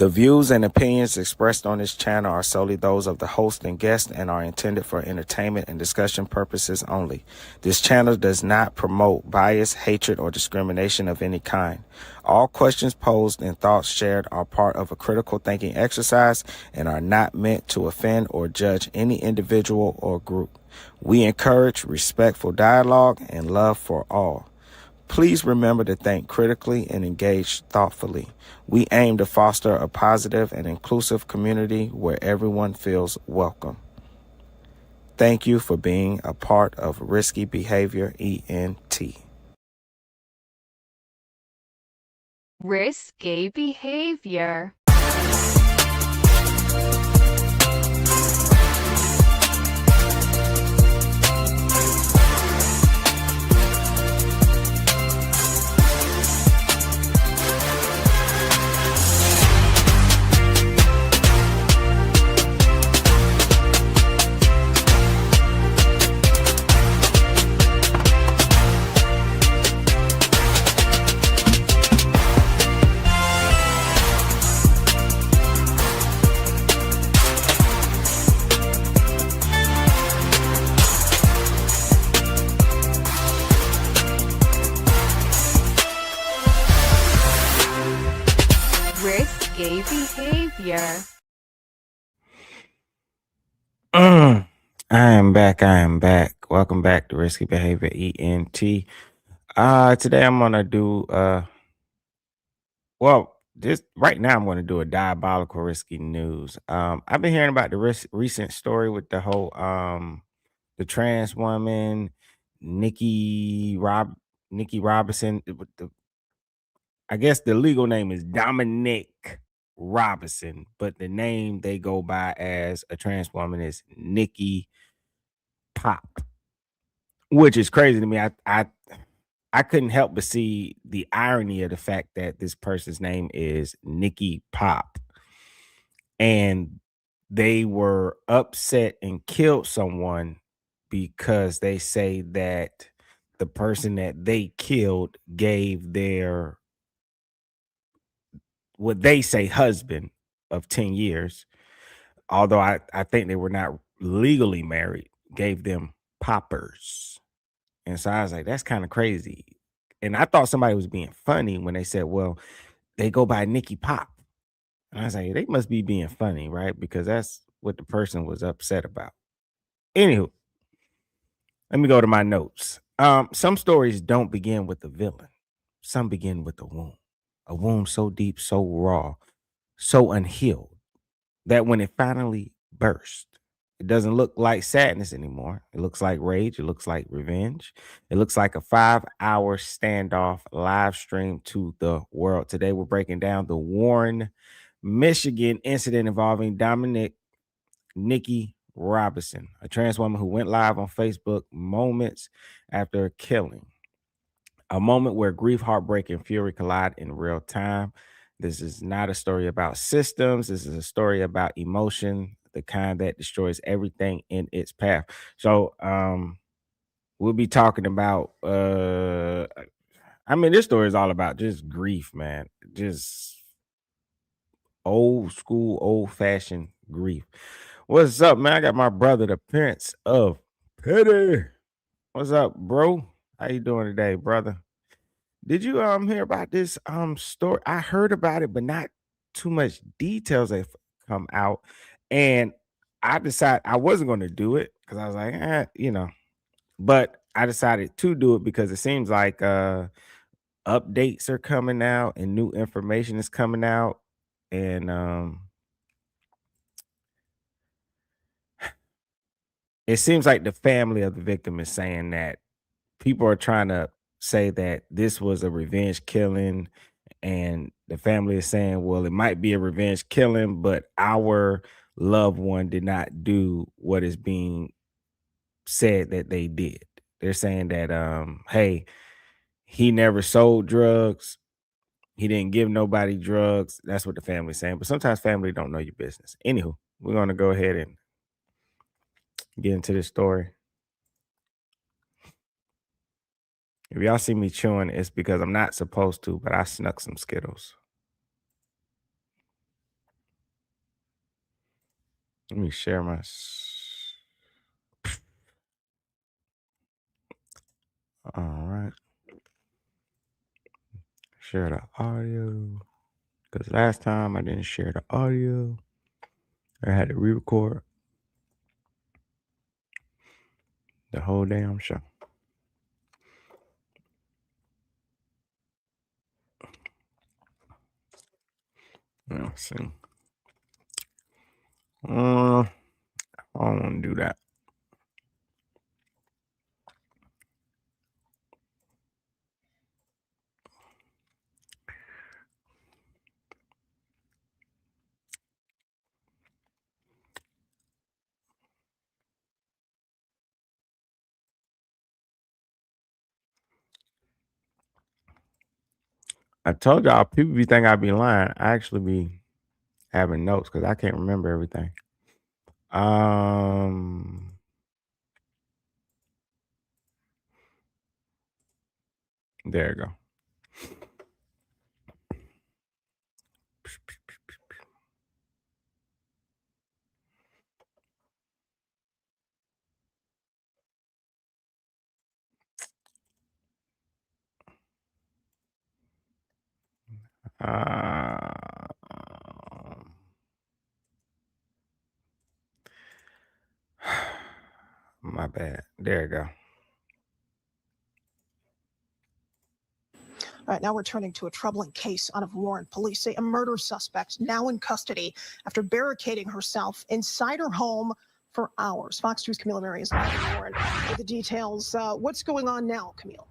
The views and opinions expressed on this channel are solely those of the host and guest and are intended for entertainment and discussion purposes only. This channel does not promote bias, hatred, or discrimination of any kind. All questions posed and thoughts shared are part of a critical thinking exercise and are not meant to offend or judge any individual or group. We encourage respectful dialogue and love for all. Please remember to think critically and engage thoughtfully. We aim to foster a positive and inclusive community where everyone feels welcome. Thank you for being a part of Risky Behavior ENT. Risky behavior. Risky behavior. I am back. Welcome back to Risky Behavior ENT. Today I'm gonna do this right now I'm gonna do a diabolical risky news. I've been hearing about the recent story with the whole the trans woman Nickyy Robinson. I guess the legal name is Dominic Robinson, but the name they go by as a trans woman is Nickyy Pop, which is crazy to me. I couldn't help but see the irony of the fact that this person's name is Nickyy Pop, and they were upset and killed someone because they say that the person that they killed gave their what they say husband of 10 years, although I think they were not legally married, gave them poppers. And so I was like, that's kind of crazy. And I thought somebody was being funny when they said, well, they go by Nickyy Pop. And I was like, they must be being funny, right? Because that's what the person was upset about. Anywho, let me go to my notes. Some stories don't begin with the villain. Some begin with a wound so deep, so raw, so unhealed that when it finally burst, it doesn't look like sadness anymore. It looks like rage. It looks like revenge. It looks like a 5-hour standoff live stream to the world. Today, we're breaking down the Warren, Michigan incident involving Nickyy Robinson, a trans woman who went live on Facebook moments after a killing. A moment where grief, heartbreak, and fury collide in real time. This is not a story about systems. This is a story about emotion, the kind that destroys everything in its path. So we'll be talking about this story is all about just grief, man. Just old school, old-fashioned grief. What's up, man? I got my brother, the Prince of Petty. What's up, bro? How you doing today, brother? Did you hear about this story? I heard about it, but not too much details have come out. And I decided I wasn't going to do it because I was like, but I decided to do it because it seems like updates are coming out and new information is coming out. And it seems like the family of the victim is saying that people are trying to say that this was a revenge killing, and the family is saying, well, it might be a revenge killing, but our loved one did not do what is being said that they did. They're saying that hey, he never sold drugs, he didn't give nobody drugs. That's what the family's saying. But sometimes family don't know your business. Anywho, we're gonna go ahead and get into this story. If y'all see me chewing, it's because I'm not supposed to, but I snuck some Skittles. Let me share my. All right. Share the audio. Because last time I didn't share the audio. I had to re-record the whole damn show. Let's see. I don't want to do that. I told y'all, people be think I be lying. I actually be having notes because I can't remember everything. There you go. My bad. There you go. All right, now we're turning to a troubling case out of Warren. Police say a murder suspect now in custody after barricading herself inside her home for hours. Fox 2's Camille Mary is live in Warren with the details. What's going on now, Camille?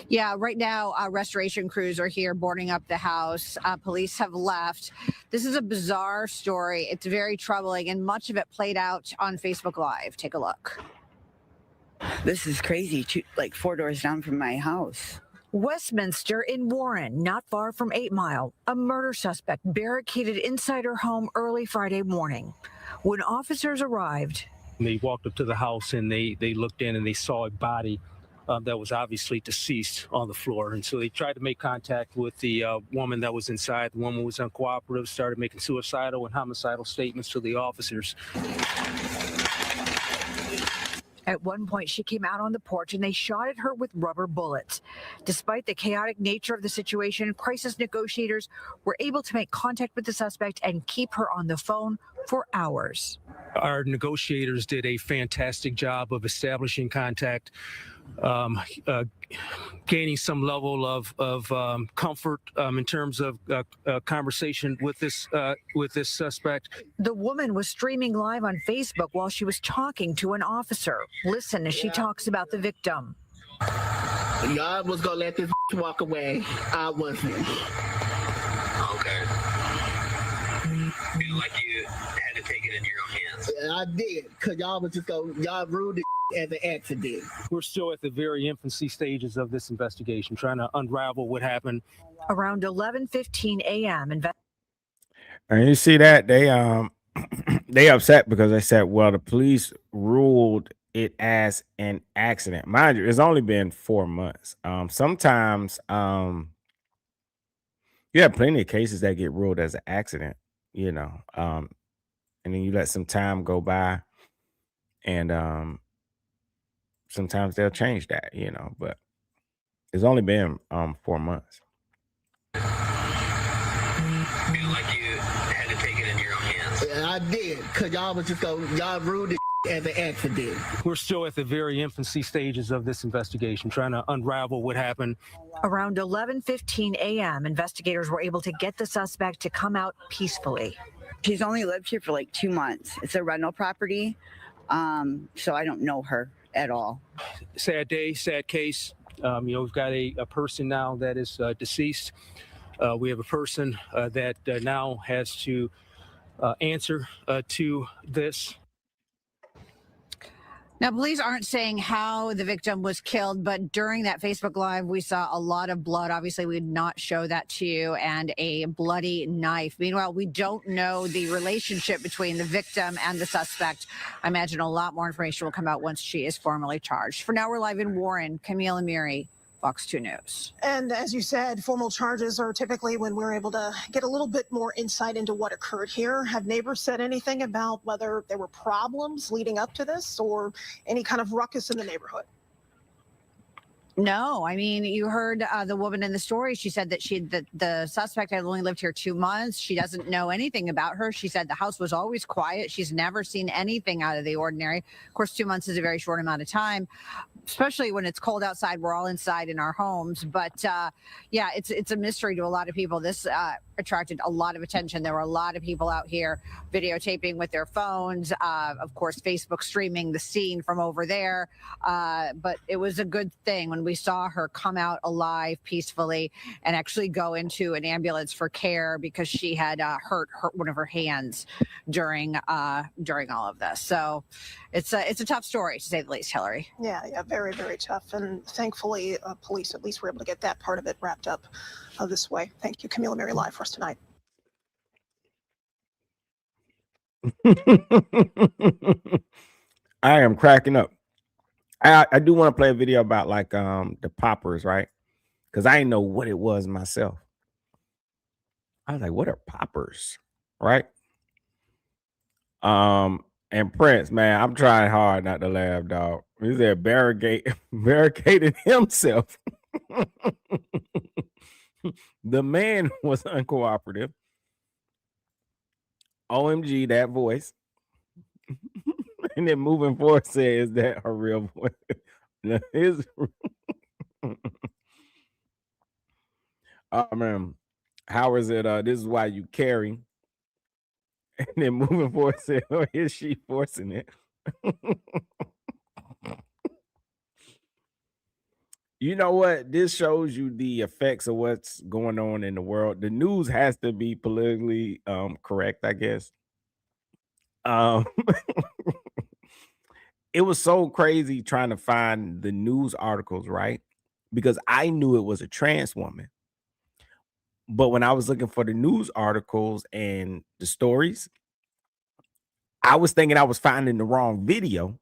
Yeah, right now, restoration crews are here boarding up the house. Police have left. This is a bizarre story. It's very troubling, and much of it played out on Facebook Live. Take a look. This is crazy, like 4 doors down from my house. Westminster in Warren, not far from 8 Mile. A murder suspect barricaded inside her home early Friday morning. When officers arrived, they walked up to the house and they looked in and they saw a body that was obviously deceased on the floor. And so they tried to make contact with the woman that was inside. The woman was uncooperative, started making suicidal and homicidal statements to the officers. At one point, she came out on the porch and they shot at her with rubber bullets. Despite the chaotic nature of the situation, crisis negotiators were able to make contact with the suspect and keep her on the phone for hours. Our negotiators did a fantastic job of establishing contact, gaining some level of comfort in terms of conversation with this suspect. The woman was streaming live on Facebook while she was talking to an officer. Listen as she talks about the victim. Y'all was gonna let this walk away. I wasn't. Okay. Feel like you had to take it in your own hands. I did, cause y'all was just y'all ruled it as an accident. We're still at the very infancy stages of this investigation, trying to unravel what happened. Around 11:15 a.m. And you see that they upset because they said, well, the police ruled it as an accident. Mind you, it's only been 4 months. Sometimes you have plenty of cases that get ruled as an accident, you know, and then you let some time go by, and sometimes they'll change that, you know, but it's only been 4 months. Feel like you had to take it in your own hands. I did, cause y'all was just y'all ruled it as an accident. We're still at the very infancy stages of this investigation, trying to unravel what happened. Around 11:15 a.m., investigators were able to get the suspect to come out peacefully. She's only lived here for like 2 months. It's a rental property, so I don't know her at all. Sad day, sad case. We've got a person now that is deceased. We have a person that now has to answer to this. Now, police aren't saying how the victim was killed, but during that Facebook Live, we saw a lot of blood. Obviously, we did not show that to you, and a bloody knife. Meanwhile, we don't know the relationship between the victim and the suspect. I imagine a lot more information will come out once she is formally charged. For now, we're live in Warren. Camille Amiri, Fox 2 News. And as you said, formal charges are typically when we're able to get a little bit more insight into what occurred here. Have neighbors said anything about whether there were problems leading up to this or any kind of ruckus in the neighborhood? No, I mean, you heard the woman in the story. She said that the suspect had only lived here 2 months. She doesn't know anything about her. She said the house was always quiet. She's never seen anything out of the ordinary. Of course, 2 months is a very short amount of time, especially when it's cold outside. We're all inside in our homes. But yeah, it's a mystery to a lot of people. This attracted a lot of attention. There were a lot of people out here videotaping with their phones. Of course, Facebook streaming the scene from over there. But it was a good thing when we saw her come out alive peacefully and actually go into an ambulance for care because she had hurt one of her hands during all of this. So it's a tough story to say the least, Hillary. Yeah, very, very tough. And thankfully, police at least were able to get that part of it wrapped up this way. Thank you, Camila Mary, live for us tonight. I am cracking up. I do want to play a video about like the poppers, right? Because I didn't know what it was myself. I was like, what are poppers? Right? And Prince, man, I'm trying hard not to laugh, dog. He said barricaded himself. The man was uncooperative. OMG, that voice. And then moving forward says that her real voice. His man, how is it? This is why you carry. And then moving forward said, oh, is she forcing it? You know what? This shows you the effects of what's going on in the world. The news has to be politically correct, I guess. It was so crazy trying to find the news articles, right? Because I knew it was a trans woman. But when I was looking for the news articles and the stories, I was thinking I was finding the wrong video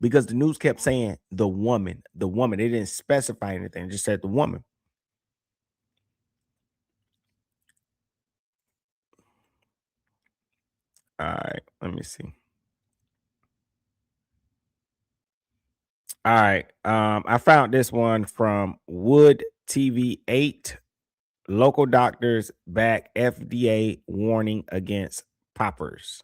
because the news kept saying the woman. It didn't specify anything. It just said the woman. All right, let me see. All right. I found this one from Wood TV 8. Local doctors back FDA warning against poppers.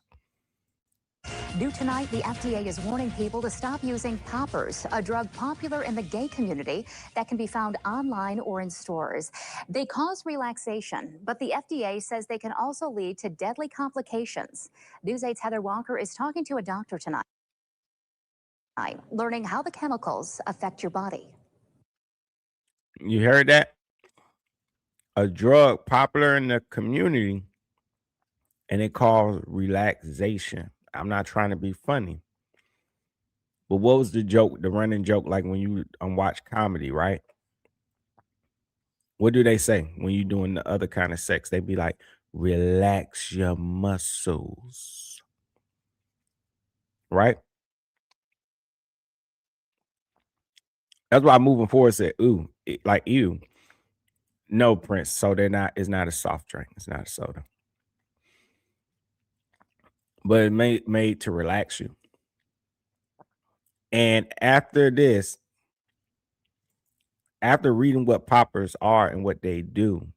New tonight, the FDA is warning people to stop using poppers, a drug popular in the gay community that can be found online or in stores. They cause relaxation, but the FDA says they can also lead to deadly complications. News 8's Heather Walker is talking to a doctor tonight, learning how the chemicals affect your body. You heard that? A drug popular in the community, and it calls relaxation. I'm not trying to be funny, but what was the joke, the running joke, like when you watch comedy, right? What do they say when you're doing the other kind of sex? They be like, relax your muscles, right? That's why moving forward said, ooh, like ew. No, Prince. So they're not, it's not a soft drink. It's not a soda. But it's made to relax you. And after this, after reading what poppers are and what they do,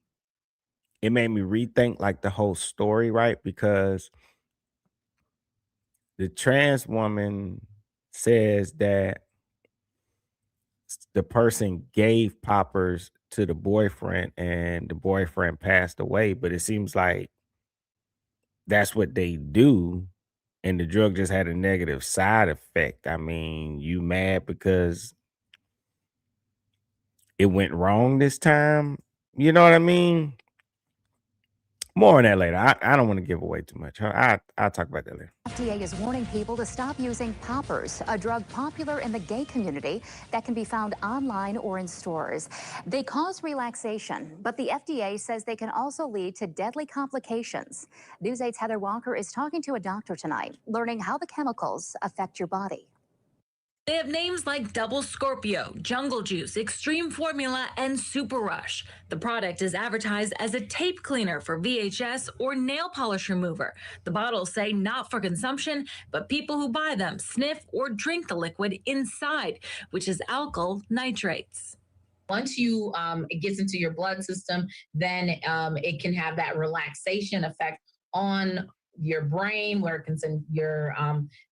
it made me rethink like the whole story, right? Because the trans woman says that the person gave poppers to the boyfriend and the boyfriend passed away, but it seems like that's what they do, and the drug just had a negative side effect. I mean, you mad because it went wrong this time? You know what I mean? More on that later. I don't want to give away too much. I'll talk about that later. FDA is warning people to stop using poppers, a drug popular in the gay community that can be found online or in stores. They cause relaxation, but the FDA says they can also lead to deadly complications. News 8's Heather Walker is talking to a doctor tonight, learning how the chemicals affect your body. They have names like Double Scorpio, Jungle Juice, Extreme Formula, and Super Rush. The product is advertised as a tape cleaner for VHS or nail polish remover. The bottles say not for consumption, but people who buy them sniff or drink the liquid inside, which is alkyl nitrates. Once you it gets into your blood system, then it can have that relaxation effect on your brain, where it can send your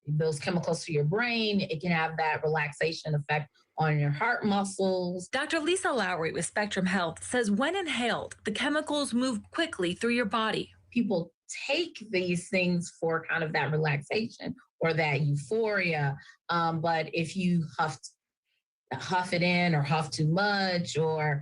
those chemicals to your brain. It can have that relaxation effect on your heart muscles. Dr. Lisa Lowry with Spectrum Health says when inhaled, the chemicals move quickly through your body. People take these things for kind of that relaxation or that euphoria, but if you huff it in or huff too much or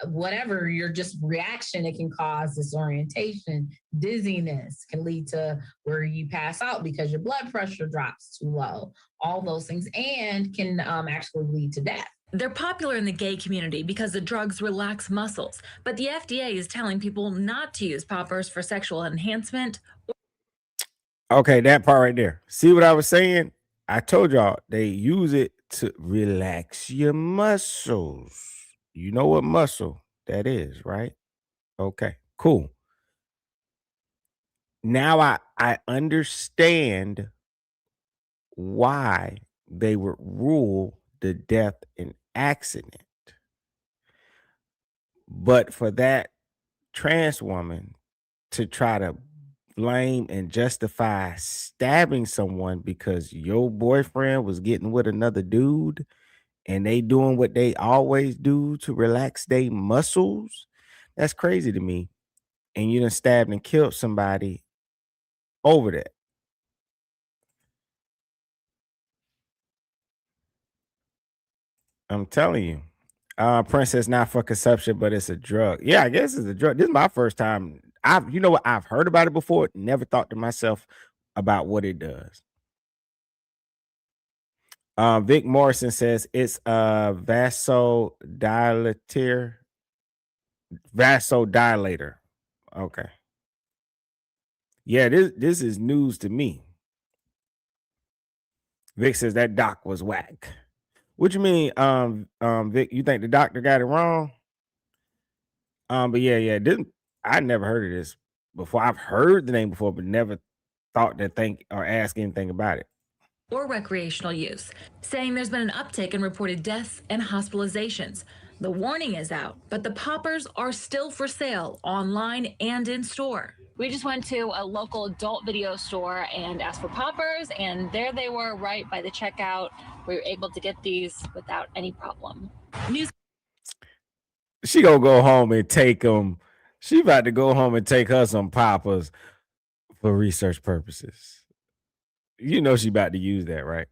whatever your just reaction, it can cause disorientation, dizziness, can lead to where you pass out because your blood pressure drops too low, all those things, and can actually lead to death. They're popular in the gay community because the drugs relax muscles, but the FDA is telling people not to use poppers for sexual enhancement. Okay, that part right there. See what I was saying? I told y'all they use it to relax your muscles. You know what muscle that is, right? Okay, cool. Now I understand why they would rule the death in accident. But for that trans woman to try to blame and justify stabbing someone because your boyfriend was getting with another dude and they doing what they always do to relax their muscles, that's crazy to me. And you done stabbed and killed somebody over that. I'm telling you. Princess, not for consumption, but it's a drug. Yeah, I guess it's a drug. This is my first time. You know what? I've heard about it before. Never thought to myself about what it does. Vic Morrison says it's a vasodilator. Vasodilator. Okay. Yeah, this is news to me. Vic says that doc was whack. What you mean, Vic? You think the doctor got it wrong? But yeah, I never heard of this before. I've heard the name before, but never thought to think or ask anything about it. Or recreational use, saying there's been an uptick in reported deaths and hospitalizations. The warning is out, but the poppers are still for sale online and in store. We just went to a local adult video store and asked for poppers, and there they were right by the checkout. We were able to get these without any problem. She gonna go home and take them. She about to go home and take her some poppers for research purposes. You know she about to use that, right?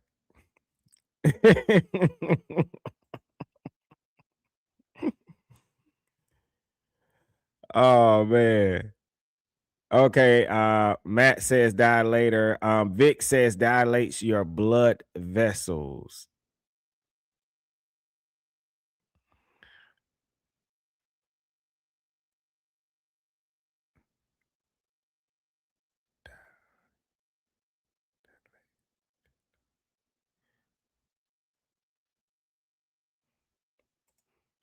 Oh man. Okay, Matt says dilator. Vic says dilates your blood vessels.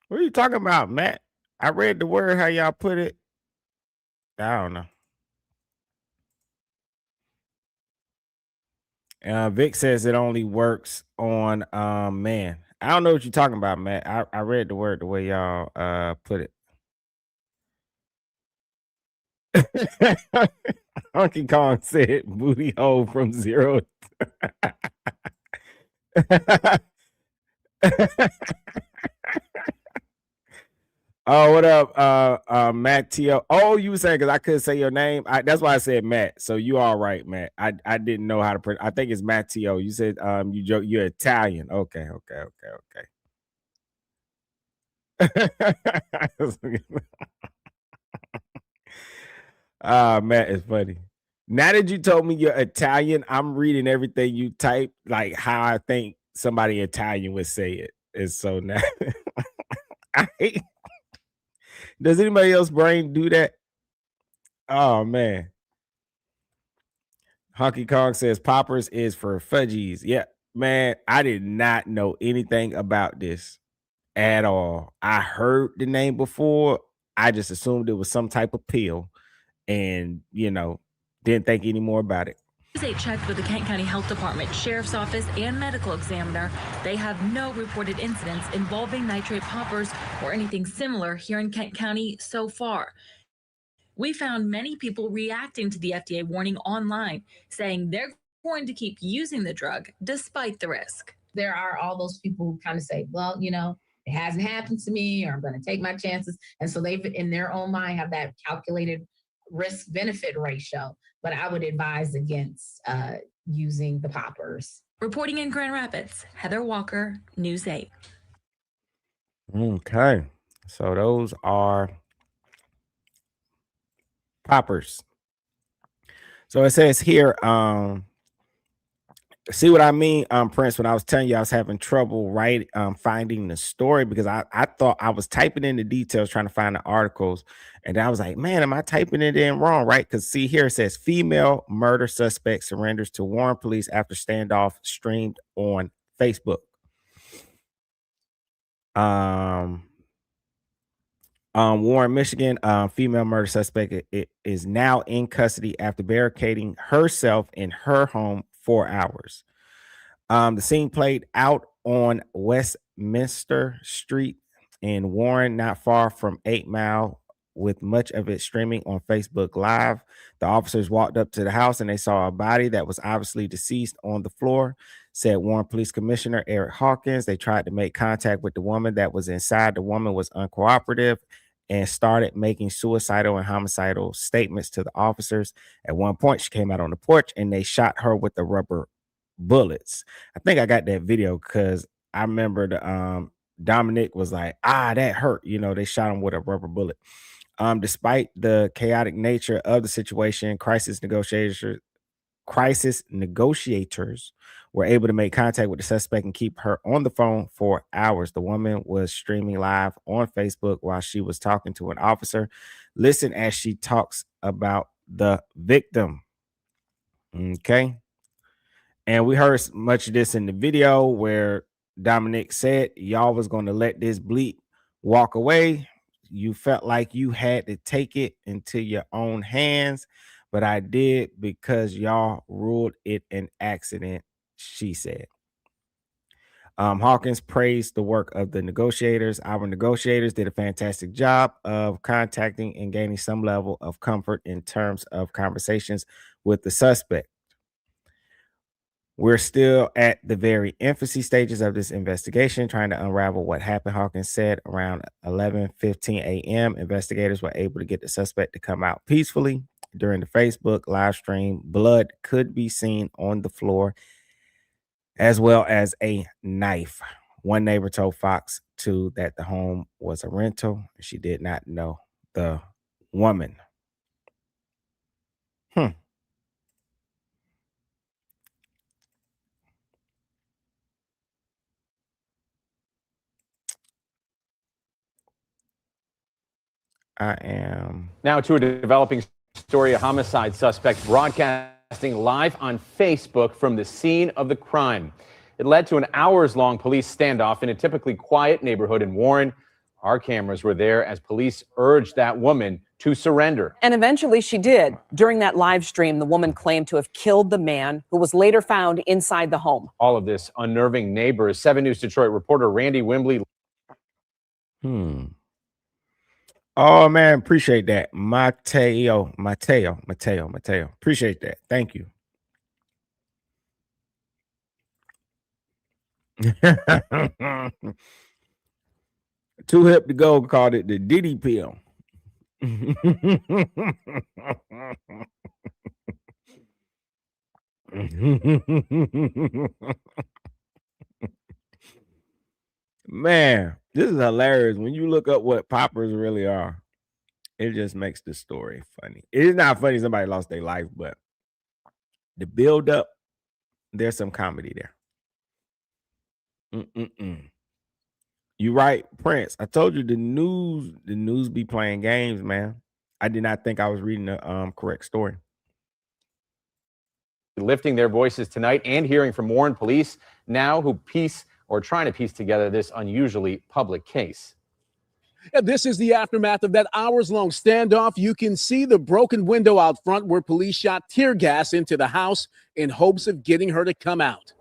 What are you talking about, Matt? I read the word how y'all put it. I don't know. Vic says it only works on man. I don't know what you're talking about, Matt. I read the word the way y'all put it. Donkey Kong said booty hole from 0. Oh, what up, Matt T.O.? Oh, you were saying because I couldn't say your name. That's why I said Matt. So you all right, Matt. I didn't know how to pronounce. I think it's Matt T.O. You said you're Italian. Okay. Matt is funny. Now that you told me you're Italian, I'm reading everything you type like how I think somebody Italian would say it. It's so now. Does anybody else brain do that? Oh man. Honky Kong says poppers is for fudgies. Yeah, Man, I did not know anything about this at all. I heard the name before. I just assumed it was some type of pill and, didn't think any more about it. They checked with the Kent County Health Department, Sheriff's Office, and Medical Examiner. They have no reported incidents involving nitrate poppers or anything similar here in Kent County so far. We found many people reacting to the FDA warning online, saying they're going to keep using the drug despite the risk. There are all those people who kind of say, well, it hasn't happened to me, or I'm going to take my chances. And so they've, in their own mind, have that calculated risk benefit ratio. But I would advise against using the poppers. Reporting in Grand Rapids, Heather Walker, News 8. Okay. So those are poppers. So it says here, see what I mean, Prince, when I was telling you I was having trouble finding the story, because I thought I was typing in the details trying to find the articles, and I was like, man, am I typing it in wrong? Right? Because see here, it says female murder suspect surrenders to Warren police after standoff streamed on Facebook. Warren, Michigan, female murder suspect is now in custody after barricading herself in her home 4 hours. The scene played out on Westminster Street in Warren, not far from 8 Mile, with much of it streaming on Facebook Live. The officers walked up to the house and they saw a body that was obviously deceased on the floor, said Warren Police Commissioner Eric Hawkins. They tried to make contact with the woman that was inside. The woman was uncooperative and started making suicidal and homicidal statements to the officers. At one point, she came out on the porch and they shot her with the rubber bullets. I think I got that video because I remember Dominic was like, that hurt. They shot him with a rubber bullet. Despite the chaotic nature of the situation, crisis negotiators were able to make contact with the suspect and keep her on the phone for hours. The woman was streaming live on Facebook while she was talking to an officer. Listen as she talks about the victim. Okay. And we heard much of this in the video where Dominic said y'all was going to let this bleep walk away. You felt like you had to take it into your own hands, but I did because y'all ruled it an accident, she said. Hawkins praised the work of the negotiators. Our negotiators did a fantastic job of contacting and gaining some level of comfort in terms of conversations with the suspect. We're still at the very infancy stages of this investigation, trying to unravel what happened, Hawkins said. Around 11:15 a.m., investigators were able to get the suspect to come out peacefully. During the Facebook live stream, blood could be seen on the floor, as well as a knife. One neighbor told Fox 2 that the home was a rental. She did not know the woman. I am. Now to a developing story, a homicide suspect broadcasting live on Facebook from the scene of the crime. It led to an hours-long police standoff in a typically quiet neighborhood in Warren. Our cameras were there as police urged that woman to surrender. And eventually she did. During that live stream, the woman claimed to have killed the man who was later found inside the home. All of this unnerving neighbors. 7 News Detroit reporter Randy Wimbley. Oh man, appreciate that. Mateo. Appreciate that. Thank you. Too hip to go called it the Diddy pill. Man, this is hilarious. When you look up what poppers really are, it just makes the story funny. It is not funny somebody lost their life, but the build up, there's some comedy there. You right, Prince. I told you the news be playing games, man. I did not think I was reading the correct story. lifting their voices tonight and hearing from Warren police now who trying to piece together this unusually public case. And this is the aftermath of that hours-long standoff. You can see the broken window out front where police shot tear gas into the house in hopes of getting her to come out.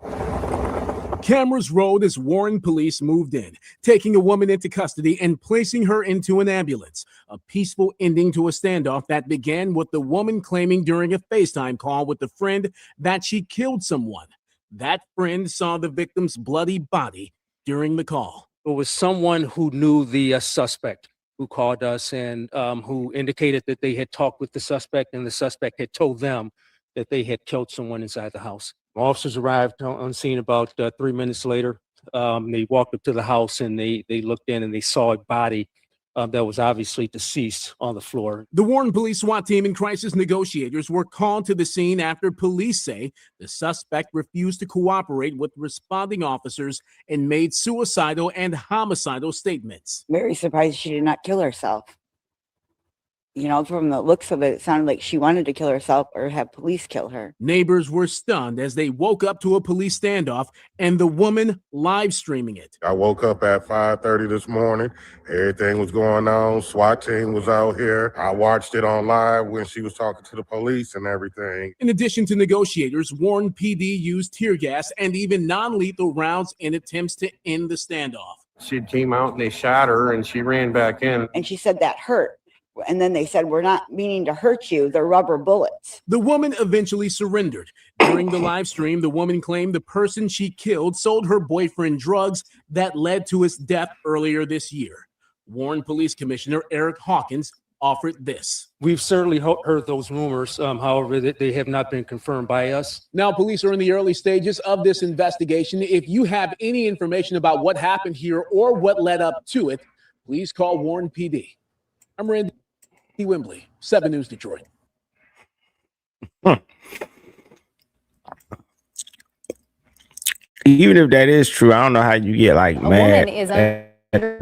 Cameras rolled as Warren police moved in, taking a woman into custody and placing her into an ambulance. A peaceful ending to a standoff that began with the woman claiming during a FaceTime call with a friend that she killed someone. That friend saw the victim's bloody body during the call. It was someone who knew the suspect who called us and who indicated that they had talked with the suspect and the suspect had told them that they had killed someone inside the house. Officers arrived on scene about 3 minutes later. They walked up to the house and they looked in and they saw a body that was obviously deceased on the floor. The Warren Police SWAT team and crisis negotiators were called to the scene after police say the suspect refused to cooperate with responding officers and made suicidal and homicidal statements. Very surprised she did not kill herself. You know, from the looks of it, it sounded like she wanted to kill herself or have police kill her. Neighbors were stunned as they woke up to a police standoff and the woman live streaming it. I woke up at 5:30 this morning. Everything was going on. SWAT team was out here. I watched it on live when she was talking to the police and everything. In addition to negotiators, Warren PD used tear gas and even non-lethal rounds in attempts to end the standoff. She came out and they shot her and she ran back in. And she said that hurt. And then they said, we're not meaning to hurt you. They're rubber bullets. The woman eventually surrendered. During the live stream, the woman claimed the person she killed sold her boyfriend drugs that led to his death earlier this year. Warren Police Commissioner Eric Hawkins offered this. We've certainly heard those rumors, however, that they have not been confirmed by us. Now, police are in the early stages of this investigation. If you have any information about what happened here or what led up to it, please call Warren PD. I'm Randy Wembley, 7 News Detroit. Even if that is true, I don't know how you get like A mad. woman is under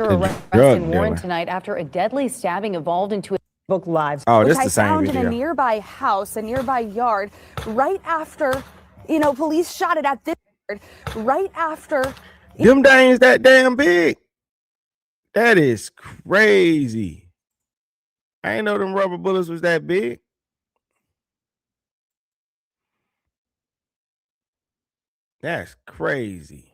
arrest in Warren tonight after a deadly stabbing evolved into a Facebook Live. Oh, which this I the same found video. in a nearby house, a nearby yard, right after, police shot it at this yard, right after. Them things that damn big. That is crazy. I ain't know them rubber bullets was that big. That's crazy.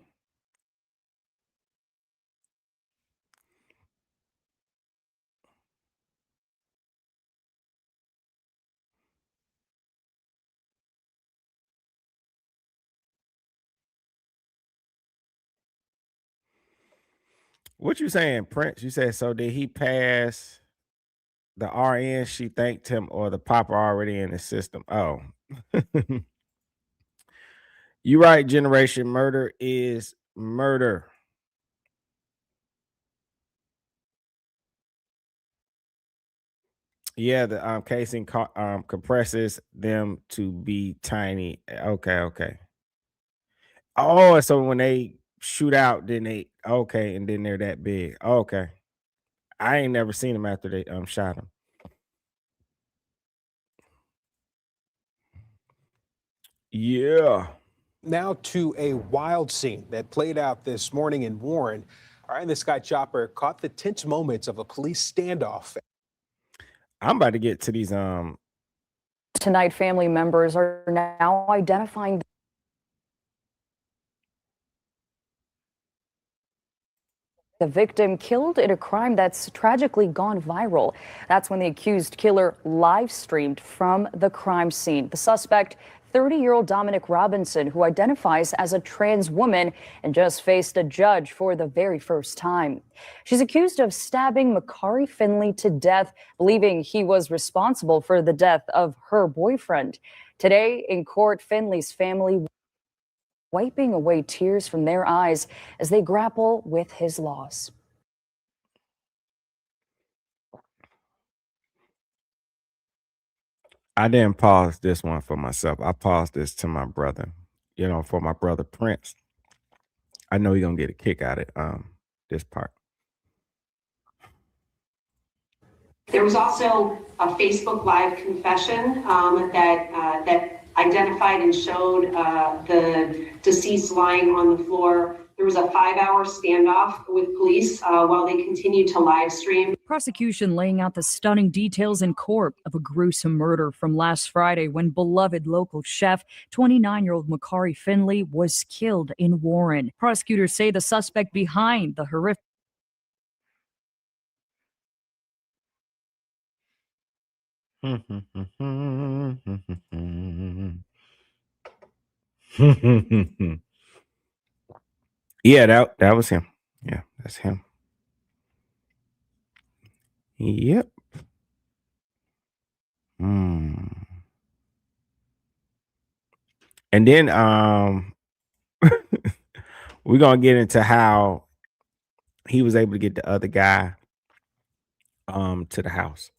What you saying, Prince? You said, so did he pass the RN? She thanked him, or the popper already in the system? Oh. You right, generation. Murder is murder. Yeah, the casing compresses them to be tiny. Okay. Oh, so when they shoot out, then they and then they're that big. Okay. I ain't never seen them after they shot them. Yeah. Now to a wild scene that played out this morning in Warren. Our Eye in the Sky chopper caught the tense moments of a police standoff. I'm about to get to these Tonight, family members are now identifying the victim killed in a crime that's tragically gone viral. That's when the accused killer live streamed from the crime scene. The suspect, 30-year-old Dominic Robinson, who identifies as a trans woman and just faced a judge for the very first time. She's accused of stabbing Makari Finley to death, believing he was responsible for the death of her boyfriend. Today in court, Finley's family wiping away tears from their eyes as they grapple with his loss. I didn't pause this one for myself. I paused this to my brother, for my brother Prince. I know he's gonna get a kick out of this part. There was also a Facebook Live confession that identified and showed the deceased lying on the floor. There was a 5-hour standoff with police while they continued to live stream. Prosecution laying out the stunning details in court of a gruesome murder from last Friday when beloved local chef, 29-year-old Nickyy Finley, was killed in Warren. Prosecutors say the suspect behind the horrific Yeah, that was him. Yeah, that's him. Yep. And then we're gonna get into how he was able to get the other guy to the house.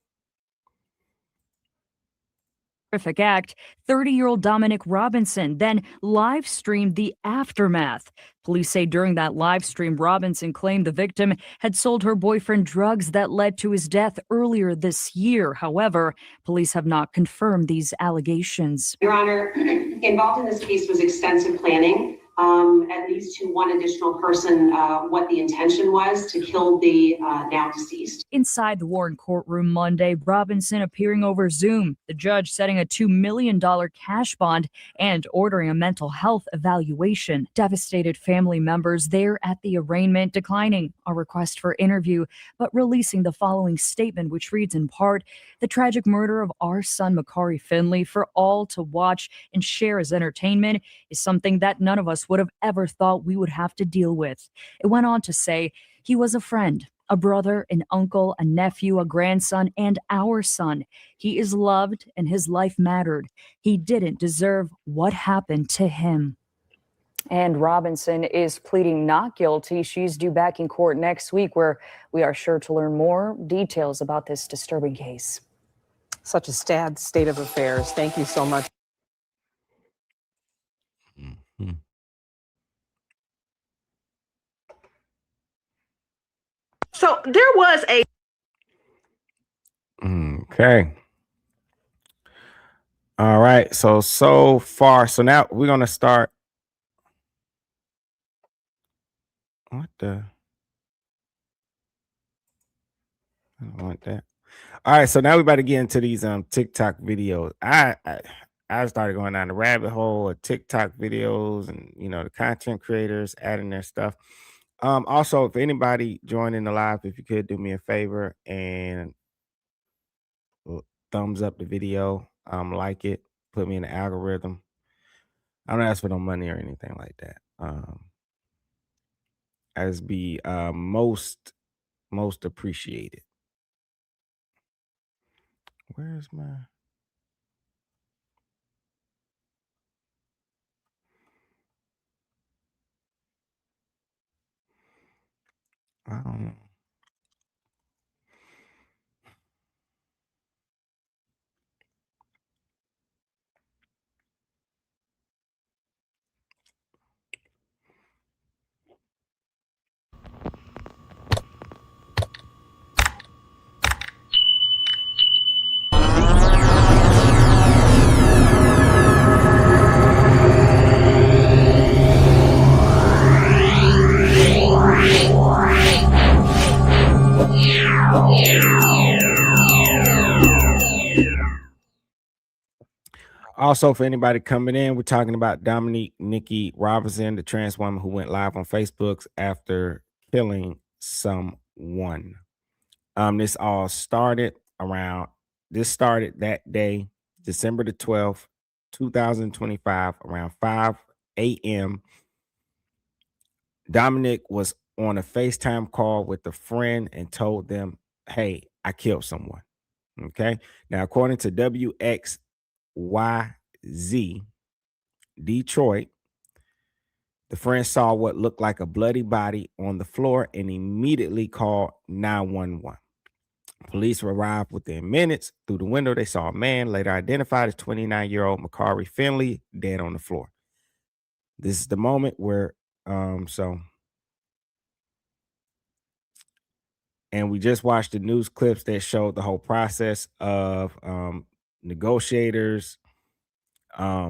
act, 30-year-old Dominic Robinson then live streamed the aftermath. Police say during that live stream, Robinson claimed the victim had sold her boyfriend drugs that led to his death earlier this year. However, police have not confirmed these allegations. Your Honor, involved in this case was extensive planning, at least to one additional person, what the intention was to kill the now deceased. Inside the Warren courtroom Monday, Robinson appearing over Zoom, the judge setting a $2 million cash bond and ordering a mental health evaluation. Devastated family members there at the arraignment declining a request for interview, but releasing the following statement, which reads in part, "The tragic murder of our son Nickyy Finley for all to watch and share as entertainment is something that none of us would have ever thought we would have to deal with." It went on to say, "He was a friend, a brother, an uncle, a nephew, a grandson, and our son. He is loved and his life mattered. He didn't deserve what happened to him." And Robinson is pleading not guilty. She's due back in court next week, where we are sure to learn more details about this disturbing case. Such a sad state of affairs. Thank you so much. So there was a Okay. All right. So far. So now we're gonna start. What the? I don't want that. All right. So now we about to get into these TikTok videos. I started going down the rabbit hole of TikTok videos and the content creators adding their stuff. Also, if anybody joining the live, if you could do me a favor and thumbs up the video, like it, put me in the algorithm. I don't ask for no money or anything like that. As be most appreciated. Where's my? I don't know. Also, for anybody coming in, we're talking about Nickyy Robinson, the trans woman who went live on Facebook after killing someone. This started that day, December the 12th, 2025, around 5 a.m. Dominic was on a FaceTime call with a friend and told them, "Hey, I killed someone." Okay. Now, according to WXYZ Detroit, the friend saw what looked like a bloody body on the floor and immediately called 911. Police arrived within minutes. Through the window, they saw a man later identified as 29-year-old Nickyy Finley dead on the floor. This is the moment where and we just watched the news clips that showed the whole process of negotiators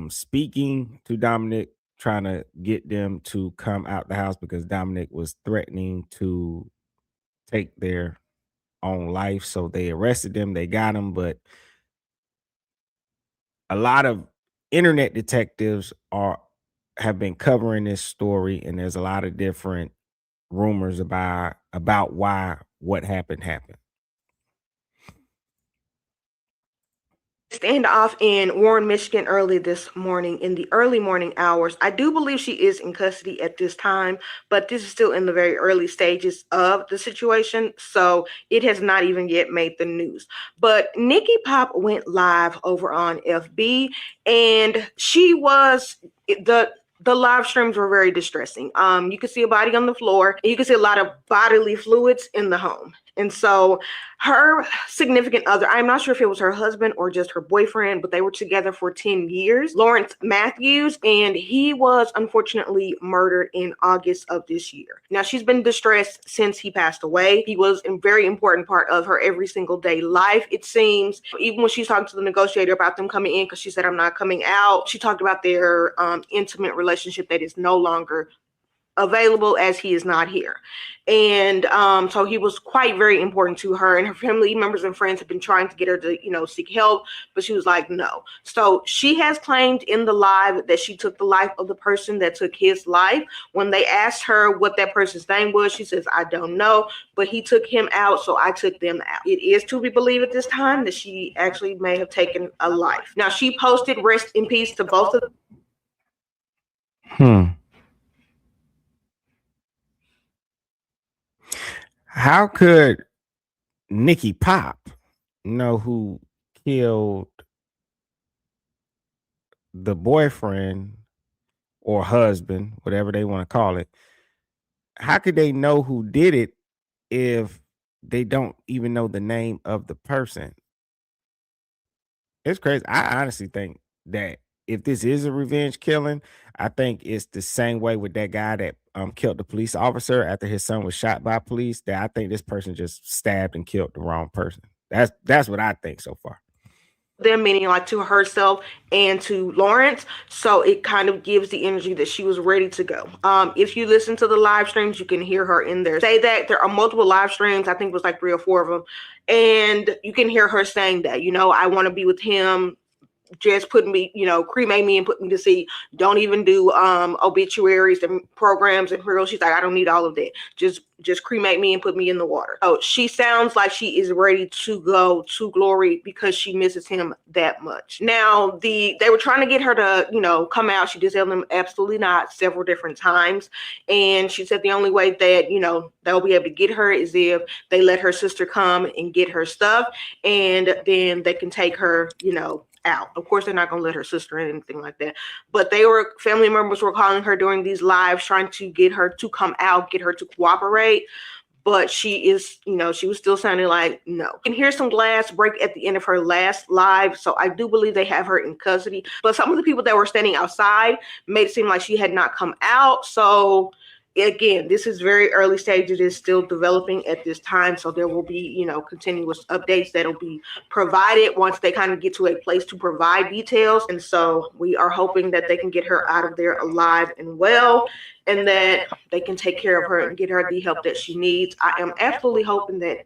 speaking to Dominic, trying to get them to come out the house because Dominic was threatening to take their own life. So they arrested them. They got him, but a lot of internet detectives have been covering this story, and there's a lot of different rumors about why what happened. Standoff in Warren, Michigan early this morning in the early morning hours. I do believe she is in custody at this time, but this is still in the very early stages of the situation, so it has not even yet made the news. But Nickyy Pop went live over on FB, and she was the live streams were very distressing. You could see a body on the floor, and you could see a lot of bodily fluids in the home. And so her significant other, I'm not sure if it was her husband or just her boyfriend, but they were together for 10 years, Lawrence Matthews, and he was unfortunately murdered in August of this year. Now, she's been distressed since he passed away. He was a very important part of her every single day life, it seems. Even when she's talking to the negotiator about them coming in, because she said, I'm not coming out, she talked about their intimate relationship that is no longer available as he is not here. And so he was quite very important to her, and her family members and friends have been trying to get her to, seek help, but she was like, no. So she has claimed in the live that she took the life of the person that took his life. When they asked her what that person's name was, she says, I don't know, but he took him out, so I took them out. It is to be believed at this time that she actually may have taken a life. Now, she posted rest in peace to both of them. How could Nickyy Pop know who killed the boyfriend or husband, whatever they want to call it? How could they know who did it if they don't even know the name of the person? It's crazy. I honestly think that if this is a revenge killing, I think it's the same way with that guy that killed the police officer after his son was shot by police. That I think this person just stabbed and killed the wrong person. That's what I think so far. Them, meaning like to herself and to Lawrence, so it kind of gives the energy that she was ready to go. If you listen to the live streams, you can hear her in there say that. There are multiple live streams, I think it was like 3 or 4 of them, and you can hear her saying that, I want to be with him. Just put me, cremate me and put me to sea. Don't even do obituaries and programs and funerals. She's like, I don't need all of that. Just cremate me and put me in the water. So she sounds like she is ready to go to glory because she misses him that much. Now, they were trying to get her to, come out. She did tell them absolutely not several different times. And she said the only way that, they'll be able to get her is if they let her sister come and get her stuff, and then they can take her, out. Of course, they're not going to let her sister in, anything like that. But family members were calling her during these lives, trying to get her to come out, get her to cooperate. But she was still sounding like no. You can hear some glass break at the end of her last live. So I do believe they have her in custody. But some of the people that were standing outside made it seem like she had not come out. So again, this is very early stages. It is still developing at this time. So there will be, continuous updates that'll be provided once they kind of get to a place to provide details. And so we are hoping that they can get her out of there alive and well, and that they can take care of her and get her the help that she needs. I am absolutely hoping that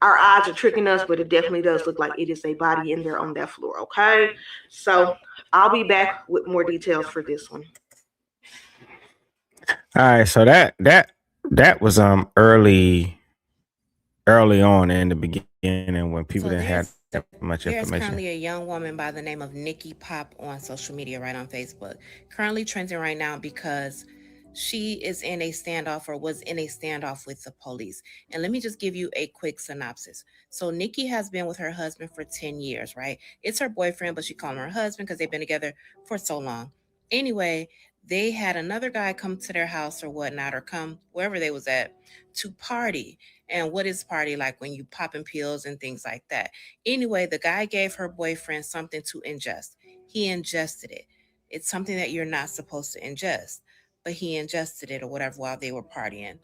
our eyes are tricking us, but it definitely does look like it is a body in there on that floor. Okay. So I'll be back with more details for this one. All right, so that was early on in the beginning when people didn't have that much There's information. currently a young woman by the name of Nickyy Pop on social media, right on Facebook, currently trending right now because she is in a standoff or was in a standoff with the police. And let me just give you a quick synopsis. So Nickyy has been with her husband for 10 years, right? It's her boyfriend, but she called him her husband because they've been together for so long. Anyway, they had another guy come to their house or whatnot, or come wherever they was at to party. And what is party like? When you popping pills and things like that. Anyway, the guy gave her boyfriend something to ingest. He ingested it. It's something that you're not supposed to ingest, but he ingested it or whatever while they were partying.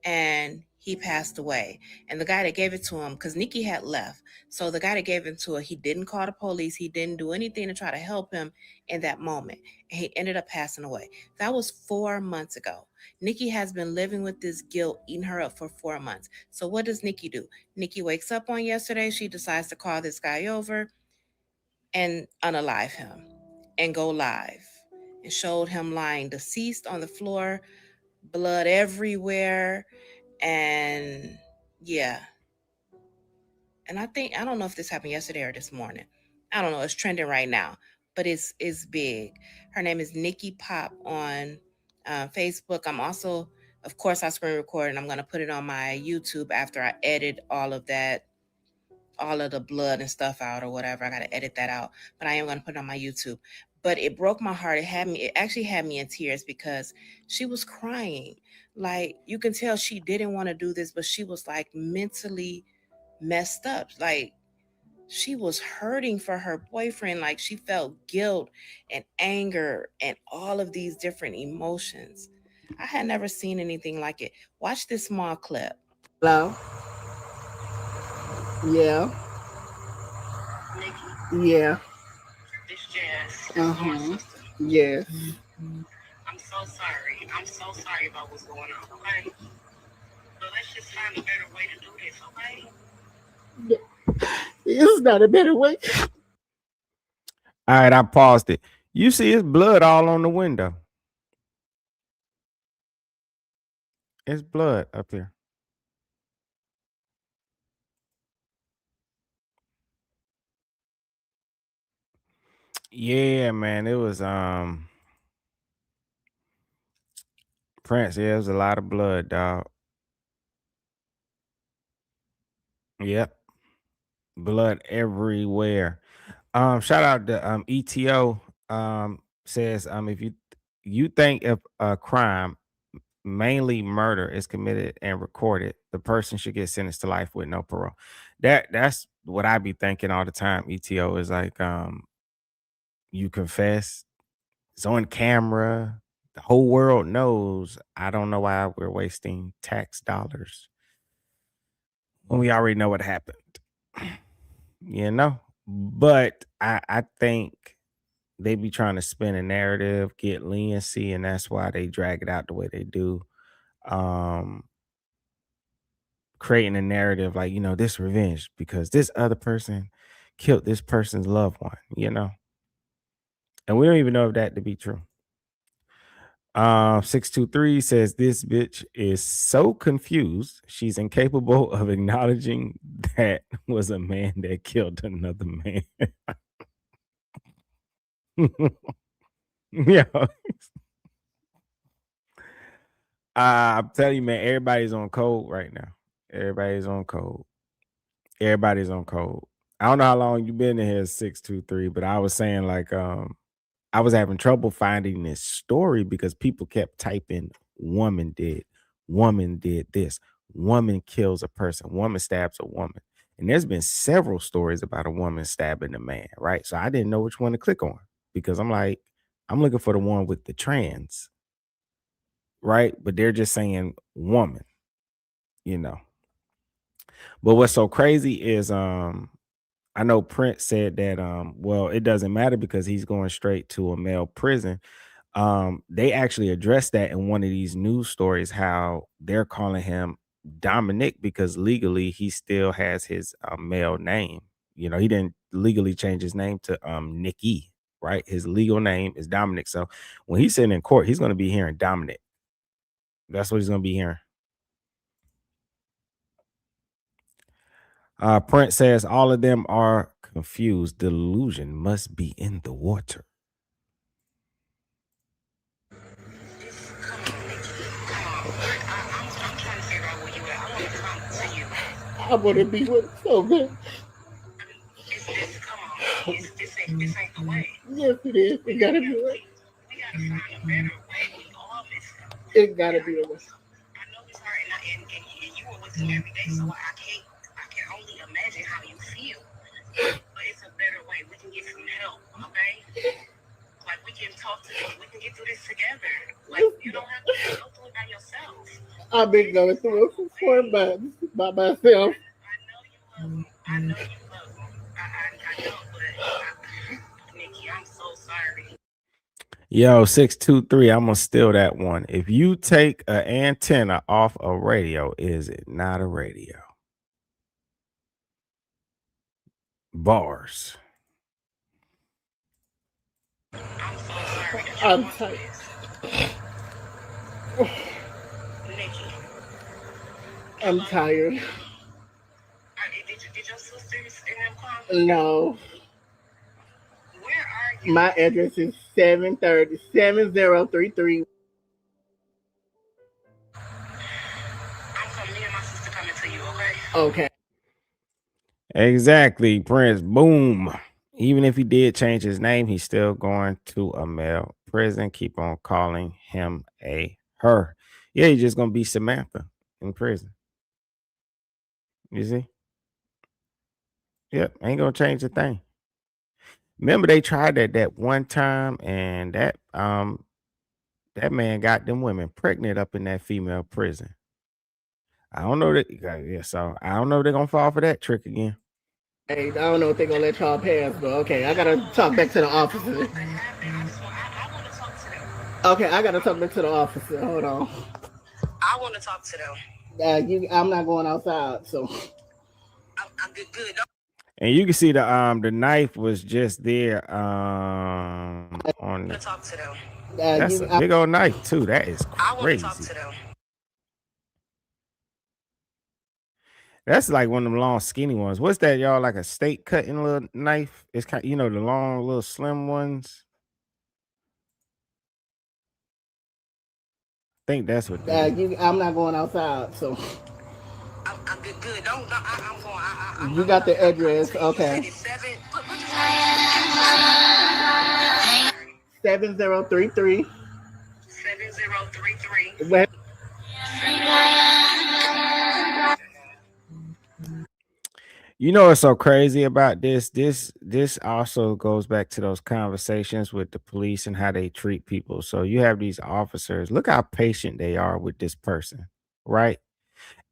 and he passed away. And the guy that gave it to him, because Nickyy had left, so the guy that gave it to her, he didn't call the police. He didn't do anything to try to help him in that moment. And he ended up passing away. That was 4 months ago. Nickyy has been living with this guilt, eating her up for 4 months. So what does Nickyy do? Nickyy wakes up on yesterday. She decides to call this guy over and unalive him and go live, and showed him lying deceased on the floor, blood everywhere. And yeah. And I don't know if this happened yesterday or this morning. I don't know. It's trending right now, but it's big. Her name is Nickyy Pop on Facebook. I'm also, of course, I screen record, and I'm going to put it on my YouTube after I edit all of that, all of the blood and stuff out or whatever. I got to edit that out, but I am going to put it on my YouTube. But it broke my heart. It actually had me in tears because she was crying. Like, you can tell she didn't want to do this, but she was like mentally messed up. Like, she was hurting for her boyfriend. Like, she felt guilt and anger and all of these different emotions. I had never seen anything like it. Watch this small clip. Hello? Yeah. Yeah. It's Jazz. Uh-huh. Yes. I'm so sorry. I'm so sorry about what's going on, okay? But let's just find a better way to do this, okay? It's not a better way. All right, I paused it. You see his blood all on the window. It's blood up here. Yeah, man. It was Prince. Yeah, it was a lot of blood, dog. Yep. Blood everywhere. Shout out to ETO. Says if you think if a crime, mainly murder, is committed and recorded, the person should get sentenced to life with no parole. That's what I be thinking all the time. ETO is like you confess, it's on camera, the whole world knows. I don't know why we're wasting tax dollars when we already know what happened. You know, but I think they be trying to spin a narrative, get leniency, and that's why they drag it out the way they do. Creating a narrative like, this revenge because this other person killed this person's loved one, and we don't even know if that to be true. 623 says this bitch is so confused she's incapable of acknowledging that was a man that killed another man. Yeah. I'm telling you, man, everybody's on code right now. Everybody's on code. Everybody's on code. I don't know how long you've been in here, 623, but I was saying like I was having trouble finding this story because people kept typing woman did this, woman kills a person, woman stabs a woman. And there's been several stories about a woman stabbing a man, right? So I didn't know which one to click on because I'm like, I'm looking for the one with the trans, right? But they're just saying woman, But what's so crazy is I know Prince said that well, it doesn't matter because he's going straight to a male prison. They actually addressed that in one of these news stories, how they're calling him Dominic because legally he still has his male name. He didn't legally change his name to Nickyy, right? His legal name is Dominic. So when he's sitting in court, he's going to be hearing Dominic. That's what he's going to be hearing. Prince says all of them are confused. Delusion must be in the water. I want to be with so bad. This ain't the way. Yes, it is. It gotta be right. We gotta find a better way. We all miss him. It gotta be the way. I know it's hard, and you were with him every day, so I can only imagine how you feel. But it's a better way. We can get some help, okay? Like we can talk to them. We can get through this together. Like you don't have to go through it by yourself. I've been going through it for 4 months by myself. I know you love him. I know, but Nickyy, I'm so sorry. Yo, 623, I'm gonna steal that one. If you take an antenna off a radio, is it not a radio? Bars. I'm so sorry. I'm tired. Nickyy, I'm tired. did your sisters and them come? No. Where are you? My address is 7033. Me and my sister coming to you, okay? Okay. Exactly, Prince. Boom. Even if he did change his name, he's still going to a male prison. Keep on calling him a her. Yeah, he's just gonna be Samantha in prison. You see? Yep, ain't gonna change a thing. Remember they tried that one time, and that man got them women pregnant up in that female prison. I don't know that. Yeah, so I don't know if they're gonna fall for that trick again. Hey, I don't know if they're gonna let y'all pass, but okay, I gotta talk back to the officer. Okay, I gotta talk back to the officer. Hold on. I want to talk to them. I'm not going outside, so. I'm good. And you can see the knife was just there on the, Talk to them. that's a big old knife too. That is I want to crazy. talk to them. That's like one of them long skinny ones. What's that, y'all? Like a steak cutting little knife? It's kind of, the long little slim ones. I think that's what I'm not going outside, so. I'm good. Don't I'm going. You got the address, okay. 7033. 7033. West. You know what's so crazy about this? This also goes back to those conversations with the police and how they treat people. So you have these officers. Look how patient they are with this person, right?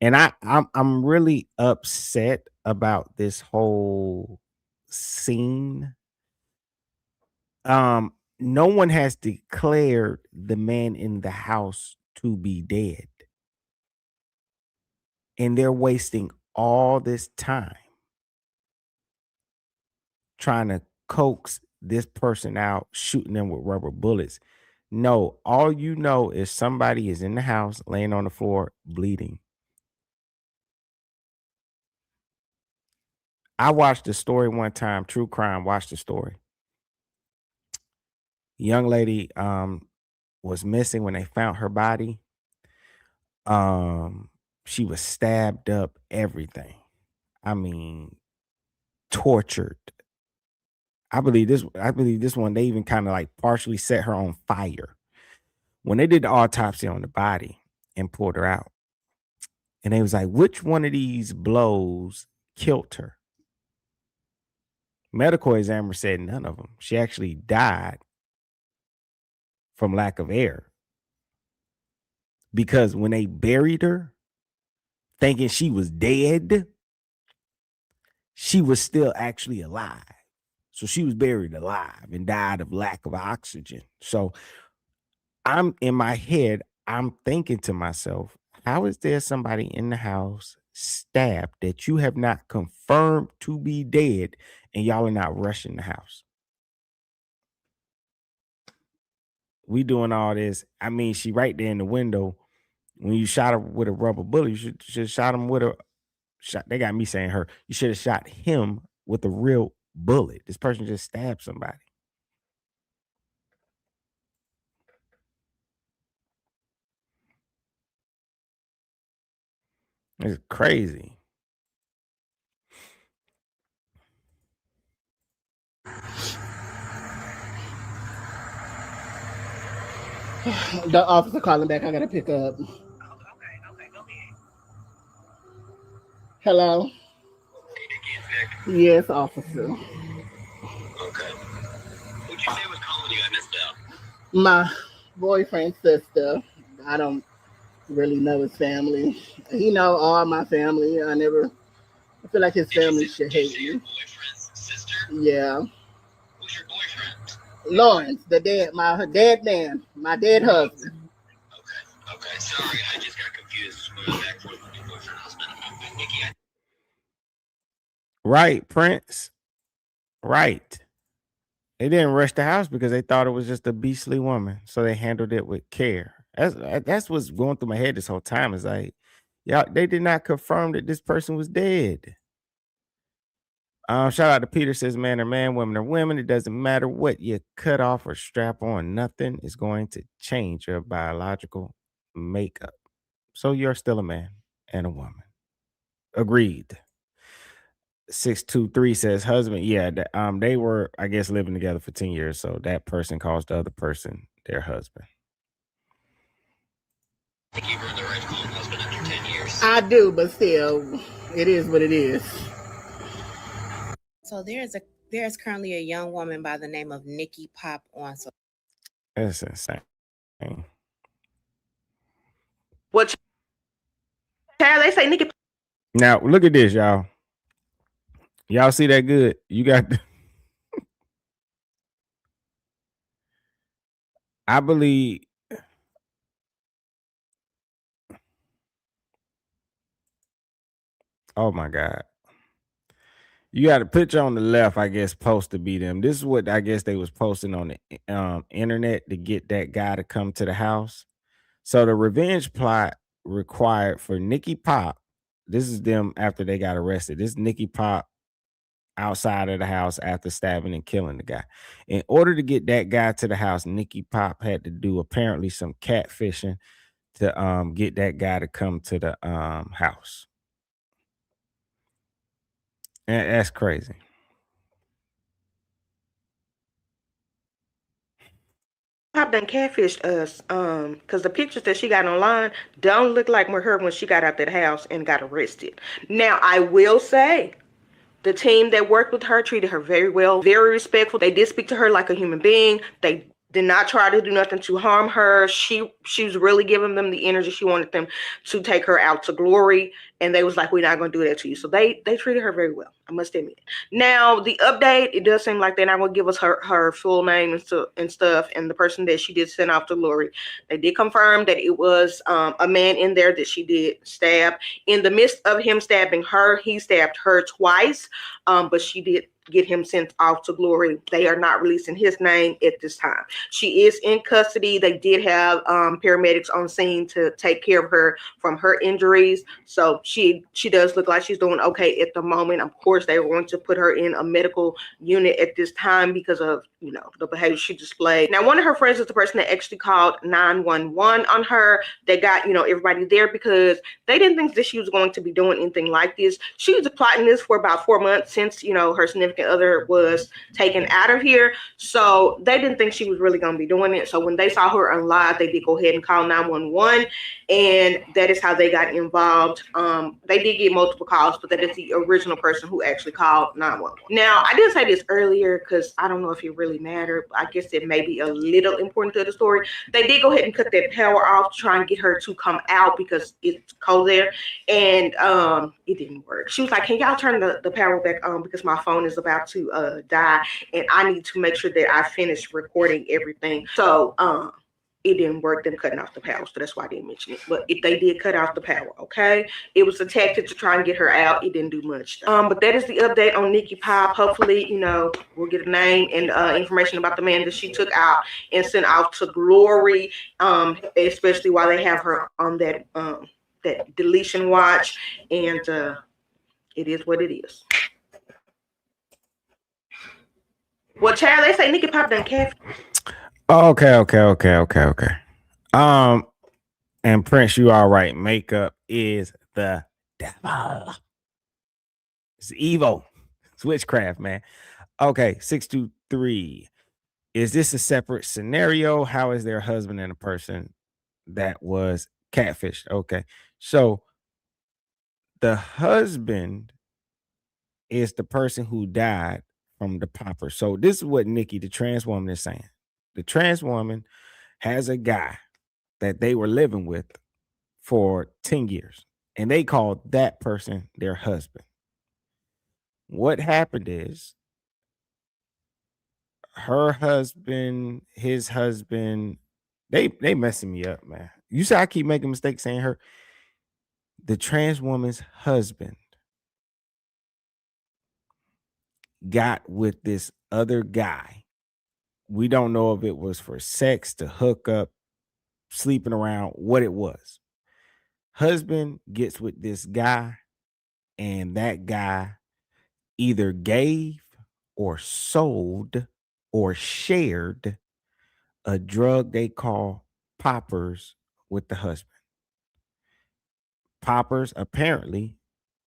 And I'm really upset about this whole scene. No one has declared the man in the house to be dead. And they're wasting all this time trying to coax this person out, shooting them with rubber bullets. No, all you know is somebody is in the house laying on the floor bleeding. I watched the story one time, true crime, watched the story. Young lady was missing when they found her body. She was stabbed up, everything. I mean, tortured. I believe this one, they even kind of like partially set her on fire. When they did the autopsy on the body and pulled her out, and they was like, which one of these blows killed her? Medical examiner said none of them. She actually died from lack of air. Because when they buried her, thinking she was dead, she was still actually alive. So she was buried alive and died of lack of oxygen. So I'm in my head, I'm thinking to myself, how is there somebody in the house stabbed that you have not confirmed to be dead and y'all are not rushing the house? We doing all this. I mean, she right there in the window. When you shot her with a rubber bullet, you should have shot him with a shot. They got me saying her. You should have shot him with a real bullet. This person just stabbed somebody. It's crazy. The officer calling back. I gotta pick up. Okay, go ahead. Hello? Yes, officer. Okay. Who'd you say was calling you? I missed out. My boyfriend's sister. really know his family. He know all my family. I feel like his family should hate me. Yeah. Who's your boyfriend? Lawrence, my dead man, my dead husband. Okay, sorry, I just got confused. Back and forth with your boyfriend, husband. Nickyy, Right, Prince. Right. They didn't rush the house because they thought it was just a beastly woman, so they handled it with care. That's what's going through my head this whole time. Is like, yeah, they did not confirm that this person was dead. Shout out to Peter, says man are man, women are women. It doesn't matter what you cut off or strap on. Nothing is going to change your biological makeup. So you're still a man and a woman. Agreed. 623 says husband. Yeah, they were, I guess, living together for 10 years. So that person calls the other person their husband. I think you've earned the right to call him husband after 10 years. I do, but still, it is what it is. So there's currently a young woman by the name of Nickyy Pop on. So that's insane. What? Child, they say Nickyy. Now look at this, y'all. Y'all see that good? You got. I believe. Oh my God. You got a picture on the left, I guess, supposed to be them. This is what I guess they was posting on the internet to get that guy to come to the house. So the revenge plot required for Nickyy Pop. This is them after they got arrested. This is Nickyy Pop outside of the house after stabbing and killing the guy. In order to get that guy to the house, Nickyy Pop had to do apparently some catfishing to get that guy to come to the house. And that's crazy. Pop done catfished us, because the pictures that she got online don't look like her when she got out that house and got arrested. Now, I will say, the team that worked with her treated her very well, very respectful. They did speak to her like a human being. They did not try to do nothing to harm her. She was really giving them the energy. She wanted them to take her out to glory, and they was like, we're not going to do that to you. So they treated her very well, I must admit. Now, the update, it does seem like they're not going to give us her full name and stuff, and the person that she did send off to glory. They did confirm that it was a man in there that she did stab. In the midst of him stabbing her, he stabbed her twice, but she did get him sent off to glory. They are not releasing his name at this time. She is in custody. They did have paramedics on scene to take care of her from her injuries. So she does look like she's doing okay at the moment. Of course, they were going to put her in a medical unit at this time because of, the behavior she displayed. Now, one of her friends is the person that actually called 911 on her. They got, everybody there because they didn't think that she was going to be doing anything like this. She was plotting this for about 4 months since, her significant other was taken out of here. So they didn't think she was really going to be doing it. So when they saw her on live, they did go ahead and call 911. And that is how they got involved. They did get multiple calls, but that is the original person who actually called 911. Now, I did say this earlier because I don't know if it really mattered, but I guess it may be a little important to the story. They did go ahead and cut that power off to try and get her to come out because it's cold there. And it didn't work. She was like, can y'all turn the power back on because my phone is about to die and I need to make sure that I finish recording everything. So it didn't work, them cutting off the power. So that's why I didn't mention it. But if they did cut off the power, okay? It was a tactic to try and get her out. It didn't do much. But that is the update on Nickyy Pop. Hopefully, we'll get a name and information about the man that she took out and sent off to glory, especially while they have her on that deletion watch. And it is what it is. Well, child, they say Nickyy Pop done catfish. Okay. And Prince, you all right. Makeup is the devil. It's evil. It's witchcraft, man. Okay, 623. Is this a separate scenario? How is their husband and a person that was catfished? Okay, so the husband is the person who died from the popper. So this is what Nickyy, the trans woman, is saying. The trans woman has a guy that they were living with for 10 years. And they called that person their husband. What happened is her husband, his husband, they messing me up, man. You say I keep making mistakes saying her. The trans woman's husband got with this other guy. We don't know if it was for sex, to hook up, sleeping around, what it was. Husband gets with this guy, and that guy either gave or sold or shared a drug they call poppers with the husband. Poppers apparently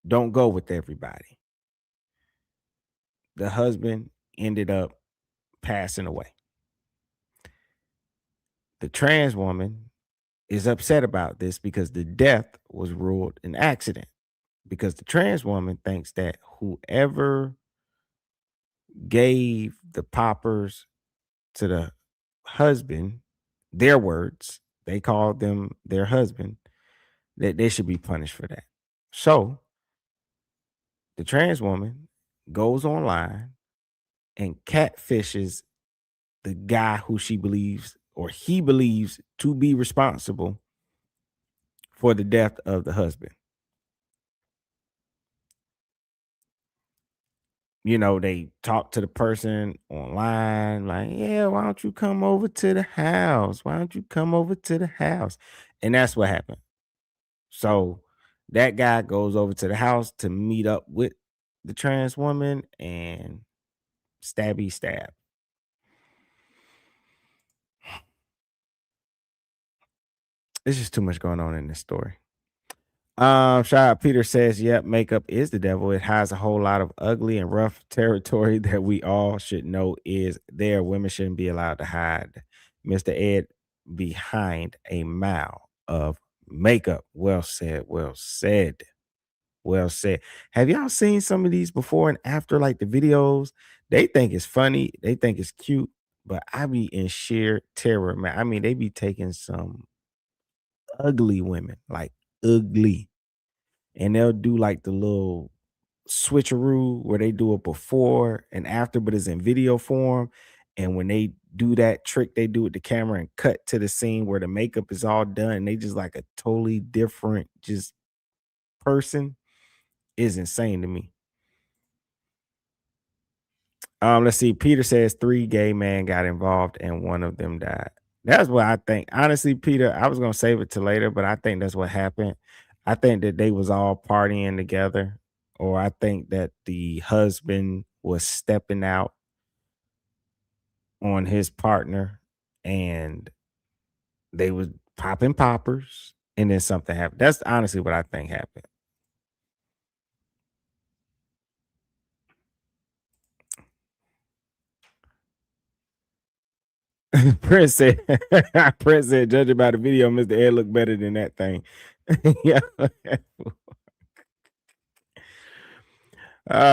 don't go with everybody. The husband ended up passing away. The trans woman is upset about this because the death was ruled an accident. Because the trans woman thinks that whoever gave the poppers to the husband, their words, they called them their husband, that they should be punished for that. So the trans woman goes online and catfishes the guy who she believes, or he believes, to be responsible for the death of the husband. You know, they talk to the person online, like, yeah, why don't you come over to the house? Why don't you come over to the house? And that's what happened. So that guy goes over to the house to meet up with the trans woman, and stabby stab. There's just too much going on in this story. Shout out Peter says, yep, makeup is the devil. It has a whole lot of ugly and rough territory that we all should know is there. Women shouldn't be allowed to hide, Mr. Ed, behind a mile of makeup. Well said, well said, well said. Have y'all seen some of these before and after, like the videos? They think it's funny, they think it's cute, but I be in sheer terror, man. I mean, they be taking some ugly women, like ugly, and they'll do like the little switcheroo where they do it before and after, but it's in video form. And when they do that trick, they do it the camera and cut to the scene where the makeup is all done, and they just like a totally different just person. Is insane to me. Let's see. Peter says 3 gay men got involved and one of them died. That's what I think. Honestly, Peter, I was gonna save it to later, but I think that's what happened. I think that they was all partying together, or I think that the husband was stepping out on his partner and they was popping poppers, and then something happened. That's honestly what I think happened. Prince said, judging by the video, Mr. Ed looked better than that thing. Yeah.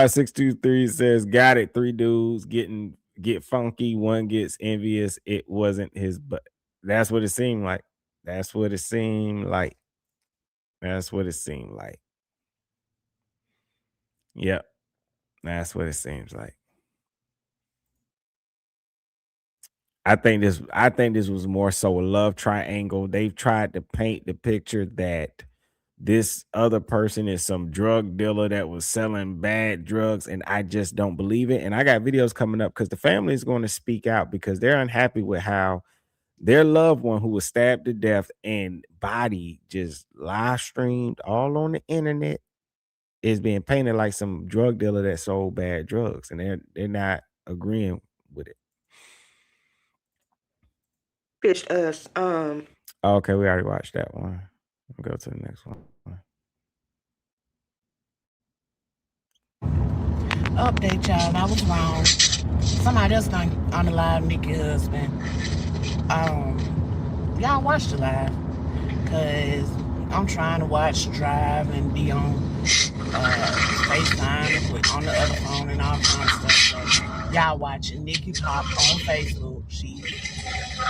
623 says, got it. 3 dudes get funky. One gets envious. It wasn't his, but that's what it seemed like. That's what it seemed like. That's what it seemed like. Yep. That's what it seems like. I think this was more so a love triangle. They've tried to paint the picture that this other person is some drug dealer that was selling bad drugs, and I just don't believe it. And I got videos coming up because the family is going to speak out because they're unhappy with how their loved one who was stabbed to death and body just live streamed all on the internet is being painted like some drug dealer that sold bad drugs, and they're not agreeing with it. Pitched us. Okay, we already watched that one. We'll go to the next one. Update, y'all. I was wrong. Somebody else on the live, Nicky's husband. Y'all watch the live, cause I'm trying to watch Drive and be on FaceTime on the other phone and all kinds of stuff. So y'all watching Nickyy Pop on Facebook.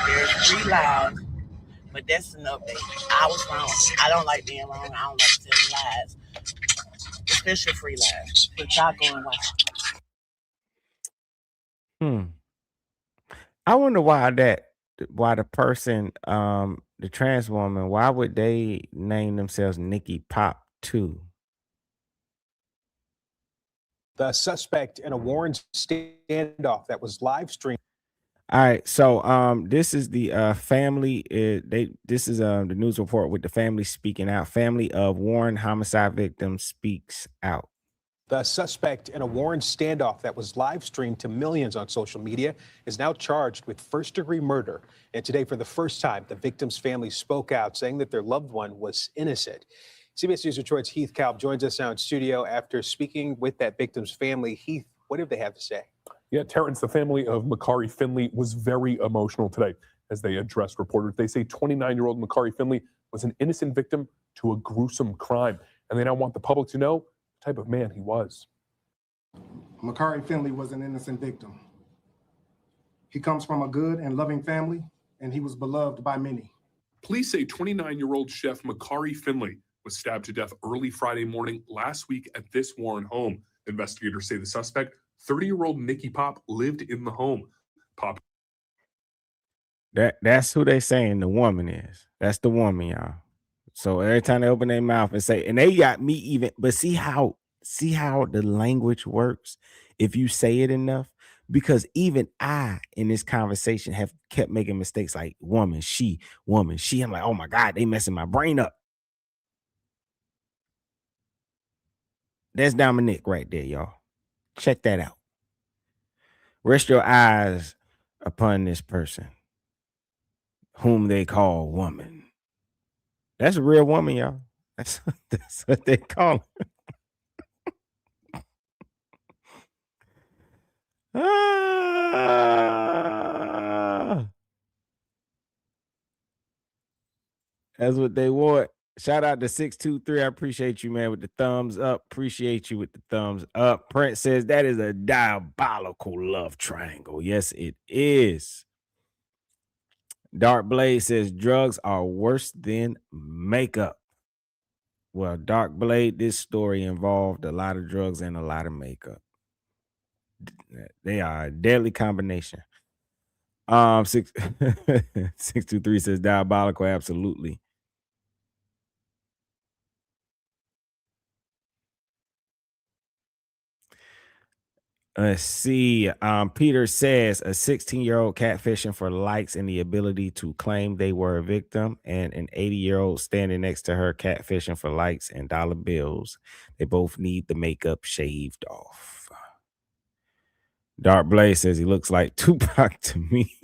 There's 3 lives. But that's an update. I was wrong. I don't like being wrong. I don't like telling lies, especially free lies. But y'all go and watch. I wonder why the person, the trans woman, why would they name themselves Nickyy Pop too? The suspect in a Warren standoff that was live streamed. All right, so this is the family. This is the news report with the family speaking out. Family of Warren homicide victim speaks out. The suspect in a Warren standoff that was live streamed to millions on social media is now charged with first-degree murder. And today, for the first time, the victim's family spoke out, saying that their loved one was innocent. CBS News Detroit's Heath Kalb joins us now in studio after speaking with that victim's family. Heath, what did they have to say? Yeah, Terrence, the family of Makari Finley was very emotional today as they addressed reporters. They say 29-year-old Makari Finley was an innocent victim to a gruesome crime, and they now want the public to know the type of man he was. Makari Finley was an innocent victim. He comes from a good and loving family, and he was beloved by many. Police say 29-year-old chef Makari Finley was stabbed to death early Friday morning last week at this Warren home. Investigators say the suspect, 30-year-old Nickyy Pop, lived in the home. Pop. That's who they saying the woman is. That's the woman, y'all. So every time they open their mouth and say, and they got me even, but see how the language works if you say it enough, because even I in this conversation have kept making mistakes like woman, she. I'm like, oh my God, they messing my brain up. That's Dominic right there, y'all. Check that out. Rest your eyes upon this person whom they call woman. That's a real woman, y'all. That's what they call her. That's what they want. Shout out to 623. I appreciate you, man, with the thumbs up. Appreciate you with the thumbs up. Prince says that is a diabolical love triangle. Yes, it is. Dark Blade says drugs are worse than makeup. Well, Dark Blade, this story involved a lot of drugs and a lot of makeup. They are a deadly combination. 623 says diabolical, absolutely. Let's see. Peter says a 16-year-old catfishing for likes and the ability to claim they were a victim, and an 80-year-old standing next to her catfishing for likes and dollar bills. They both need the makeup shaved off. Dark Blaze says he looks like Tupac to me.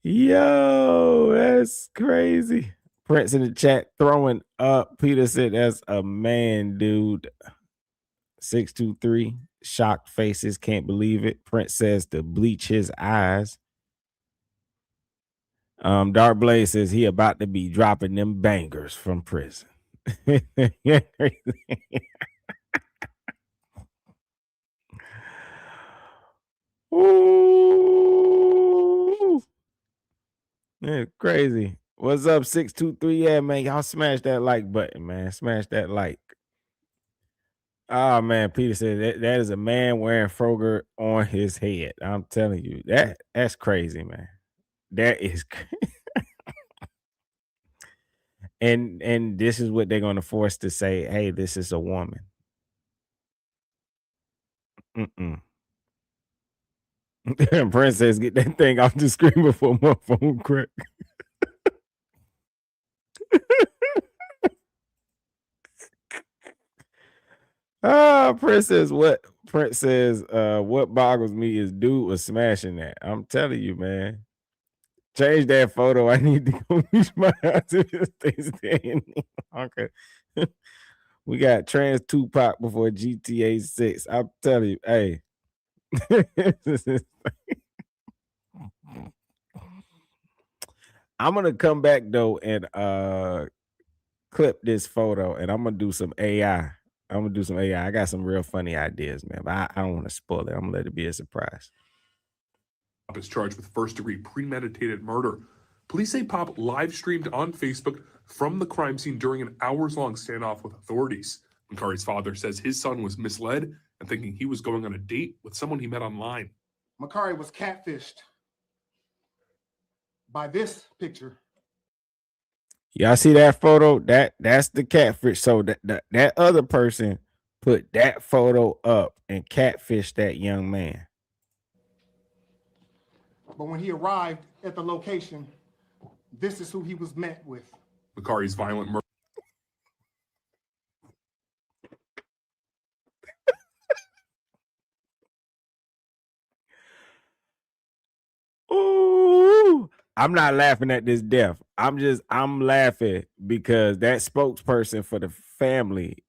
Yo, that's crazy. Prince in the chat throwing up. Peter said that's a man, dude. 623 shocked faces, can't believe it. Prince says to bleach his eyes. Dark Blaze says he about to be dropping them bangers from prison. Ooh. Yeah, crazy. What's up, 623? Yeah, man, y'all smash that like button, man. Smash that like. Oh man, Peter said that is a man wearing Froger on his head. I'm telling you, that's crazy, man. That is and this is what they're gonna force to say, hey, this is a woman. Princess, get that thing off the screen before my phone crack. Princess, what boggles me is dude was smashing that. I'm telling you, man. Change that photo. I need to go reach my house if this thing's staying longer. We got trans Tupac before GTA 6. I'm telling you, hey. I'm gonna come back though and clip this photo, and I'm gonna do some AI. I got some real funny ideas, man, but I don't want to spoil it. I'm gonna let it be a surprise. Pop is charged with first-degree premeditated murder. Police say Pop live-streamed on Facebook from the crime scene during an hours-long standoff with authorities. Makari's father says his son was misled and thinking he was going on a date with someone he met online. Makari was catfished by this picture. Y'all see that photo? That's the catfish. So that other person put that photo up and catfished that young man. But when he arrived at the location, this is who he was met with. Makari's violent murder. Ooh, I'm not laughing at this death. I'm laughing because that spokesperson for the family,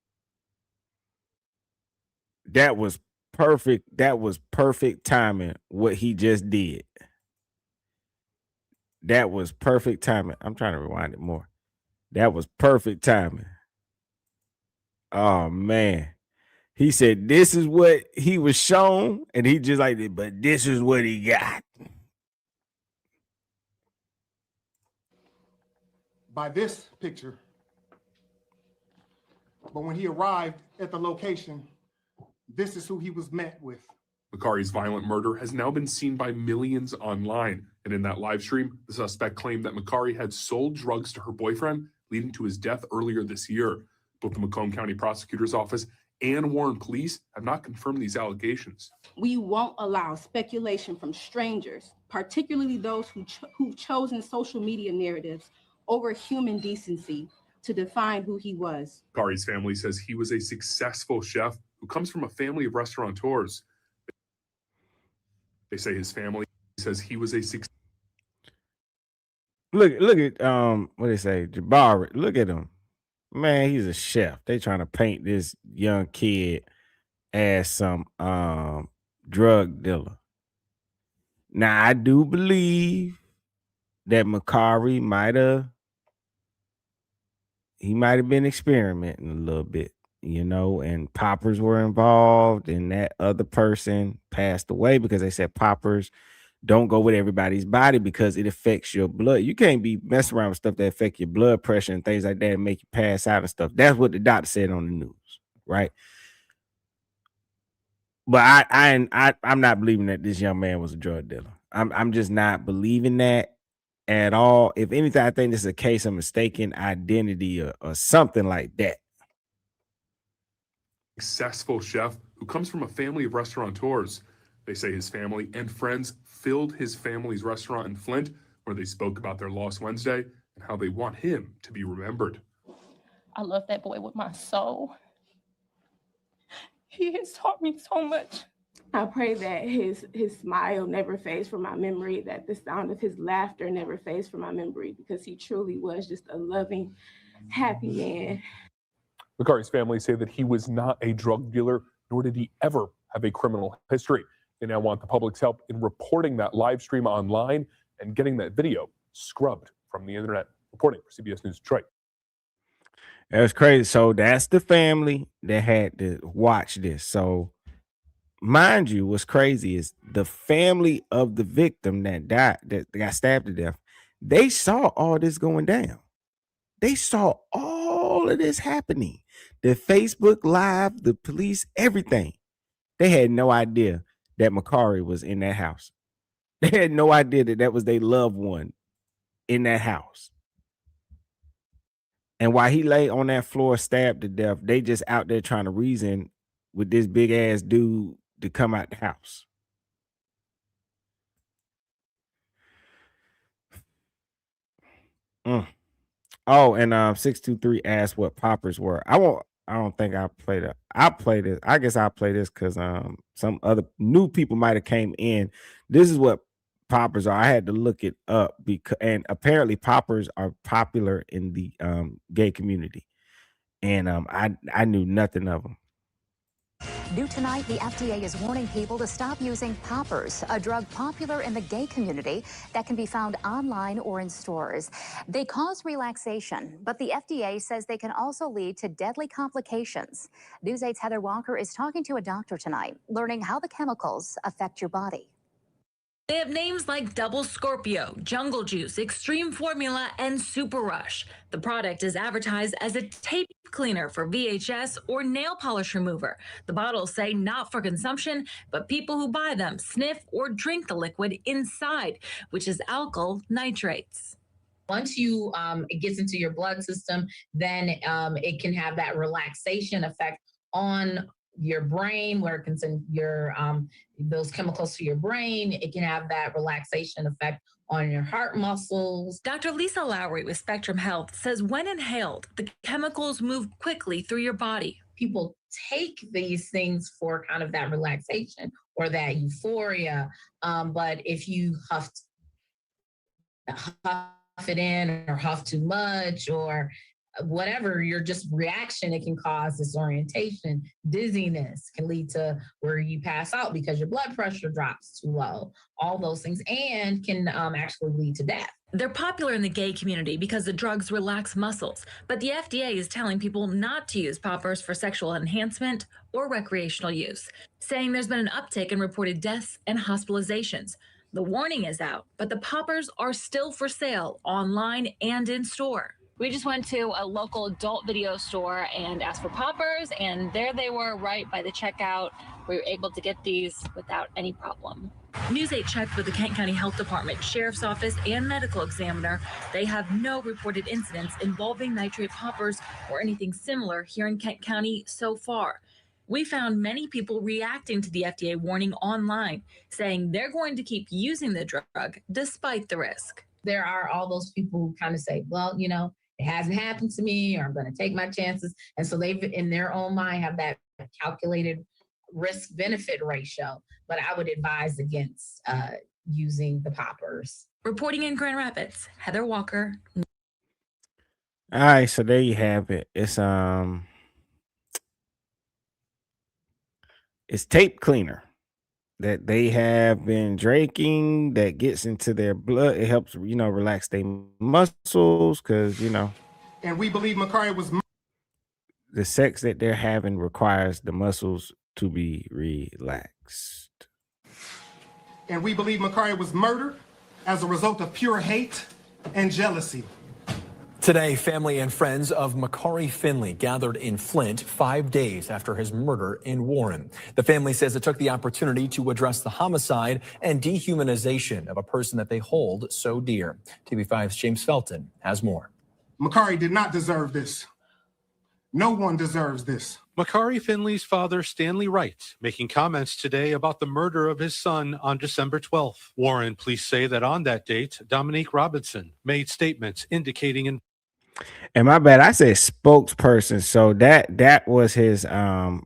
that was perfect. That was perfect timing, what he just did. That was perfect timing. I'm trying to rewind it more. That was perfect timing. Oh man. He said this is what he was shown, and he just like it, but this is what he got. By this picture. But when he arrived at the location, this is who he was met with. Makari's violent murder has now been seen by millions online. And in that live stream, the suspect claimed that Makari had sold drugs to her boyfriend, leading to his death earlier this year. Both the Macomb County Prosecutor's Office and Warren Police have not confirmed these allegations. We won't allow speculation from strangers, particularly those who've chosen social media narratives over human decency, to define who he was. Makari's family says he was a successful chef who comes from a family of restaurateurs. They say his family says he was a Look at what they say, Jabari. Look at him. Man, he's a chef. They trying to paint this young kid as some drug dealer. Now, I do believe that Makari might have been experimenting a little bit, you know, and poppers were involved, and that other person passed away because they said poppers don't go with everybody's body because it affects your blood. You can't be messing around with stuff that affect your blood pressure and things like that and make you pass out and stuff. That's what the doctor said on the news, right? But I'm not believing that this young man was a drug dealer. I'm just not believing that at all. If anything, I think this is a case of mistaken identity or something like that. successful chef who comes from a family of restaurateurs. They say his family and friends filled his family's restaurant in Flint, where they spoke about their loss Wednesday and how they want him to be remembered. I love that boy with my soul. He has taught me so much. I pray that his smile never fades from my memory, that the sound of his laughter never fades from my memory, because he truly was just a loving, happy man. Makari's family say that he was not a drug dealer, nor did he ever have a criminal history. They now want the public's help in reporting that live stream online and getting that video scrubbed from the internet. Reporting for CBS News Detroit. That's crazy. So that's the family that had to watch this. So mind you, what's crazy is the family of the victim that died, that got stabbed to death, they saw all this going down. They saw all of this happening. The Facebook Live, the police, everything. They had no idea that Makari was in that house. They had no idea that that was their loved one in that house. And while he lay on that floor stabbed to death, they just out there trying to reason with this big ass dude to come out the house. Oh, and 623 asked what poppers were. I don't think I'll play that. I'll play this. I guess I'll play this because some other new people might have came in. This is what poppers are. I had to look it up because, and apparently poppers are popular in the gay community. And I knew nothing of them. New tonight, the FDA is warning people to stop using poppers, a drug popular in the gay community that can be found online or in stores. They cause relaxation, but the FDA says they can also lead to deadly complications. News 8's Heather Walker is talking to a doctor tonight, learning how the chemicals affect your body. They have names like Double Scorpio, Jungle Juice, Extreme Formula, and Super Rush. The product is advertised as a tape cleaner for VHS or nail polish remover. The bottles say not for consumption, but people who buy them sniff or drink the liquid inside, which is alkyl nitrates. Once it gets into your blood system, then it can have that relaxation effect on your brain, where it can send your those chemicals to your brain. It can have that relaxation effect on your heart muscles. Dr. Lisa Lowry with Spectrum Health says when inhaled, the chemicals move quickly through your body. People take these things for kind of that relaxation or that euphoria, but if you huff it in or huff too much or whatever your just reaction, it can cause disorientation, dizziness, can lead to where you pass out because your blood pressure drops too low, all those things, and can actually lead to death. They're popular in the gay community because the drugs relax muscles, but the FDA is telling people not to use poppers for sexual enhancement or recreational use, saying there's been an uptick in reported deaths and hospitalizations. The warning is out, but the poppers are still for sale online and in store. We just went to a local adult video store and asked for poppers, and there they were right by the checkout. We were able to get these without any problem. News 8 checked with the Kent County Health Department, Sheriff's Office, and Medical Examiner. They have no reported incidents involving nitrate poppers or anything similar here in Kent County so far. We found many people reacting to the FDA warning online, saying they're going to keep using the drug despite the risk. There are all those people who kind of say, well, it hasn't happened to me, or I'm going to take my chances. And so they've, in their own mind, have that calculated risk-benefit ratio. But I would advise against using the poppers. Reporting in Grand Rapids, Heather Walker. All right, so there you have it. It's tape cleaner that they have been drinking that gets into their blood. It helps, relax their muscles because, And we believe Nickyy was the sex that they're having requires the muscles to be relaxed. And we believe Nickyy was murdered as a result of pure hate and jealousy. Today, family and friends of Nickyy Finley gathered in Flint 5 days after his murder in Warren. The family says it took the opportunity to address the homicide and dehumanization of a person that they hold so dear. TV5's James Felton has more. Nickyy did not deserve this. No one deserves this. Nickyy Finley's father, Stanley Wright, making comments today about the murder of his son on December 12th. Warren police say that on that date, Dominique Robinson made statements indicating And my bad, I said spokesperson, so that was his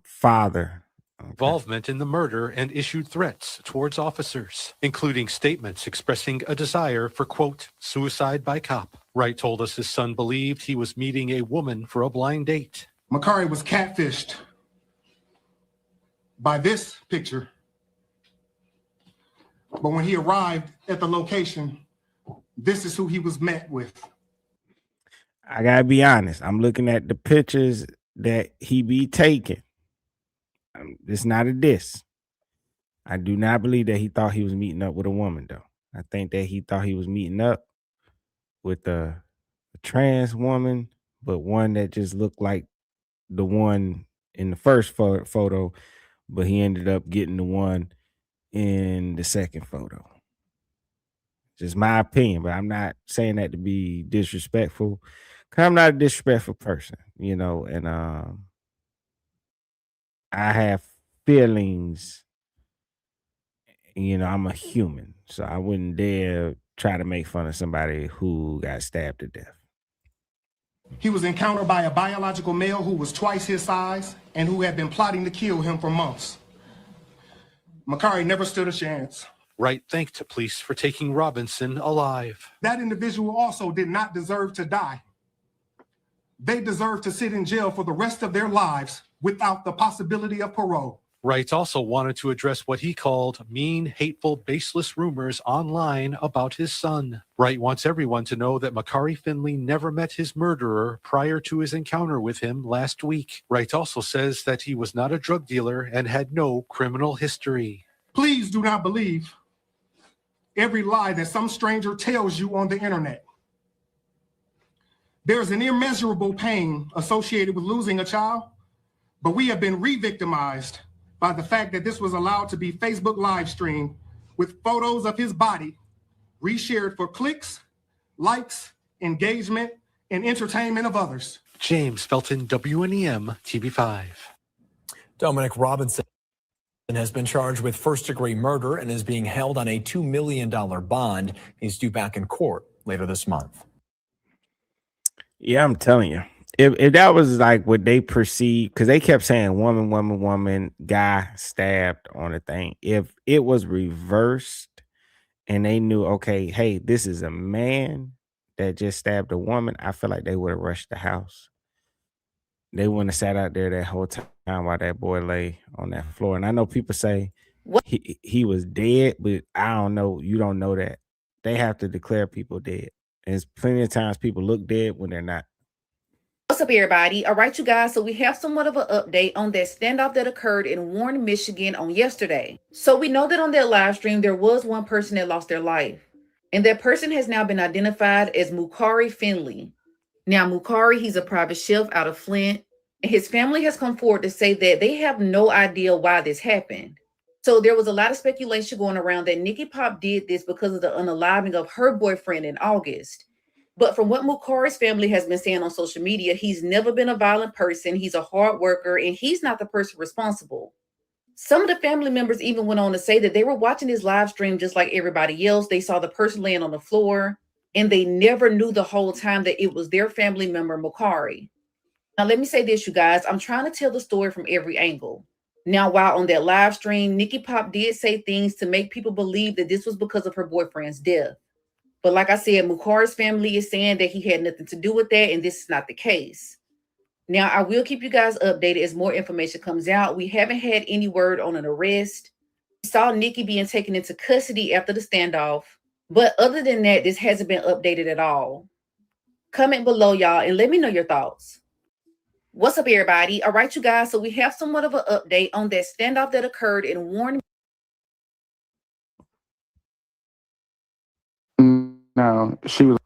father. involvement in the murder and issued threats towards officers, including statements expressing a desire for, quote, suicide by cop. Wright told us his son believed he was meeting a woman for a blind date. Nickyy was catfished by this picture. But when he arrived at the location, this is who he was met with. I gotta be honest. I'm looking at the pictures that he be taking. It's not a diss. I do not believe that he thought he was meeting up with a woman, though. I think that he thought he was meeting up with a trans woman, but one that just looked like the one in the first photo, but he ended up getting the one in the second photo. Just my opinion, but I'm not saying that to be disrespectful. Cause I'm not a disrespectful person, and I have feelings. I'm a human, so I wouldn't dare try to make fun of somebody who got stabbed to death. He was encountered by a biological male who was twice his size and who had been plotting to kill him for months. Nickyy never stood a chance. Wright thanked police for taking Robinson alive. That individual also did not deserve to die. They deserve to sit in jail for the rest of their lives without the possibility of parole. Wright also wanted to address what he called mean, hateful, baseless rumors online about his son. Wright wants everyone to know that Nickyy Finley never met his murderer prior to his encounter with him last week. Wright also says that he was not a drug dealer and had no criminal history. Please do not believe every lie that some stranger tells you on the internet. There's an immeasurable pain associated with losing a child, but we have been re-victimized by the fact that this was allowed to be Facebook live streamed with photos of his body reshared for clicks, likes, engagement, and entertainment of others. James Felton, WNEM TV5. Dominic Robinson has been charged with first-degree murder and is being held on a $2 million bond. He's due back in court later this month. Yeah, I'm telling you. If that was like what they perceived, because they kept saying woman, guy stabbed on a thing. If it was reversed and they knew, okay, hey, this is a man that just stabbed a woman, I feel like they would have rushed the house. They wouldn't have sat out there that whole time while that boy lay on that floor. And I know people say he was dead, but I don't know. You don't know that. They have to declare people dead. And there's plenty of times people look dead when they're not. What's up, everybody? All right, you guys. So we have somewhat of an update on that standoff that occurred in Warren, Michigan on yesterday. So we know that on that live stream, there was one person that lost their life. And that person has now been identified as Nickyy Finley. Now, Nickyy, he's a private chef out of Flint. And his family has come forward to say that they have no idea why this happened. So there was a lot of speculation going around that Nickyy Pop did this because of the unaliving of her boyfriend in August. But from what Nickyy's family has been saying on social media, he's never been a violent person. He's a hard worker, and he's not the person responsible. Some of the family members even went on to say that they were watching his live stream just like everybody else. They saw the person laying on the floor, and they never knew the whole time that it was their family member, Nickyy. Now, let me say this, you guys. I'm trying to tell the story from every angle. Now, while on that live stream, Nickyy Pop did say things to make people believe that this was because of her boyfriend's death. But like I said, Nickyy's family is saying that he had nothing to do with that, and this is not the case. Now, I will keep you guys updated as more information comes out. We haven't had any word on an arrest. We saw Nickyy being taken into custody after the standoff. But other than that, this hasn't been updated at all. Comment below, y'all, and let me know your thoughts. What's up, everybody? All right, you guys. So we have somewhat of an update on that standoff that occurred in Warren. No, she was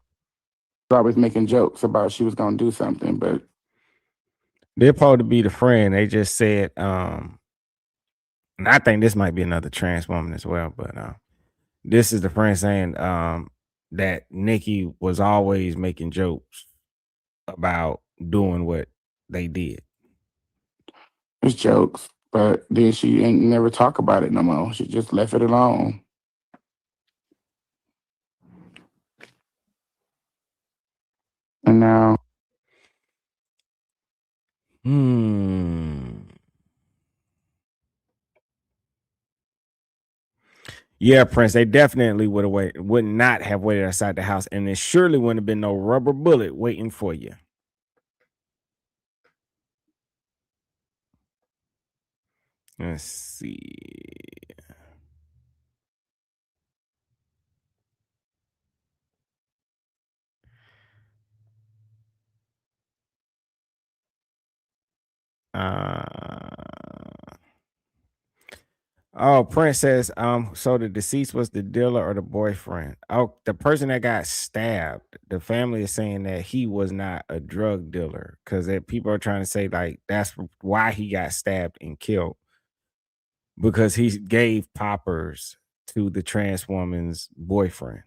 always making jokes about she was going to do something, but they're supposed to be the friend. They just said, and I think this might be another trans woman as well, but this is the friend saying that Nickyy was always making jokes about doing what they did. it's jokes. But then she ain't never talk about it no more. She just left it alone. And now, Yeah, Prince, they definitely would not have waited outside the house, and there surely wouldn't have been no rubber bullet waiting for you. Let's see. Oh, Prince says, so the deceased was the dealer or the boyfriend? Oh, the person that got stabbed, the family is saying that he was not a drug dealer because people are trying to say like that's why he got stabbed and killed, because he gave poppers to the trans woman's boyfriend,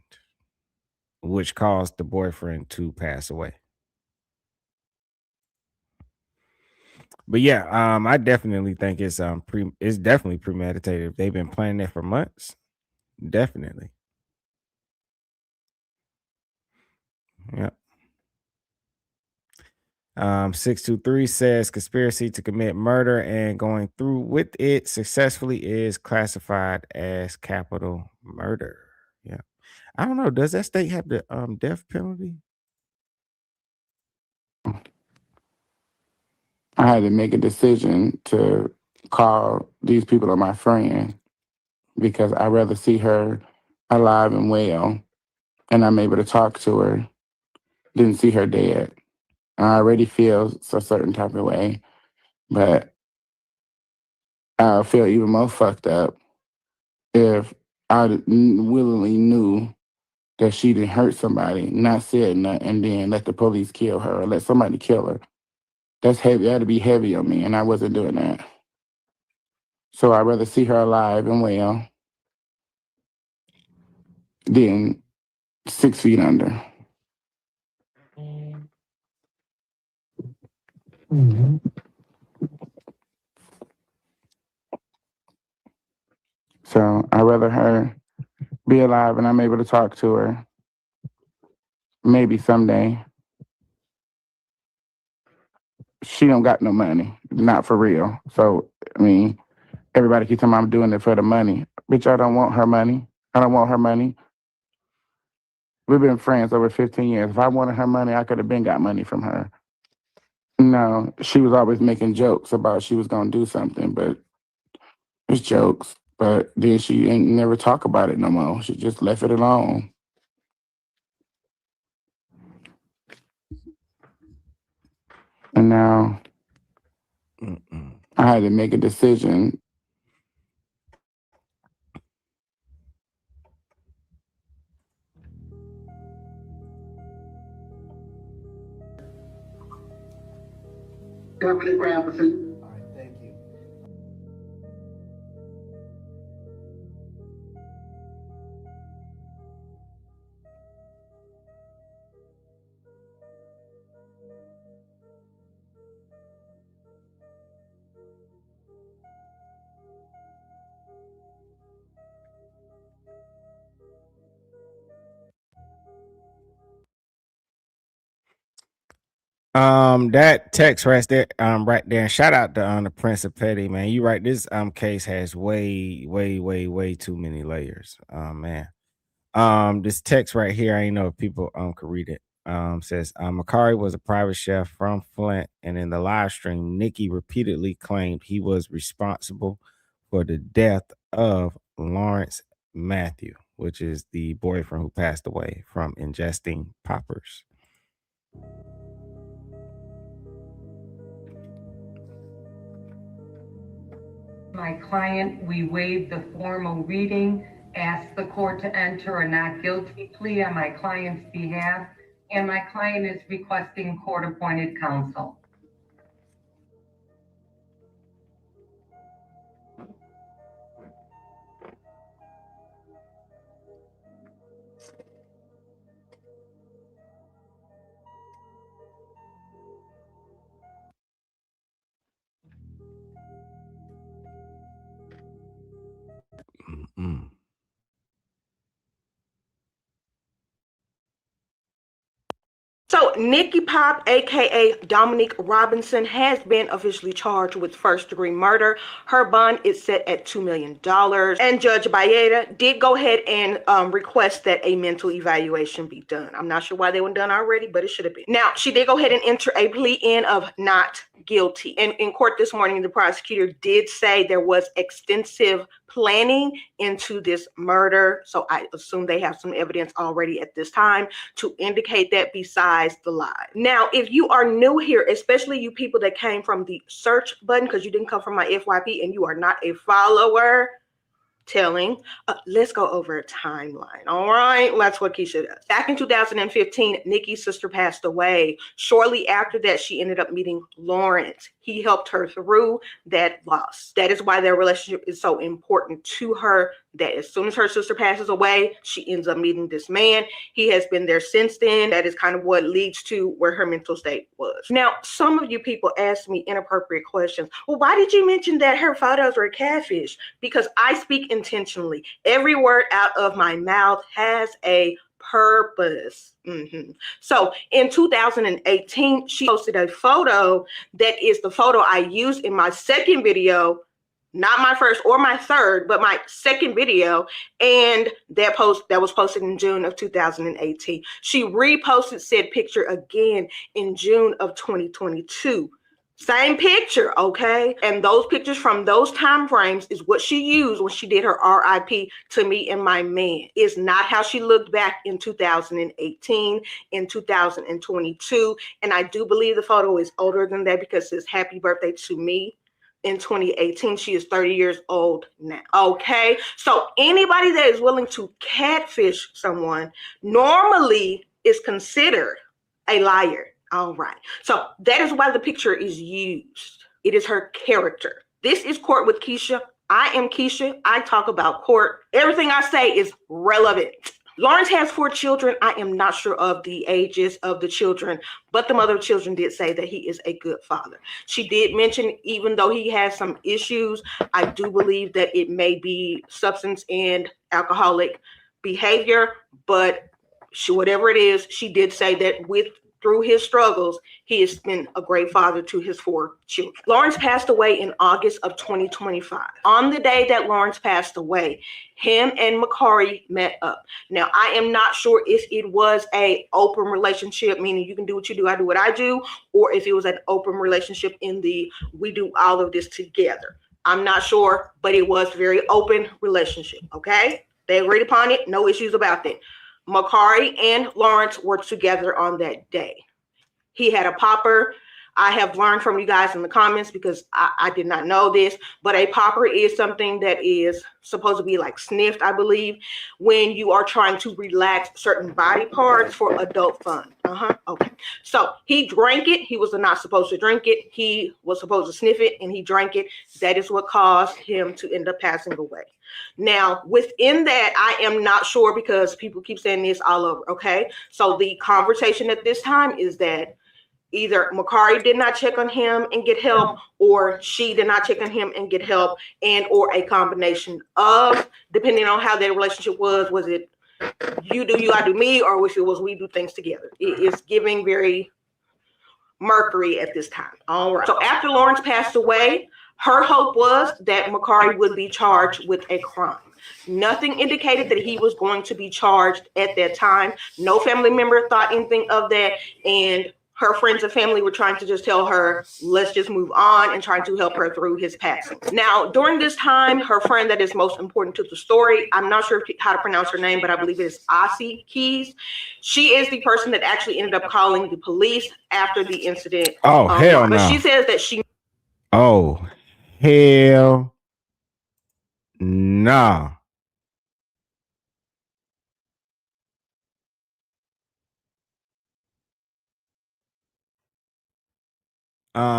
which caused the boyfriend to pass away. But yeah, I definitely think it's definitely premeditated. They've been planning it for months. Definitely. Yeah. 623 says conspiracy to commit murder and going through with it successfully is classified as capital murder. Yeah. I don't know. Does that state have the death penalty? I had to make a decision to call these people are my friend because I'd rather see her alive and well and I'm able to talk to her than see her dead. I already feel a certain type of way, but I'll feel even more fucked up if I willingly knew that she didn't hurt somebody, not said nothing, and then let the police kill her or let somebody kill her. That's heavy. That'd be heavy on me, and I wasn't doing that. So I'd rather see her alive and well than 6 feet under. So I'd rather her be alive and I'm able to talk to her. Maybe someday. She don't got no money. Not for real. So, I mean, everybody keeps telling me I'm doing it for the money. Bitch, I don't want her money. I don't want her money. We've been friends over 15 years. If I wanted her money, I could have been got money from her. No, she was always making jokes about she was going to do something, but it's jokes. But then she ain't never talk about it no more. She just left it alone. And now I had to make a decision. Deputy Graham, proceed. That text right there, right there. And shout out to the Prince of Petty, man. You right. This case has way too many layers. Man. This text right here, I know if people could read it. Says Nickyy was a private chef from Flint, and in the live stream, Nickyy repeatedly claimed he was responsible for the death of Lawrence Matthew, which is the boyfriend who passed away from ingesting poppers. My client, we waived the formal reading, asked the court to enter a not guilty plea on my client's behalf, and my client is requesting court-appointed counsel. So Nickyy Pop, aka Dominique Robinson, has been officially charged with first-degree murder. Her bond is set at $2 million. And Judge Bayeda did go ahead and request that a mental evaluation be done. I'm not sure why they weren't done already, but it should have been. Now, she did go ahead and enter a plea in of not guilty. And in court this morning, the prosecutor did say there was extensive planning into this murder. So I assume they have some evidence already at this time to indicate that besides the lie. Now, if you are new here, especially you people that came from the search button because you didn't come from my FYP and you are not a follower, let's go over a timeline. All right, that's what Keisha does. Back in 2015, Nickyy's sister passed away. Shortly after that, she ended up meeting Lawrence. He helped her through that loss. That is why their relationship is so important to her, that as soon as her sister passes away, she ends up meeting this man. He has been there since then. That is kind of what leads to where her mental state was. Now, some of you people ask me inappropriate questions. Well, why did you mention that her photos were catfish? Because I speak intentionally. Every word out of my mouth has a purpose. So in 2018, she posted a photo that is the photo I used in my second video, not my first or my third, but my second video. And that was posted in June of 2018. She reposted said picture again in June of 2022. Same picture, okay? And those pictures from those time frames is what she used when she did her RIP to me and my man. It's not how she looked back in 2018, in 2022. And I do believe the photo is older than that because it says happy birthday to me in 2018. She is 30 years old now. Okay, so anybody that is willing to catfish someone normally is considered a liar. All right, so that is why the picture is used. It is her character. This is Court with Keisha. I am Keisha. I talk about court. Everything I say is relevant. Lawrence has 4 children. I am not sure of the ages of the children, but the mother of children did say that he is a good father. She did mention, even though he has some issues, I do believe that it may be substance and alcoholic behavior, but whatever it is, she did say that through his struggles, he has been a great father to his 4 children. Lawrence passed away in August of 2025. On the day that Lawrence passed away, him and Nickyy met up. Now, I am not sure if it was an open relationship, meaning you can do what you do, I do what I do, or if it was an open relationship in the we do all of this together. I'm not sure, but it was a very open relationship, okay? They agreed upon it, no issues about that. Nickyy and Lawrence were together on that day. He had a popper. I have learned from you guys in the comments because I did not know this, but a popper is something that is supposed to be like sniffed, I believe, when you are trying to relax certain body parts for adult fun. Okay. So he drank it. He was not supposed to drink it. He was supposed to sniff it and he drank it. That is what caused him to end up passing away. Now, within that, I am not sure because people keep saying this all over, okay? So the conversation at this time is that either Nickyy did not check on him and get help, or she did not check on him and get help, and or a combination of, depending on how their relationship was it you do you, I do me, or if it was we do things together. It is giving very Mercury at this time. All right. So after Lawrence passed away, her hope was that Nickyy would be charged with a crime. Nothing indicated that he was going to be charged at that time. No family member thought anything of that. And her friends and family were trying to just tell her, let's just move on, and trying to help her through his passing. Now, during this time, her friend that is most important to the story, I'm not sure how to pronounce her name, but I believe it is Ossie Keys. She is the person that actually ended up calling the police after the incident. Oh, hell no. But she says that she... Oh, hell no.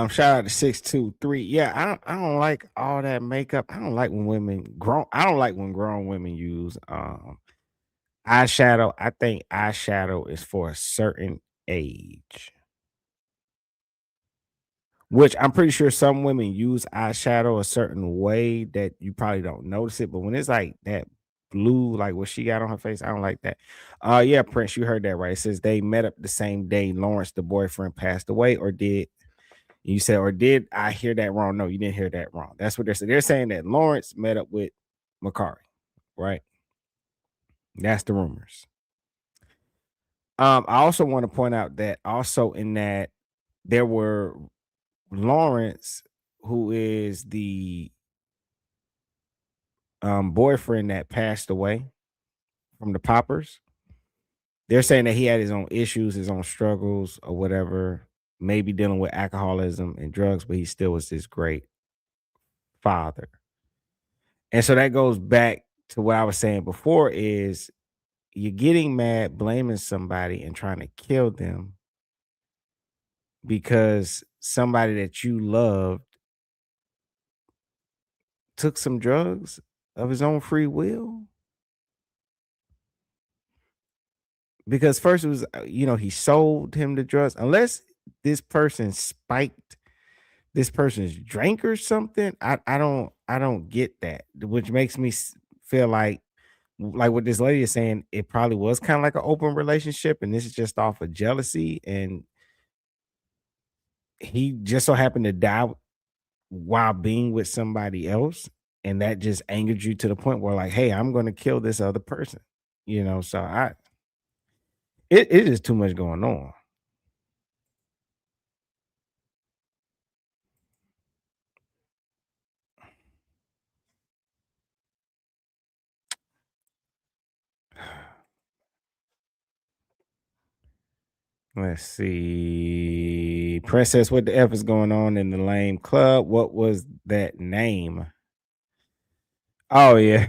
Shout out to 623. Yeah, I don't like all that makeup. I don't like when grown women use eyeshadow. I think eyeshadow is for a certain age. Which I'm pretty sure some women use eyeshadow a certain way that you probably don't notice it. But when it's like that blue, like what she got on her face, I don't like that. Yeah, Prince, you heard that right. It says they met up the same day Lawrence, the boyfriend, passed away, or did you said, or did I hear that wrong? No, you didn't hear that wrong. That's what they're saying. They're saying that Lawrence met up with Nickyy, right? That's the rumors. I also want to point out that also in that there were Lawrence, who is the boyfriend that passed away from the poppers. They're saying that he had his own issues, his own struggles, or whatever, maybe dealing with alcoholism and drugs, but he still was this great father. And so that goes back to what I was saying before is you're getting mad, blaming somebody and trying to kill them because somebody that you loved took some drugs of his own free will. Because first it was, he sold him the drugs. Unless this person spiked this person's drink or something, I don't get that. Which makes me feel like what this lady is saying, it probably was kind of like an open relationship, and this is just off of jealousy, and he just so happened to die while being with somebody else, and that just angered you to the point where like, hey, I'm going to kill this other person. So it is too much going on. Let's see. Princess, what the F is going on in the lame club? What was that name? Oh, yeah.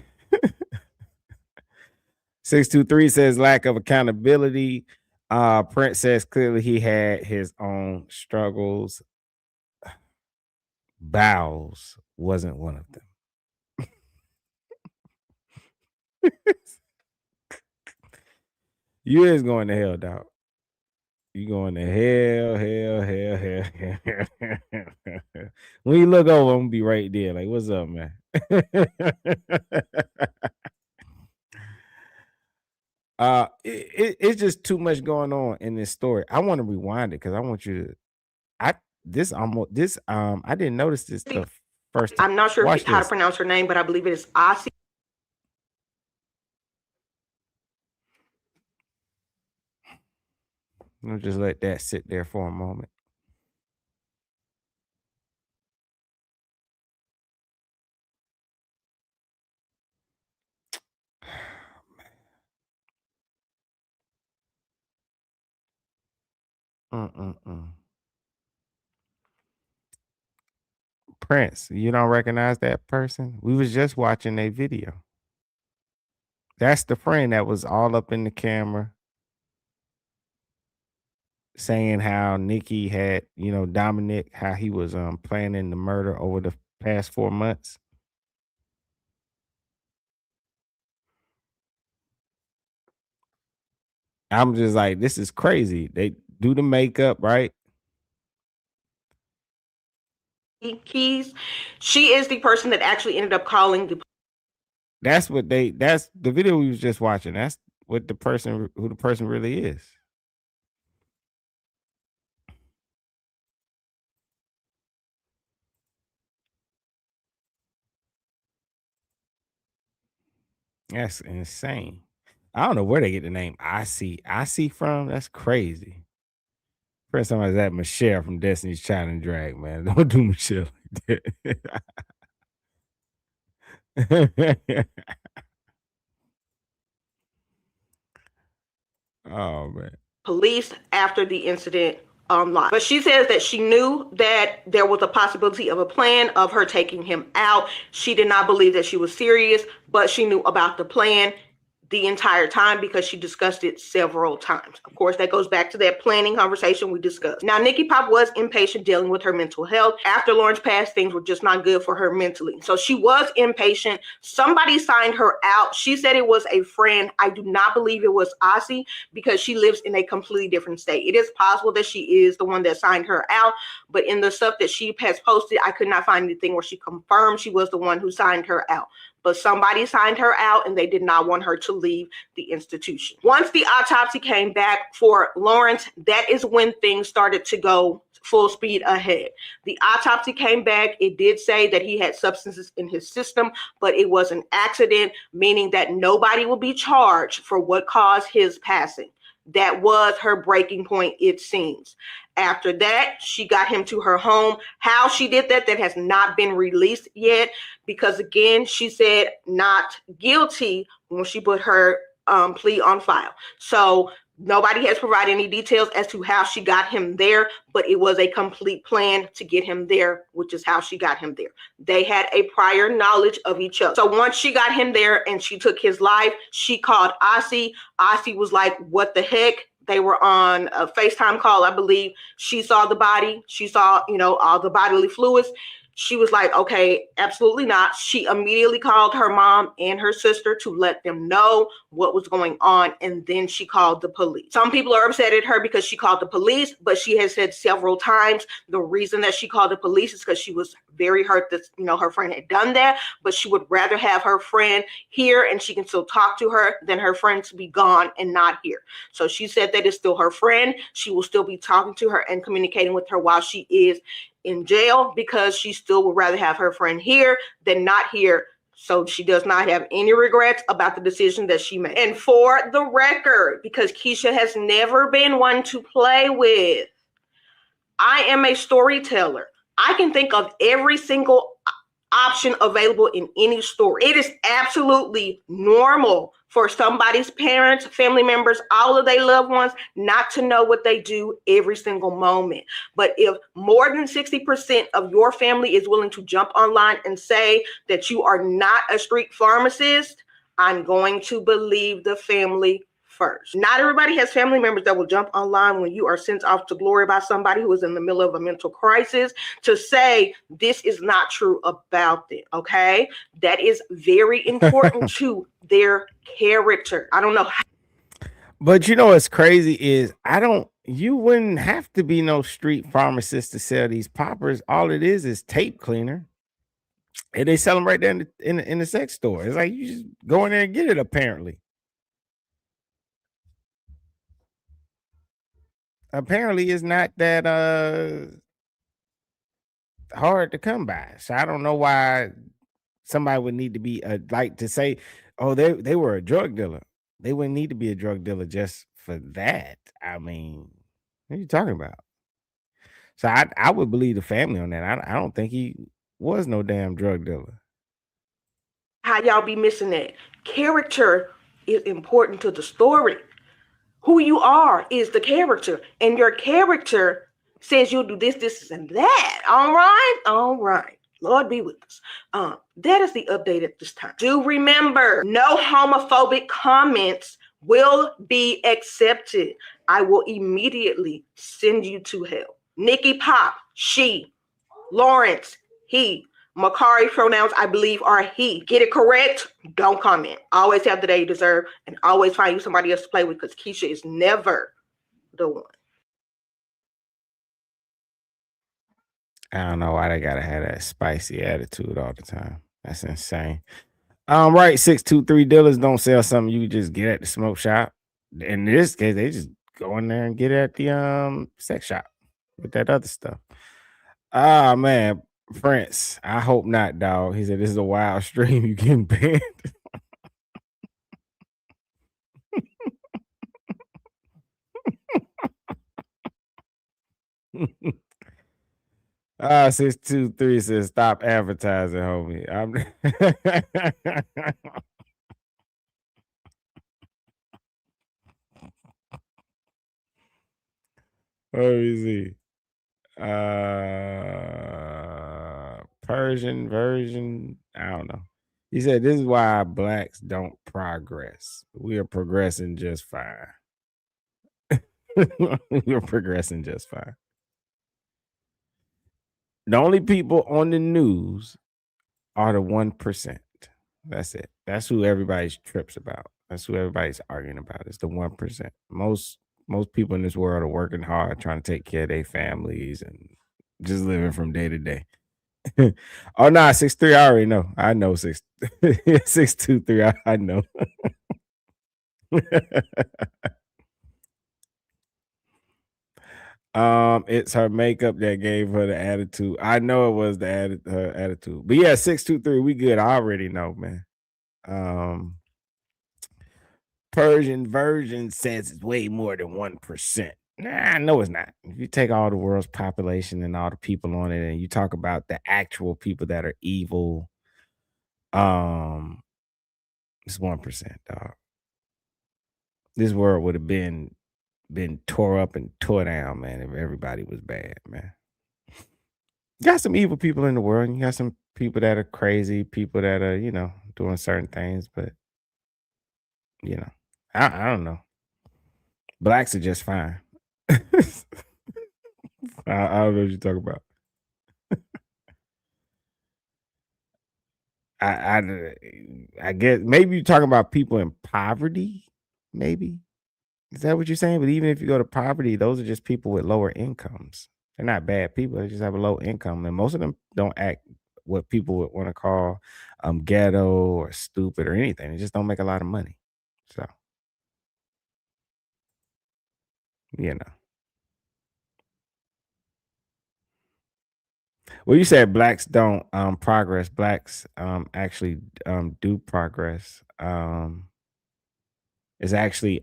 623 says lack of accountability. Prince says clearly he had his own struggles. Bowels wasn't one of them. You is going to hell, dog. You going to hell. When you look over, I'm gonna be right there. Like, what's up, man? It's just too much going on in this story. I want to rewind it because I want you to. I didn't notice this the first time. I'm not sure Watch how to this. pronounce her name, but I believe it is Asi. I'll just let that sit there for a moment. Prince, you don't recognize that person? We was just watching a video. That's the friend that was all up in the camera saying how Nickyy had, Dominic, how he was planning the murder over the past 4 months. I'm just like, this is crazy. They do the makeup, right? Keys. She is the person that actually ended up calling the. That's the video we was just watching. That's what who the person really is. That's insane. I don't know where they get the name I see from. That's crazy. First time I was at Michelle from Destiny's Child and Drag, man. Don't do Michelle like that. Oh man. Police after the incident online. But she says that she knew that there was a possibility of a plan of her taking him out. She did not believe that she was serious, but she knew about the plan the entire time because she discussed it several times. Of course, that goes back to that planning conversation we discussed. Now, Nickyy Pop was impatient dealing with her mental health. After Lawrence passed, things were just not good for her mentally. So she was impatient. Somebody signed her out. She said it was a friend. I do not believe it was Asi because she lives in a completely different state. It is possible that she is the one that signed her out, but in the stuff that she has posted, I could not find anything where she confirmed she was the one who signed her out. But somebody signed her out and they did not want her to leave the institution. Once the autopsy came back for Lawrence, that is when things started to go full speed ahead. The autopsy came back. It did say that he had substances in his system, but it was an accident, meaning that nobody will be charged for what caused his passing. That was her breaking point, it seems. After that, she got him to her home. How she did that has not been released yet because, again, she said not guilty when she put her plea on file. So nobody has provided any details as to how she got him there, but it was a complete plan to get him there, which is how she got him there. They had a prior knowledge of each other. So once she got him there and she took his life, she called Asi. Asi was like, what the heck? They were on a FaceTime call, I believe. She saw the body. She saw, all the bodily fluids. She was like, okay, absolutely not. She immediately called her mom and her sister to let them know what was going on. And then she called the police. Some people are upset at her because she called the police, but she has said several times the reason that she called the police is because she was very hurt that, her friend had done that, but she would rather have her friend here and she can still talk to her than her friend to be gone and not here. So she said that it's still her friend. She will still be talking to her and communicating with her while she is in jail because she still would rather have her friend here than not here. So she does not have any regrets about the decision that she made. And for the record, because Keisha has never been one to play with, I am a storyteller. I can think of every single option available in any store. It is absolutely normal for somebody's parents, family members, all of their loved ones not to know what they do every single moment. But if more than 60% of your family is willing to jump online and say that you are not a street pharmacist, I'm going to believe the family first. Not everybody has family members that will jump online when you are sent off to glory by somebody who is in the middle of a mental crisis to say this is not true about them. Okay, that is very important to their character. I don't know how. But you know what's crazy is you wouldn't have to be no street pharmacist to sell these poppers. All it is tape cleaner. And they sell them right there in the sex store. It's like you just go in there and get it, apparently. Apparently it's not that hard to come by. So I don't know why somebody would need to be like to say, oh, they were a drug dealer. They wouldn't need to be a drug dealer just for that. I mean, what are you talking about? So I would believe the family on that. I don't think he was no damn drug dealer. How y'all be missing that? Character is important to the story. Who you are is the character, and your character says you'll do this, this, and that. All right. Lord be with us. That is the update at this time. Do remember, no homophobic comments will be accepted. I will immediately send you to hell. Nickyy Pop, she. Lawrence, he. Makkari pronouns, I believe, are he. Get it correct, don't comment. Always have the day you deserve, and always find you somebody else to play with, because Keisha is never the one. I don't know why they gotta have that spicy attitude all the time. That's insane. Right, 623 dealers don't sell something you just get at the smoke shop. In this case, they just go in there and get it at the sex shop with that other stuff. Ah, man, Prince, I hope not, dog. He said this is a wild stream. You getting banned. Ah, 623 says stop advertising, homie. Let me see. Persian version. I don't know. He said this is why blacks don't progress. We are progressing just fine. We're progressing just fine. The only people on the news are the 1%. That's it. That's who everybody's trips about. That's who everybody's arguing about. It's the 1%. Most people in this world are working hard, trying to take care of their families and just living from day to day. Oh no, 6'3", I already know. I know 6'23", I know. It's her makeup that gave her the attitude. I know it was her attitude. But yeah, 623, we good. I already know, man. Persian version says it's way more than 1%. Nah, no, it's not. If you take all the world's population and all the people on it, and you talk about the actual people that are evil, it's 1%, dog. This world would have been tore up and tore down, man, if everybody was bad, man. You got some evil people in the world. You got some people that are crazy, people that are, doing certain things, but I don't know. Blacks are just fine. I don't know what you're talking about. I guess maybe you're talking about people in poverty, maybe. Is that what you're saying? But even if you go to poverty, those are just people with lower incomes. They're not bad people. They just have a low income. And most of them don't act what people would want to call ghetto or stupid or anything. They just don't make a lot of money. So, Well, you said blacks don't progress. Blacks actually do progress. It's actually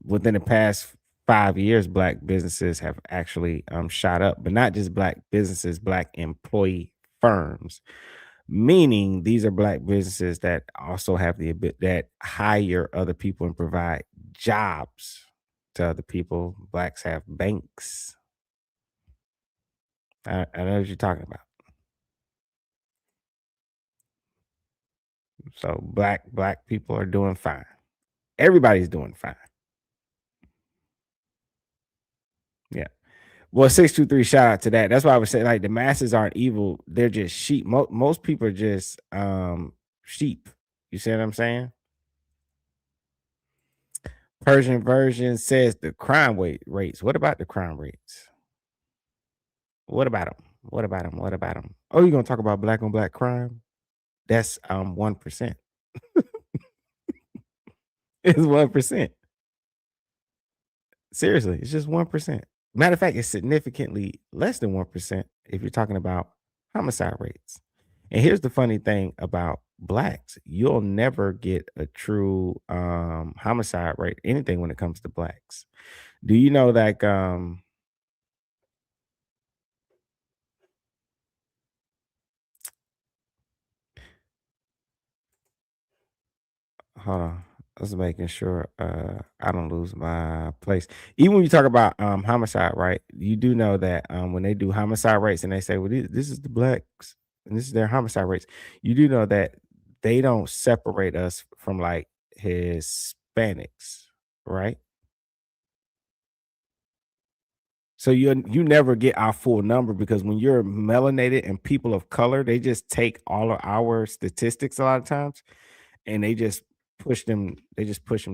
within the past 5 years, black businesses have actually shot up, but not just black businesses, black employee firms. meaning these are black businesses that also have the that hire other people and provide jobs to other people. Blacks have banks. I know what you're talking about. So black people are doing fine. Everybody's doing fine. Yeah. Well, 623, shout out to that. That's why I was saying, like, the masses aren't evil. They're just sheep. Most people are just sheep. You see what I'm saying? Persian version says the crime rates. What about the crime rates? What about them? What about them? What about them? Oh, you're gonna talk about black on black crime? That's 1%. It's 1%. Seriously, it's just 1%. Matter of fact, it's significantly less than 1% if you're talking about homicide rates. And here's the funny thing about blacks: you'll never get a true homicide rate, anything when it comes to blacks. Do you know that hold on. I was making sure I don't lose my place. Even when you talk about homicide, right? You do know that when they do homicide rates and they say, well, this is the blacks and this is their homicide rates, you do know that they don't separate us from like Hispanics, right? So you never get our full number, because when you're melanated and people of color, they just take all of our statistics a lot of times and they just push them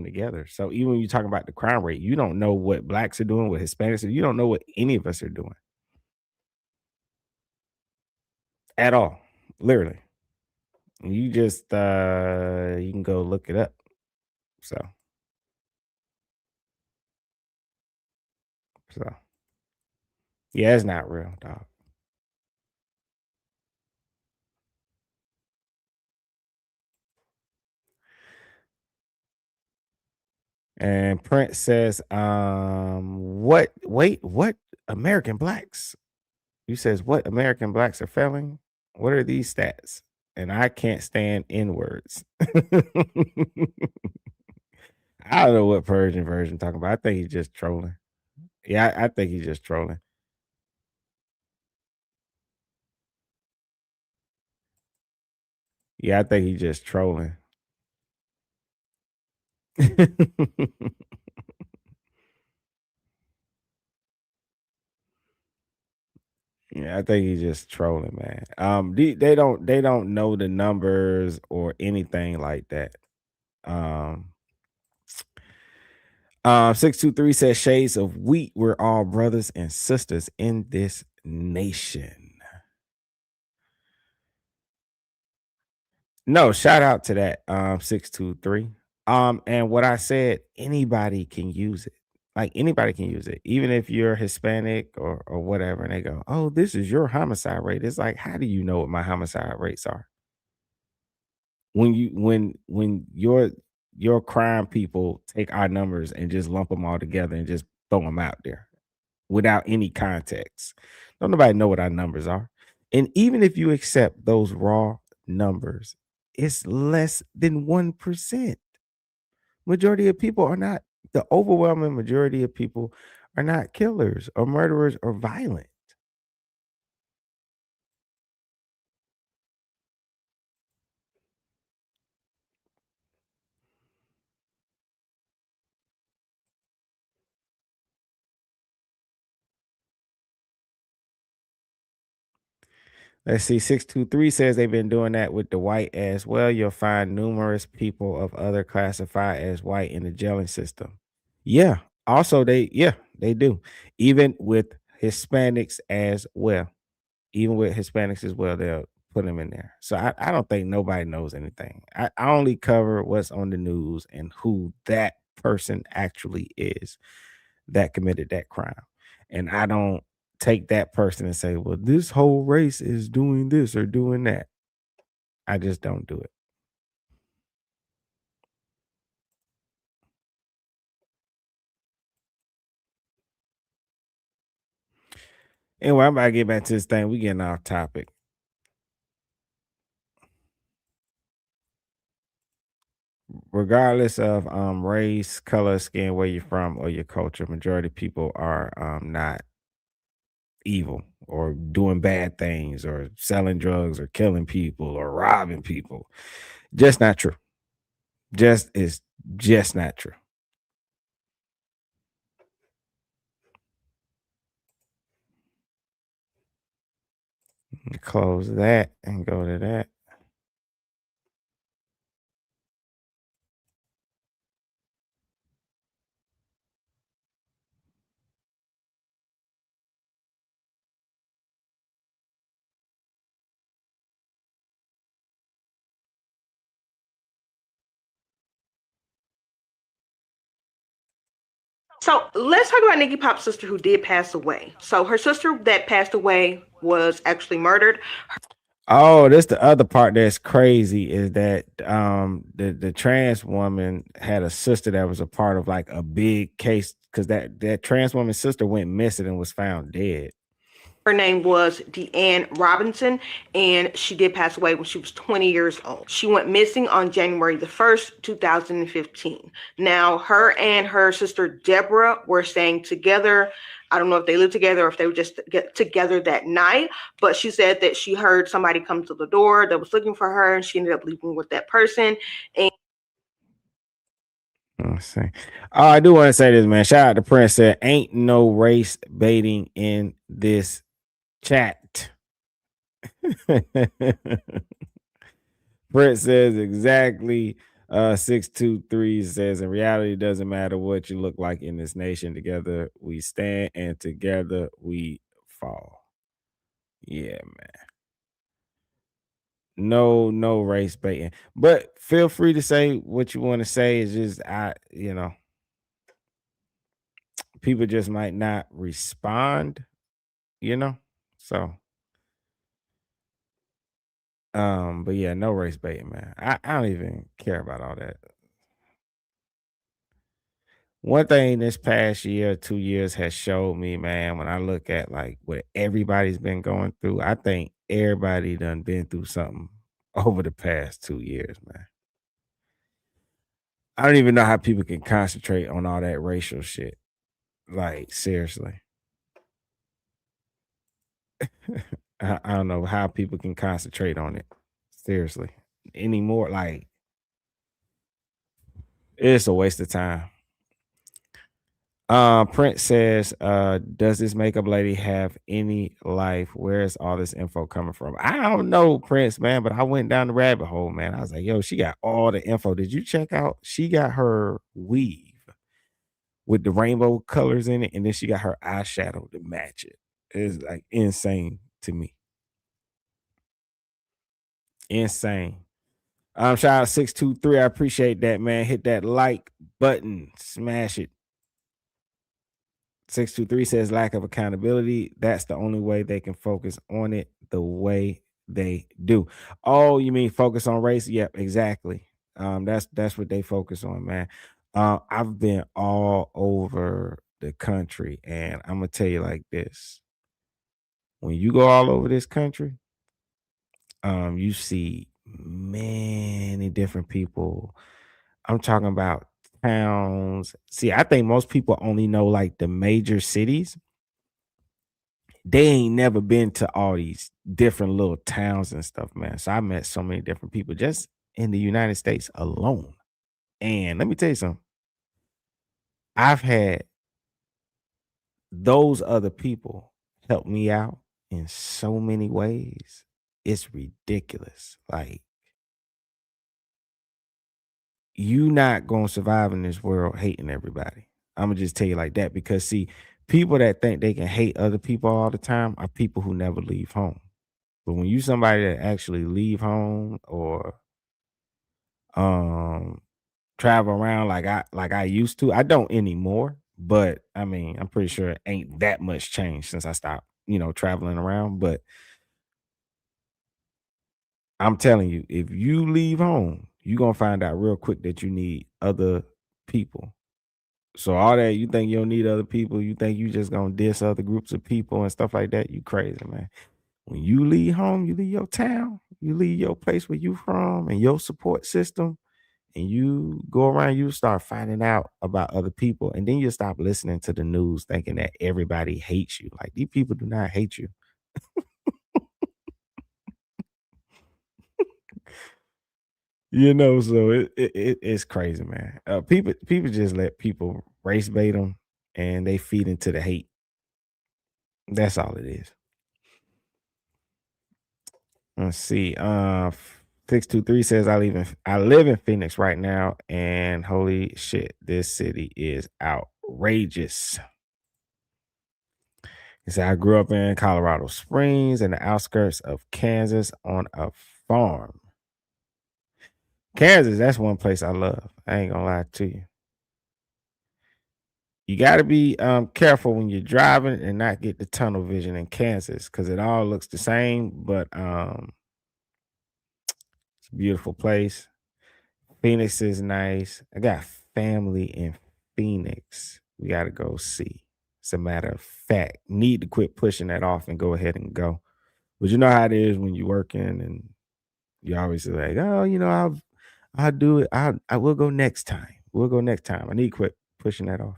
together. So even when you talk about the crime rate, you don't know what blacks are doing, what Hispanics are, you don't know what any of us are doing at all. Literally. You just you can go look it up. So yeah, it's not real, dog. And Prince says, what American blacks? You says what American blacks are failing? What are these stats? And I can't stand N words. I don't know what Persian version talking about. I think he's just trolling. Yeah, I think he's just trolling. Yeah, I think he's just trolling. Yeah, I think he's just trolling, man. They don't know the numbers or anything like that. 623 says shades of wheat. We're all brothers and sisters in this nation. No, shout out to that 623. And what I said, anybody can use it. Like anybody can use it, even if you're Hispanic or whatever. And they go, "Oh, this is your homicide rate." It's like, how do you know what my homicide rates are? When your crime people take our numbers and just lump them all together and just throw them out there without any context. Don't nobody know what our numbers are. And even if you accept those raw numbers, it's less than 1%. Majority of people are not, the overwhelming majority of people are not killers or murderers or violent. Let's see. 623 says they've been doing that with the white as well. You'll find numerous people of other classified as white in the jailing system. Yeah. Also, they do. Even with Hispanics as well. Even with Hispanics as well, they'll put them in there. So I don't think nobody knows anything. I only cover what's on the news and who that person actually is that committed that crime. And I don't take that person and say, well, this whole race is doing this or doing that. I just don't do it. Anyway, I'm about to get back to this thing. We getting off topic. regardless of race, color, skin, where you're from, or your culture, majority of people are not evil or doing bad things or selling drugs or killing people or robbing people. Just not true. Just not true. Close that and go to that. So let's talk about Nickyy Pop's sister who did pass away. So her sister that passed away was actually murdered. Oh, that's the other part that's crazy is that the trans woman had a sister that was a part of like a big case because that trans woman's sister went missing and was found dead. Her name was Deanne Robinson, and she did pass away when she was 20 years old. She went missing on January the 1st, 2015. Now, her and her sister Deborah were staying together. I don't know if they lived together or if they were just together that night, but she said that she heard somebody come to the door that was looking for her, and she ended up leaving with that person. And Let's see. Oh, I do want to say this, man. Shout out to Prince. Said, ain't no race baiting in this chat. Prince says exactly. 623 says, in reality, it doesn't matter what you look like in this nation. Together we stand and together we fall. Yeah, man. No race baiting. But feel free to say what you want to say. It's just people just might not respond, So but yeah, no race baiting, man. I don't even care about all that. One thing this past year, 2 years has showed me, man, when I look at like what everybody's been going through, I think everybody done been through something over the past 2 years, man. I don't even know how people can concentrate on all that racial shit. Like, seriously. I don't know how people can concentrate on it. Seriously. Anymore. Like, it's a waste of time. Prince says, does this makeup lady have any life? Where's all this info coming from? I don't know, Prince, man, but I went down the rabbit hole, man. I was like, yo, she got all the info. Did you check out? She got her weave with the rainbow colors in it, and then she got her eyeshadow to match it. It's like insane to me. Insane. Shout out 623. I appreciate that, man. Hit that like button, smash it. 623 says lack of accountability. That's the only way they can focus on it the way they do. Oh, you mean focus on race? Yep, exactly. That's what they focus on, man. I've been all over the country, and I'm gonna tell you like this. When you go all over this country, you see many different people. I'm talking about towns. See, I think most people only know like the major cities. They ain't never been to all these different little towns and stuff, man. So I met so many different people just in the United States alone. And let me tell you something. I've had those other people help me out in so many ways. It's ridiculous. Like, you not gonna survive in this world hating everybody. I'm gonna just tell you like that because see, people that think they can hate other people all the time are people who never leave home. But when you somebody that actually leave home or travel around like I used to, I don't anymore. But I mean, I'm pretty sure it ain't that much change since I stopped, traveling around. But I'm telling you, if you leave home, you're gonna find out real quick that you need other people. So all that you think you don't need other people, you think you just gonna diss other groups of people and stuff like that, you crazy, man. When you leave home, you leave your town, you leave your place where you from and your support system, and you go around, you start finding out about other people, and then you stop listening to the news thinking that everybody hates you. Like, these people do not hate you. So it's crazy, man. People just let people race bait them, and they feed into the hate. That's all it is. Let's see. 623 says I live in Phoenix right now, and holy shit, this city is outrageous. He said I grew up in Colorado Springs in the outskirts of Kansas on a farm. Kansas, that's one place I love. I ain't gonna lie to you. You got to be careful when you're driving and not get the tunnel vision in Kansas, because it all looks the same, but it's a beautiful place. Phoenix is nice. I got family in Phoenix. We got to go see. It's a matter of fact. Need to quit pushing that off and go ahead and go. But you know how it is when you're working and you always like, oh, I'll do it. I will go next time. We'll go next time. I need to quit pushing that off.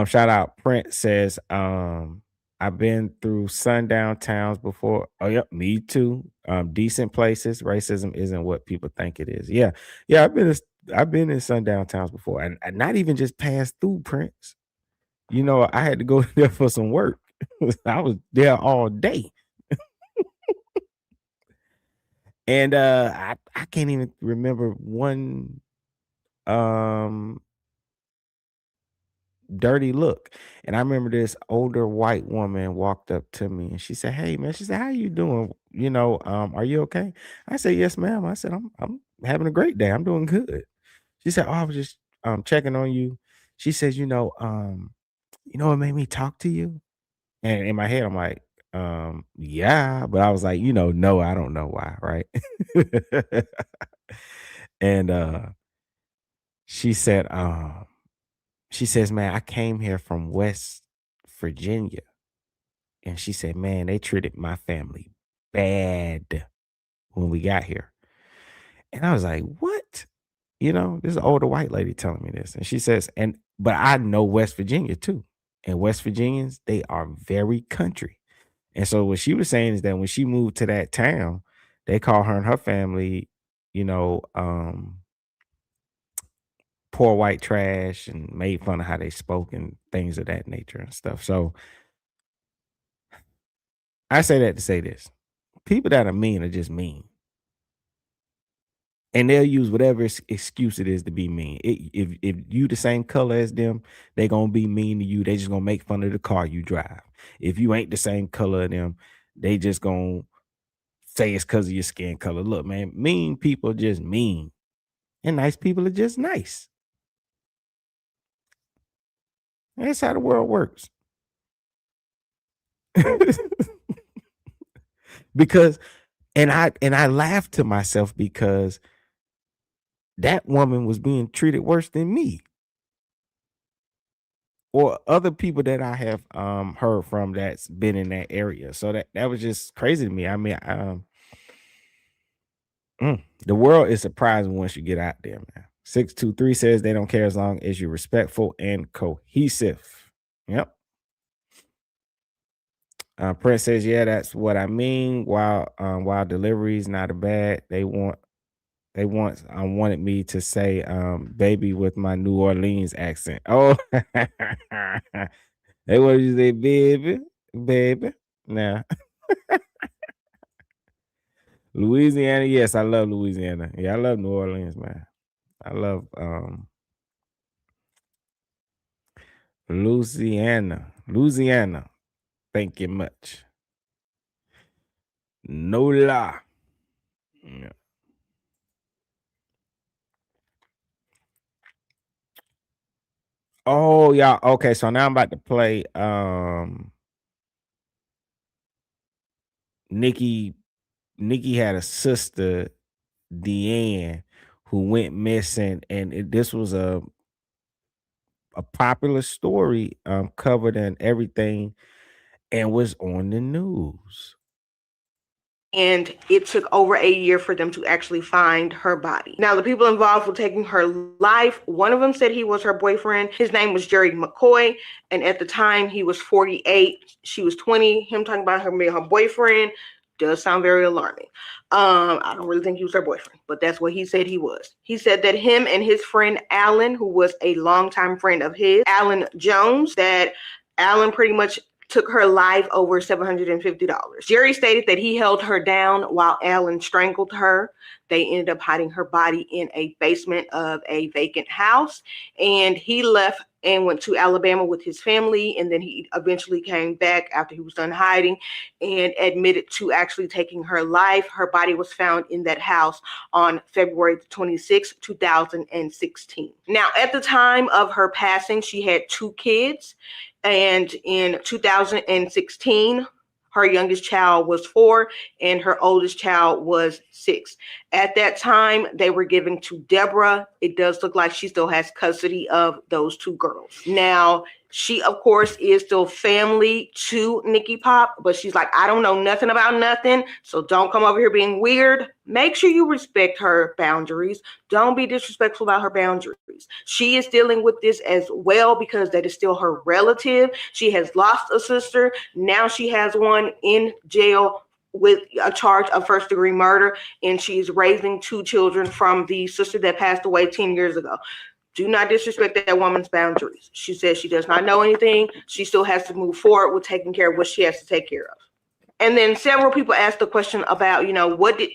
Shout out Prince says, I've been through sundown towns before. Oh, yep, me too. Decent places. Racism isn't what people think it is. Yeah. I've been in sundown towns before, and not even just passed through, Prince. I had to go there for some work. I was there all day. And I can't even remember one dirty look. And I remember this older white woman walked up to me and she said, "Hey man," she said, "How you doing? Are you okay?" I said, "Yes, ma'am." I said, I'm having a great day. I'm doing good." She said, "Oh, I was just checking on you." She says, what made me talk to you?" And in my head, I'm like, yeah, but I was like, no, I don't know why, right? And she said, she says, "Man, I came here from West Virginia." And she said, "Man, they treated my family bad when we got here." And I was like, "What?" This is an older white lady telling me this. And she says, but I know West Virginia too. And West Virginians, they are very country. And so what she was saying is that when she moved to that town, they call her and her family, poor white trash, and made fun of how they spoke and things of that nature and stuff. So I say that to say this. People that are mean are just mean. And they'll use whatever excuse it is to be mean. If you the same color as them, they gonna be mean to you. They just gonna make fun of the car you drive. If you ain't the same color of them, they just gonna say it's because of your skin color. Look, man, mean people just mean. And nice people are just nice. That's how the world works. Because I laughed to myself because that woman was being treated worse than me or other people that I have heard from that's been in that area. So that was just crazy to me. I mean, the world is surprising once you get out there, man. 623 says they don't care as long as you're respectful and cohesive. Yep. Prince says, "Yeah, that's what I mean. While delivery is not a bad, they once wanted me to say baby with my New Orleans accent." Oh, they wanted you to say baby. Now, Louisiana, yes, I love Louisiana. Yeah, I love New Orleans, man. I love Louisiana. Thank you much. Nola. Yeah. Oh, yeah. Okay, so now I'm about to play Nickyy had a sister, Deanne, who went missing, and this was a popular story, covered in everything, and was on the news. and it took over a year for them to actually find her body. Now, the people involved with taking her life, one of them said he was her boyfriend. His name was Jerry McCoy, and at the time he was 48, she was 20. Him talking about her being her boyfriend does sound very alarming. I don't really think he was her boyfriend, but that's what he said he was. He said that him and his friend Alan, who was a longtime friend of his, Alan Jones, that Alan pretty much took her life over $750. Jerry stated that he held her down while Alan strangled her. They ended up hiding her body in a basement of a vacant house, and he left and went to Alabama with his family, and then he eventually came back after he was done hiding and admitted to actually taking her life. Her body was found in that house on February 26, 2016. Now, at the time of her passing, she had 2 kids, and in 2016, her youngest child was 4 and her oldest child was 6. At that time, they were given to Deborah. It does look like she still has custody of those 2 girls. Now, she, of course, is still family to Nickyy Pop, but she's like, I don't know nothing about nothing, so don't come over here being weird. Make sure you respect her boundaries. Don't be disrespectful about her boundaries. She is dealing with this as well because that is still her relative. She has lost a sister. Now she has one in jail with a charge of first-degree murder, and she's raising 2 children from the sister that passed away 10 years ago. Do not disrespect that woman's boundaries. She says she does not know anything. She still has to move forward with taking care of what she has to take care of. And then several people asked the question about, what did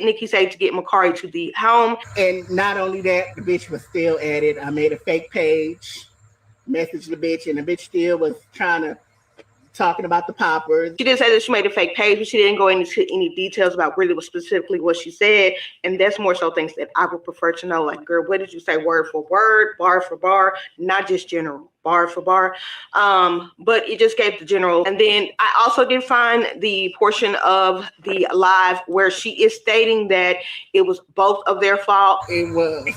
Nickyy say to get Makarri to the home? And not only that, the bitch was still at it. I made a fake page, messaged the bitch, and the bitch still was talking about the poppers. She did say that she made a fake page, but she didn't go into any details about really specifically what she said. And that's more so things that I would prefer to know. Like, girl, what did you say word for word, bar for bar, not just general, bar for bar. But it just gave the general. And then I also did find the portion of the live where she is stating that it was both of their fault. It was.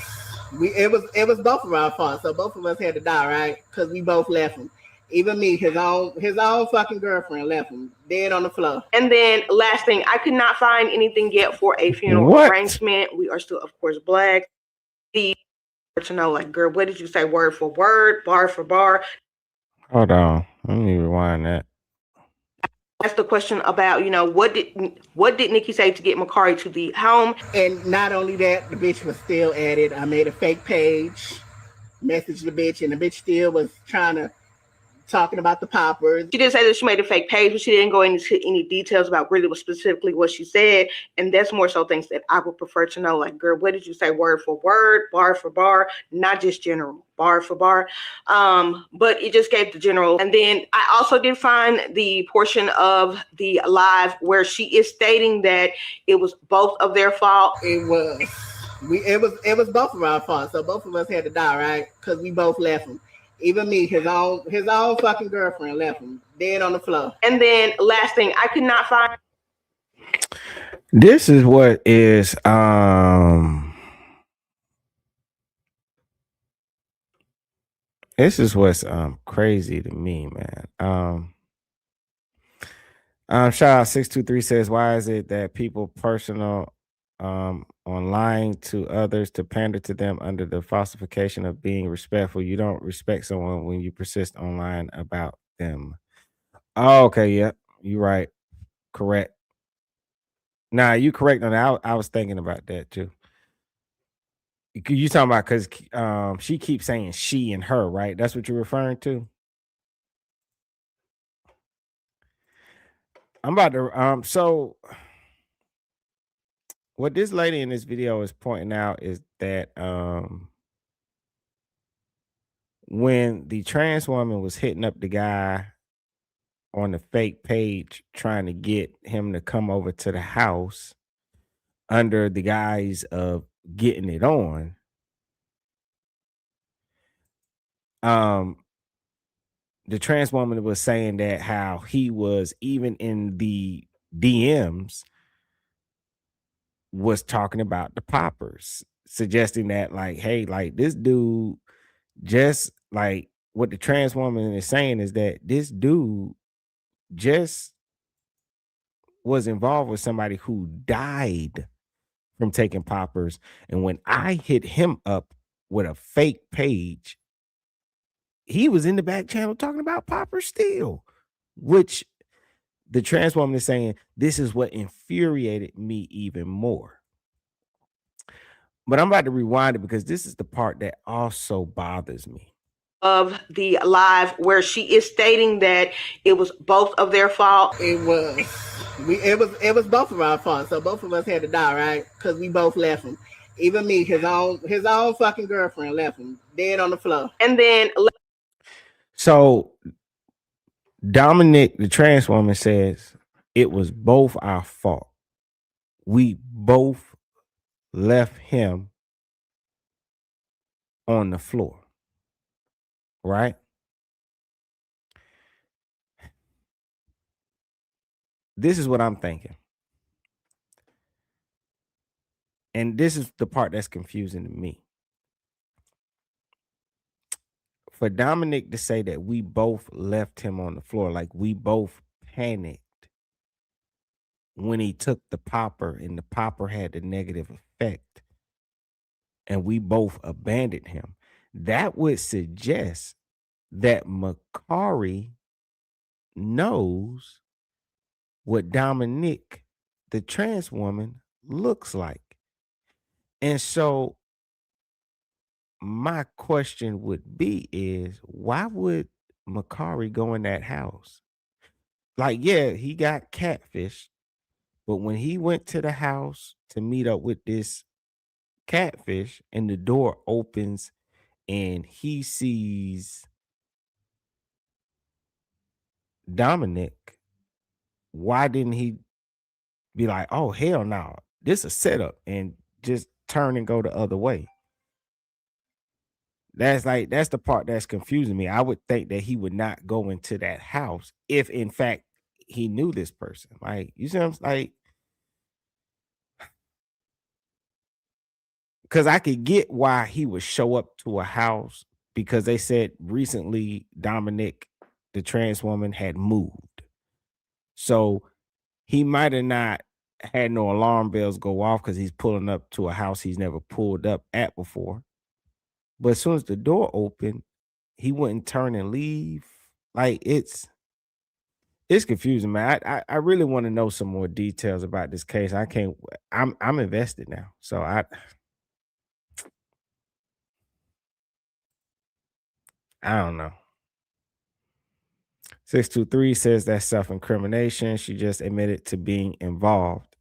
It was both of our fault. So both of us had to die, right? Because we both left him. Even me, his own fucking girlfriend left him dead on the floor. And then last thing, I could not find anything yet for a funeral arrangement. We are still, of course, Black. To know, like, girl, what did you say word for word, bar for bar? Hold on, let me rewind that. That's the question about, what did Nickyy say to get Makarri to the home? And not only that, the bitch was still at it. I made a fake page, messaged the bitch, and the bitch still was talking about the poppers. She did say that she made a fake page, but she didn't go into any details about really specifically what she said. And that's more so things that I would prefer to know. Like, girl, what did you say word for word, bar for bar, not just general, bar for bar. But it just gave the general. And then I also did find the portion of the live where she is stating that it was both of their fault. It was. It was both of our fault. So both of us had to die, right? Because we both left him. Even me, his own fucking girlfriend left him dead on the floor. And then last thing, I could not find. This is what is this is what's crazy to me, man. Shout out 623 says, why is it that people personal on lying to others to pander to them under the falsification of being respectful? You don't respect someone when you persist online about them. Oh, okay, yeah, you're right. Correct. Nah, you correct on that. I was thinking about that too. You talking about because she keeps saying she and her, right? That's what you're referring to. I'm about to so what this lady in this video is pointing out is that when the trans woman was hitting up the guy on the fake page trying to get him to come over to the house under the guise of getting it on, the trans woman was saying that how he was, even in the DMs, was talking about the poppers, suggesting that, like, hey, like, this dude, just like what the trans woman is saying is that this dude just was involved with somebody who died from taking poppers. And when I hit him up with a fake page, he was in the back channel talking about poppers still, which the trans woman is saying this is what infuriated me even more. But I'm about to rewind it because this is the part that also bothers me. Of the live where she is stating that it was both of their fault. It was both of our fault. So both of us had to die, right? Because we both left him. Even me, his own fucking girlfriend left him dead on the floor. And then So Dominic, the trans woman, says it was both our fault. We both left him on the floor, right? This is what I'm thinking. And this is the part that's confusing to me. For Dominic to say that we both left him on the floor, like we both panicked when he took the popper and the popper had the negative effect and we both abandoned him, that would suggest that Nickyy knows what Dominic, the trans woman, looks like. And so my question would be is, why would Nickyy go in that house? Like, yeah, he got catfished, but when he went to the house to meet up with this catfish and the door opens and he sees Dominic, why didn't he be like, oh, hell no, this is a setup, and just turn and go the other way? That's the part that's confusing me. I would think that he would not go into that house if in fact he knew this person. Like, you see what I'm like? Because I could get why he would show up to a house, because they said recently Dominic, the trans woman, had moved. So he might have not had no alarm bells go off because he's pulling up to a house he's never pulled up at before. But as soon as the door opened, he wouldn't turn and leave. Like, it's confusing, man. I really want to know some more details about this case. I'm invested now. So I don't know. 623 says that's self-incrimination. She just admitted to being involved.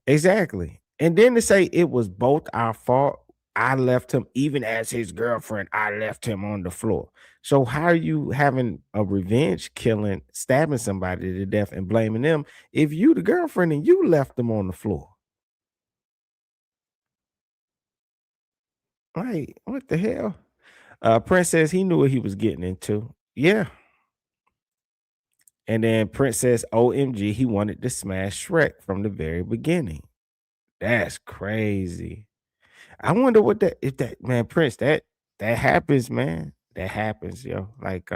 Exactly. And then to say it was both our fault. I left him, even as his girlfriend, I left him on the floor. So how are you having a revenge killing, stabbing somebody to death and blaming them if you the girlfriend and you left them on the floor? Right. What the hell? Prince says he knew what he was getting into. Yeah. And then Prince says, OMG, he wanted to smash Shrek from the very beginning. That's crazy. I wonder what man, Prince, that happens, man. That happens, yo. Like,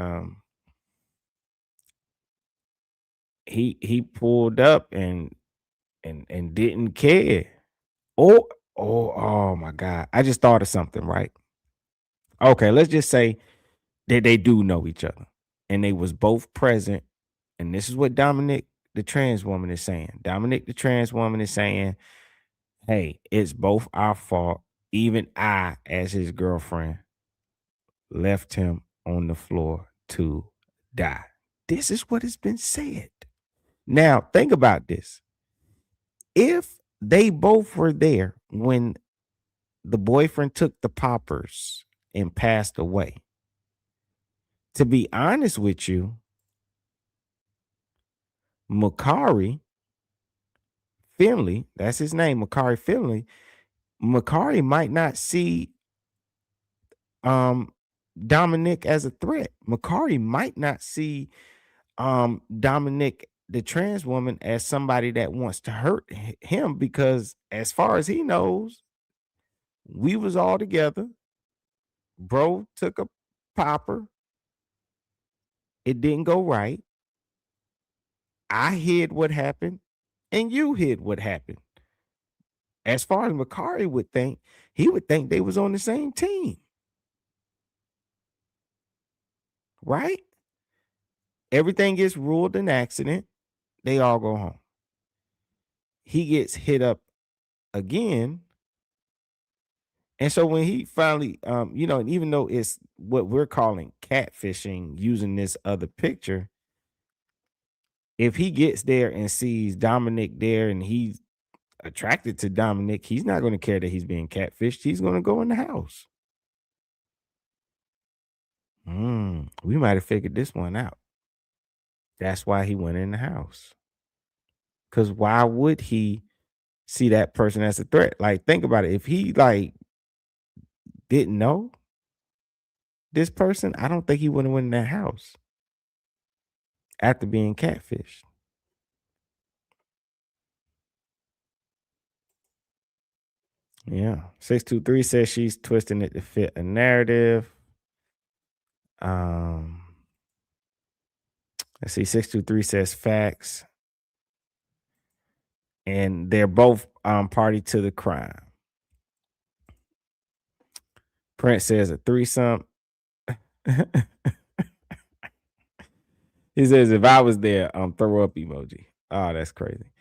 he pulled up and didn't care. Oh my God. I just thought of something, right? Okay, let's just say that they do know each other and they was both present. And this is what Dominic, the trans woman, is saying. Dominic, the trans woman, is saying, hey, it's both our fault. Even I, as his girlfriend, left him on the floor to die. This is what has been said. Now, think about this. If they both were there when the boyfriend took the poppers and passed away, to be honest with you, Nickyy Finley, that's his name, Nickyy Finley, Nickyy might not see Dominic as a threat. Nickyy might not see Dominic, the trans woman, as somebody that wants to hurt him, because as far as he knows, we was all together. Bro took a popper. It didn't go right. I hid what happened and you hid what happened. As far as Makari would think, he would think they was on the same team. Right? Everything gets ruled an accident. They all go home. He gets hit up again. And so when he finally, and even though it's what we're calling catfishing using this other picture, if he gets there and sees Dominic there and he's attracted to Dominic, he's not going to care that he's being catfished. He's going to go in the house. We might have figured this one out. That's why he went in the house. Because why would he see that person as a threat? Like, think about it. If he didn't know this person, I don't think he would have went in that house after being catfished. Yeah. 623 says she's twisting it to fit a narrative. Let's see. 623 says facts. And they're both party to the crime. Prince says a threesome. He says, if I was there, throw up emoji. Oh, that's crazy.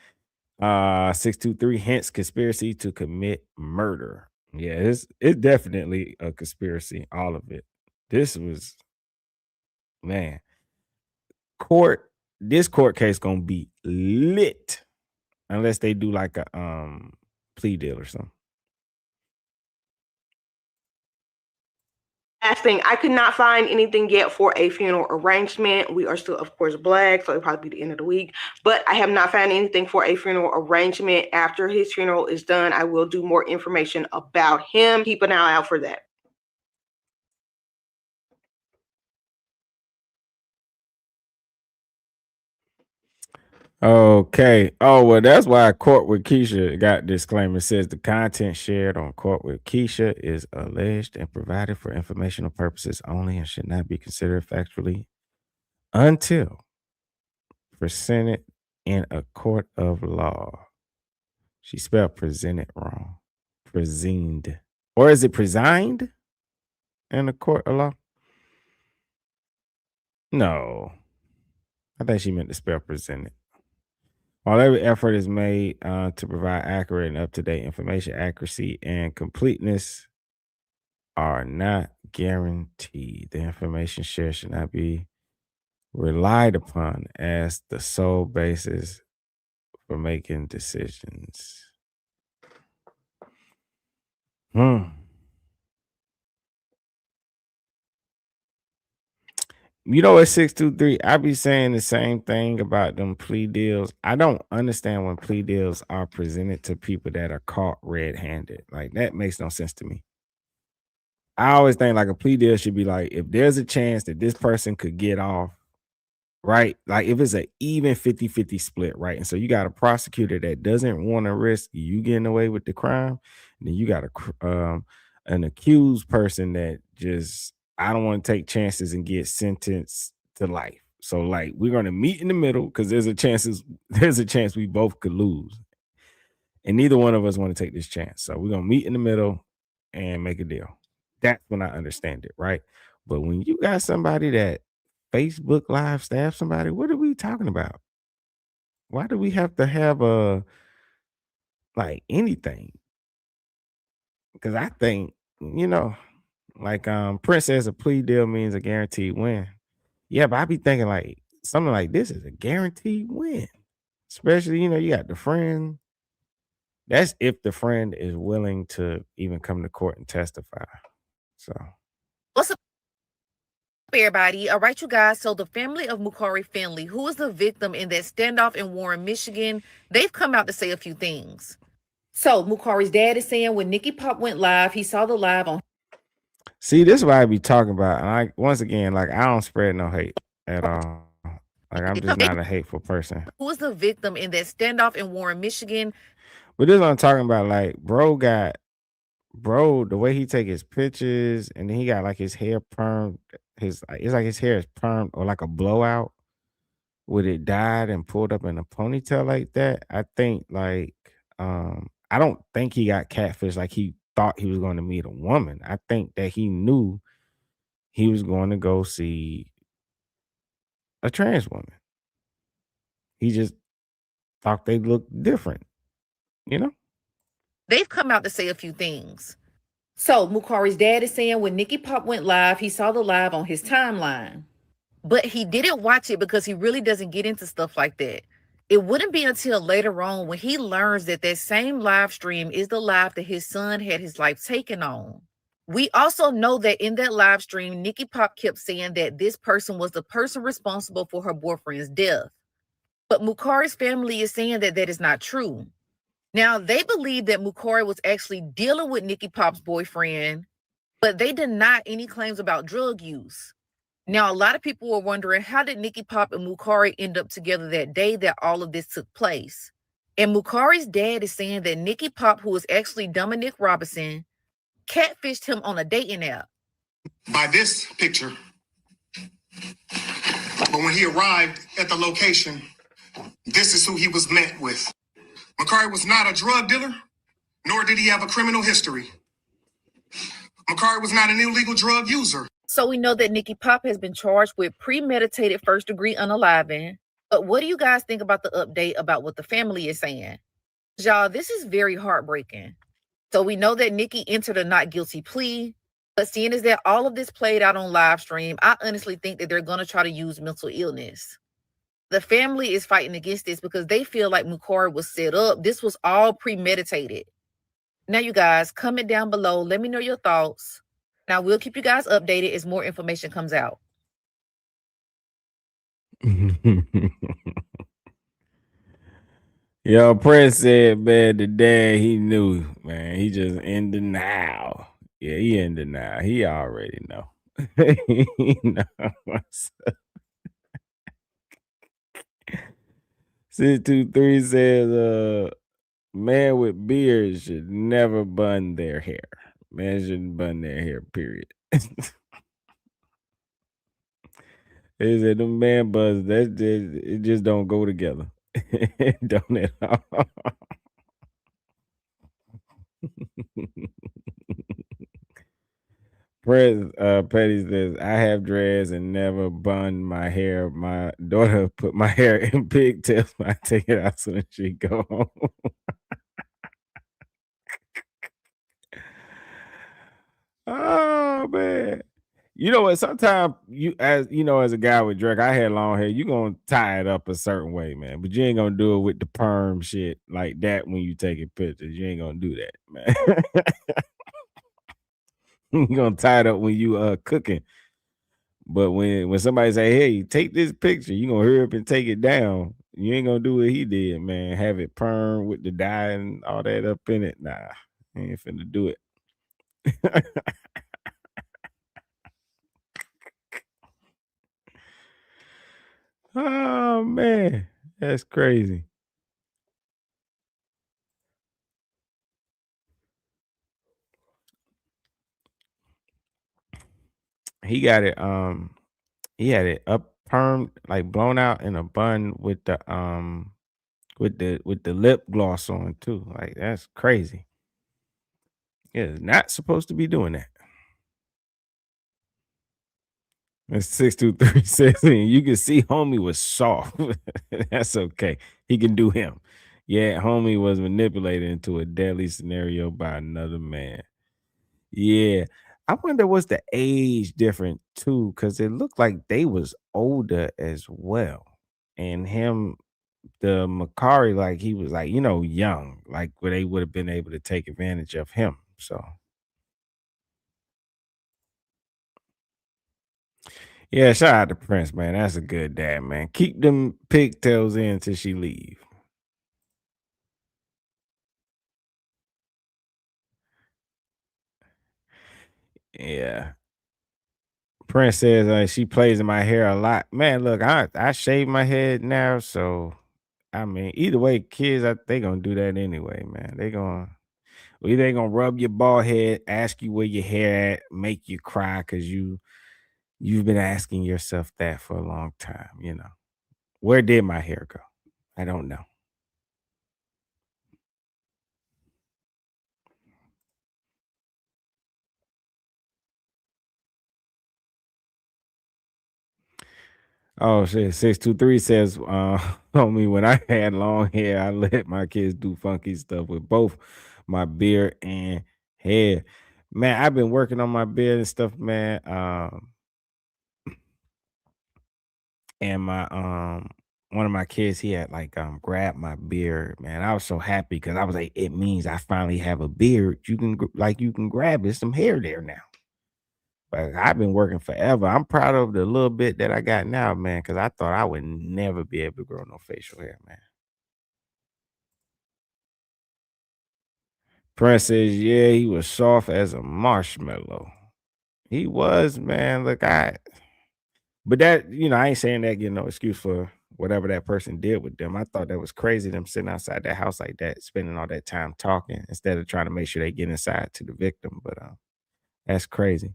623 hence conspiracy to commit murder. Yeah, it's definitely a conspiracy, all of it. This was, man, this court case gonna be lit unless they do like a plea deal or something. Last thing, I could not find anything yet for a funeral arrangement. We are still, of course, black, so it'll probably be the end of the week. But I have not found anything for a funeral arrangement. After his funeral is done, I will do more information about him. Keep an eye out for that. Okay. Oh, well, that's why Court with Keisha got disclaimer. It says the content shared on Court with Keisha is alleged and provided for informational purposes only and should not be considered factually until presented in a court of law. She spelled presented wrong. Presented. Or is it presigned in a court of law? No. I think she meant to spell presented. While every effort is made to provide accurate and up-to-date information, accuracy and completeness are not guaranteed. The information shared should not be relied upon as the sole basis for making decisions. You know, at 623, I be saying the same thing about them plea deals. I don't understand when plea deals are presented to people that are caught red-handed. Like, that makes no sense to me. I always think like a plea deal should be like, if there's a chance that this person could get off, right? Like if it's an even 50-50 split, right? And so you got a prosecutor that doesn't want to risk you getting away with the crime. And then you got an accused person that just, I don't want to take chances and get sentenced to life. So like we're gonna meet in the middle because there's a chance we both could lose. And neither one of us want to take this chance. So we're gonna meet in the middle and make a deal. That's when I understand it, right? But when you got somebody that Facebook Live stab somebody, what are we talking about? Why do we have to have anything? Because I think, like Prince says a plea deal means a guaranteed win. Yeah, but I be thinking like something like this is a guaranteed win. Especially, you got the friend. That's if the friend is willing to even come to court and testify. So What's up, everybody? All right, you guys. So the family of Makari Finley, who was the victim in that standoff in Warren, Michigan, they've come out to say a few things. So Makari's dad is saying when Nickyy Pop went live, he saw the live on. See, this is what I be talking about. And once again, like I don't spread no hate at all. Like I'm just not a hateful person. Who was the victim in that standoff in Warren, Michigan? But this is what I'm talking about. Like, bro, the way he take his pictures, and then he got like his hair permed. It's like his hair is permed or like a blowout. would it died and pulled up in a ponytail like that, I think like I don't think he got catfish like he thought he was going to meet a woman. I think that he knew he was going to go see a trans woman. He just thought they looked different, you know? They've come out to say a few things. So Mukari's dad is saying when Nickyy Pop went live, he saw the live on his timeline. But he didn't watch it because he really doesn't get into stuff like that. It wouldn't be until later on when he learns that that same live stream is the live that his son had his life taken on. We also know that in that live stream, Nickyy Pop kept saying that this person was the person responsible for her boyfriend's death. But Mukari's family is saying that that is not true. Now, they believe that Mukari was actually dealing with Nickyy Pop's boyfriend, but they deny any claims about drug use. Now, a lot of people were wondering, how did Nickyy Pop and Mukari end up together that day that all of this took place? And Mukari's dad is saying that Nickyy Pop, who is actually Dominic Robinson, catfished him on a dating app. By this picture, but when he arrived at the location, this is who he was met with. Mukari was not a drug dealer, nor did he have a criminal history. Mukari was not an illegal drug user. So we know that Nickyy Pop has been charged with premeditated first-degree unaliving. But what do you guys think about the update about what the family is saying? Y'all, this is very heartbreaking. So we know that Nickyy entered a not guilty plea, but seeing as that all of this played out on live stream, I honestly think that they're going to try to use mental illness. The family is fighting against this because they feel like Mukari was set up. This was all premeditated. Now, you guys, comment down below. Let me know your thoughts. Now, we'll keep you guys updated as more information comes out. Yo, Prince said, man, the dad, he knew, man. He just in denial. Yeah, he in denial. He already know. He knows. 623 says, man with beard should never bun their hair. Man shouldn't bun their hair, period. They said them man buns, it just don't go together. Don't at all. Petty says, I have dreads and never bun my hair. My daughter put my hair in pigtails. I take it out soon as she go home. Oh man. You know what? Sometimes as a guy with dread, I had long hair, you gonna tie it up a certain way, man. But you ain't gonna do it with the perm shit like that when you taking pictures. You ain't gonna do that, man. You're gonna tie it up when you cooking. But when somebody say, hey, take this picture, you gonna hurry up and take it down. You ain't gonna do what he did, man. Have it perm with the dye and all that up in it. Nah, I ain't finna do it. Oh man, that's crazy. He got it. He had it up perm, like blown out in a bun with the lip gloss on too. Like that's crazy. Yeah, not supposed to be doing that. And 623 says, you can see homie was soft. That's okay. He can do him. Yeah, homie was manipulated into a deadly scenario by another man. Yeah. I wonder what's the age difference too, because it looked like they was older as well. And him, the Mukari, like he was like, young, like where they would have been able to take advantage of him. So yeah, shout out to Prince, man. That's a good dad, man. Keep them pigtails in till she leave. Yeah. Prince says she plays in my hair a lot. Man, look, I shave my head now, so I mean, either way, kids, they gonna do that anyway, man. They gonna rub your bald head, ask you where your hair at, make you cry because you've been asking yourself that for a long time, Where did my hair go? I don't know. Oh shit. 623 says, on me, when I had long hair, I let my kids do funky stuff with both my beard and hair. Man, I've been working on my beard and stuff, man. And my one of my kids, he had like grabbed my beard, man. I was so happy because I was like, it means I finally have a beard. You can you can grab it. Some hair there now. But I've been working forever. I'm proud of the little bit that I got now, man, because I thought I would never be able to grow no facial hair, man. Prince says, yeah, he was soft as a marshmallow. He was, man. Look, but that, I ain't saying that getting no excuse for whatever that person did with them. I thought that was crazy, them sitting outside that house like that, spending all that time talking instead of trying to make sure they get inside to the victim. But that's crazy.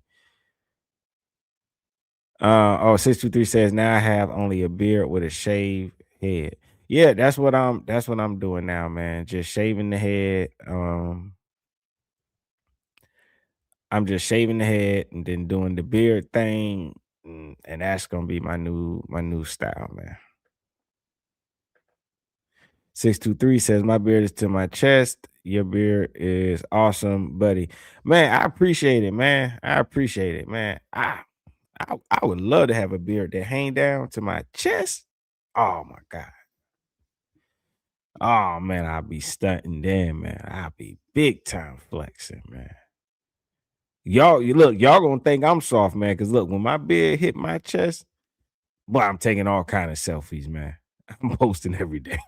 623 says, now I have only a beard with a shaved head. Yeah, that's what I'm doing now, man. Just shaving the head. I'm just shaving the head and then doing the beard thing. And that's gonna be my new style, man. 623 says, my beard is to my chest. Your beard is awesome, buddy. Man, I appreciate it, man. I appreciate it, man. I would love to have a beard that hang down to my chest. Oh my God. Oh man, I'll be stunting then, man. I'll be big time flexing, man. Y'all gonna think I'm soft, man. Cause look, when my beard hit my chest, boy, I'm taking all kind of selfies, man. I'm posting every day.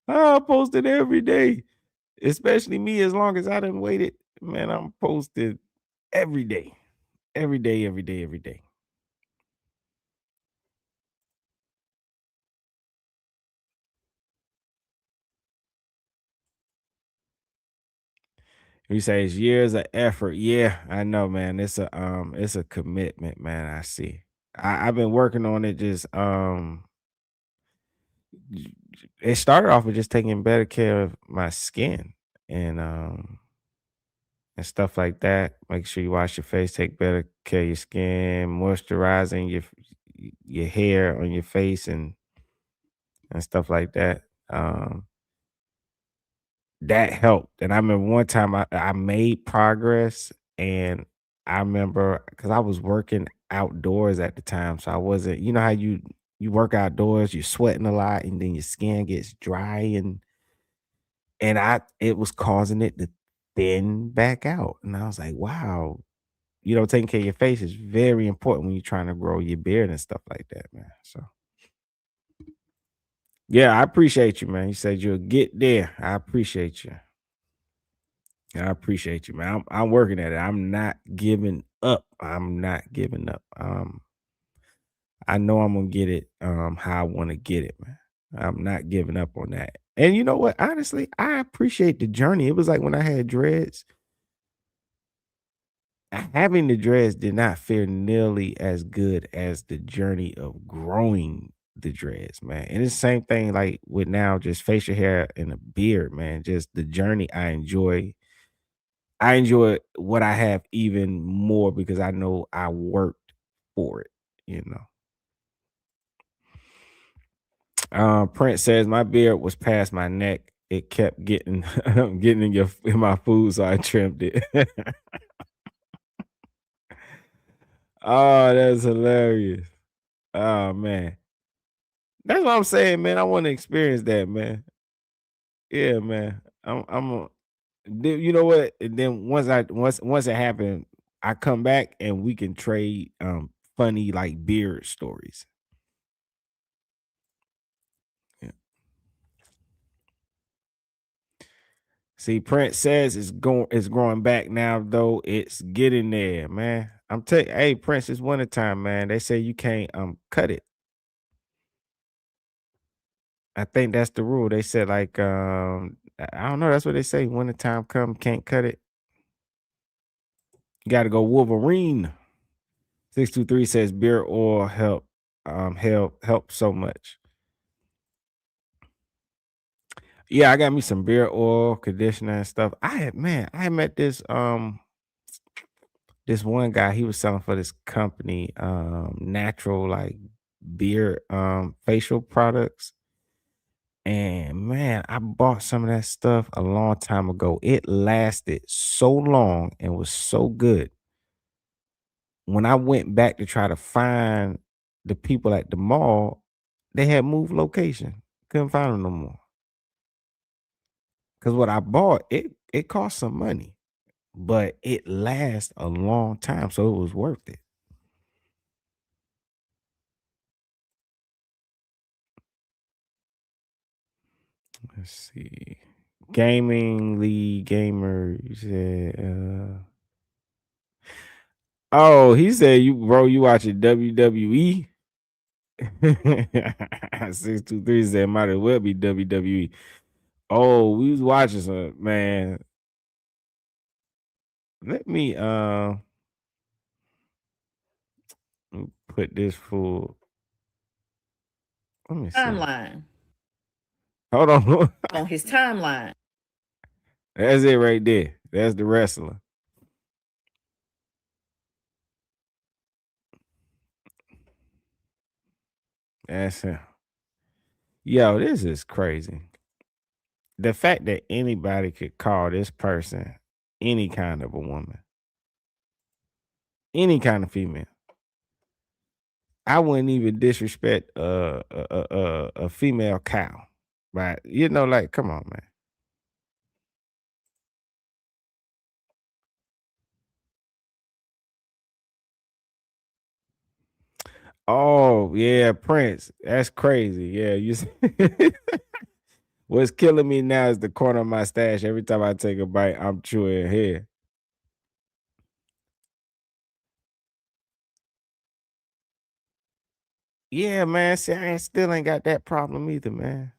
I post it every day. Especially me, as long as I done waited, man, I'm posted every day. Every day, every day, every day. He says years of effort. Yeah, I know, man. It's a commitment, man. I see. I've been working on it. Just it started off with just taking better care of my skin and stuff like that. Make sure you wash your face, take better care of your skin, moisturizing your hair on your face and stuff like that. That helped. And I remember one time I made progress, and I remember because I was working outdoors at the time. So I wasn't, you know how you work outdoors, you're sweating a lot, and then your skin gets dry and it was causing it to thin back out. And I was like, wow, taking care of your face is very important when you're trying to grow your beard and stuff like that, man. So yeah, I appreciate you, man. You said you'll get there. I appreciate you. I appreciate you, man. I'm working at it. I'm not giving up. I'm not giving up. I know I'm gonna get it how I want to get it, man. I'm not giving up on that. And you know what? Honestly, I appreciate the journey. It was like when I had dreads, having the dreads did not feel nearly as good as the journey of growing the dreads, man. And it's the same thing like with now just facial hair and a beard, man. Just the journey I enjoy what I have even more because I know I worked for it, you know. Prince says my beard was past my neck. It kept getting getting in my food, so I trimmed it. Oh, that's hilarious. Oh man. That's what I'm saying, man. I want to experience that, man. Yeah, man. You know what? And then once it happened, I come back and we can trade funny like beard stories. Yeah. See, Prince says it's growing back now, though. It's getting there, man. Hey, Prince, it's wintertime, man. They say you can't cut it. I think that's the rule. They said like I don't know, that's what they say. Wintertime come, can't cut it. You gotta go Wolverine. 623 says beer oil help so much. Yeah, I got me some beer oil, conditioner and stuff. I had met this one guy. He was selling for this company natural like beer facial products. And man, I bought some of that stuff a long time ago. It lasted so long and was so good. When I went back to try to find the people at the mall, they had moved location. Couldn't find them no more. Because what I bought, it cost some money, but it lasts a long time, so it was worth it. Let's see. Gaming League Gamer, you said oh, he said you watching WWE? 623 said might as well be WWE. Oh, we was watching some, man. Let me put this full. Let me see. Timeline. Hold on. On his timeline. That's it right there. That's the wrestler. That's him. Yo, this is crazy. The fact that anybody could call this person any kind of a woman, any kind of female. I wouldn't even disrespect a female cow, right? You know, like, come on, man. Oh yeah, Prince. That's crazy. Yeah, you. What's killing me now is the corner of my stash. Every time I take a bite, I'm chewing hair. Yeah, man. See, I still ain't got that problem either, man.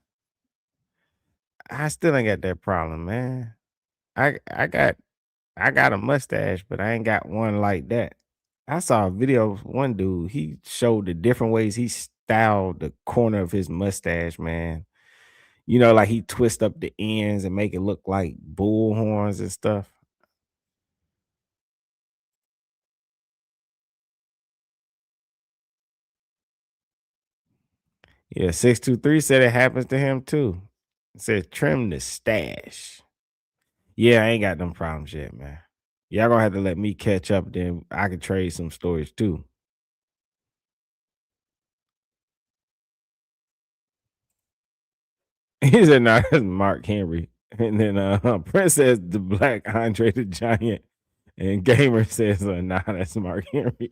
I still ain't got that problem, man. I got a mustache, but I ain't got one like that. I saw a video of one dude. He showed the different ways he styled the corner of his mustache, man. You know, like he twist up the ends and make it look like bull horns and stuff. Yeah, 623 said it happens to him too. It said trim the stash. Yeah, I ain't got them problems yet, man. Y'all gonna have to let me catch up, then I can trade some stories too. He said, "No, that's Mark Henry." And then Prince says the Black Andre the Giant, and Gamer says, "Nah, that's Mark Henry."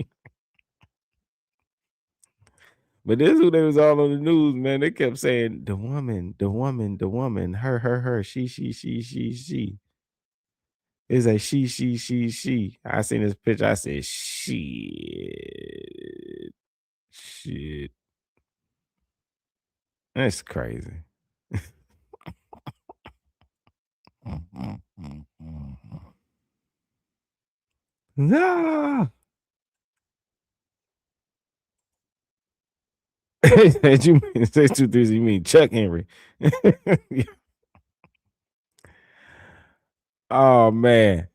But this is who they was all on the news, man. They kept saying the woman, the woman, the woman, her, she. It's a she. I seen this picture. I said, shit. That's crazy. Nah. That you mean 623? You mean Chuck Henry? Oh man,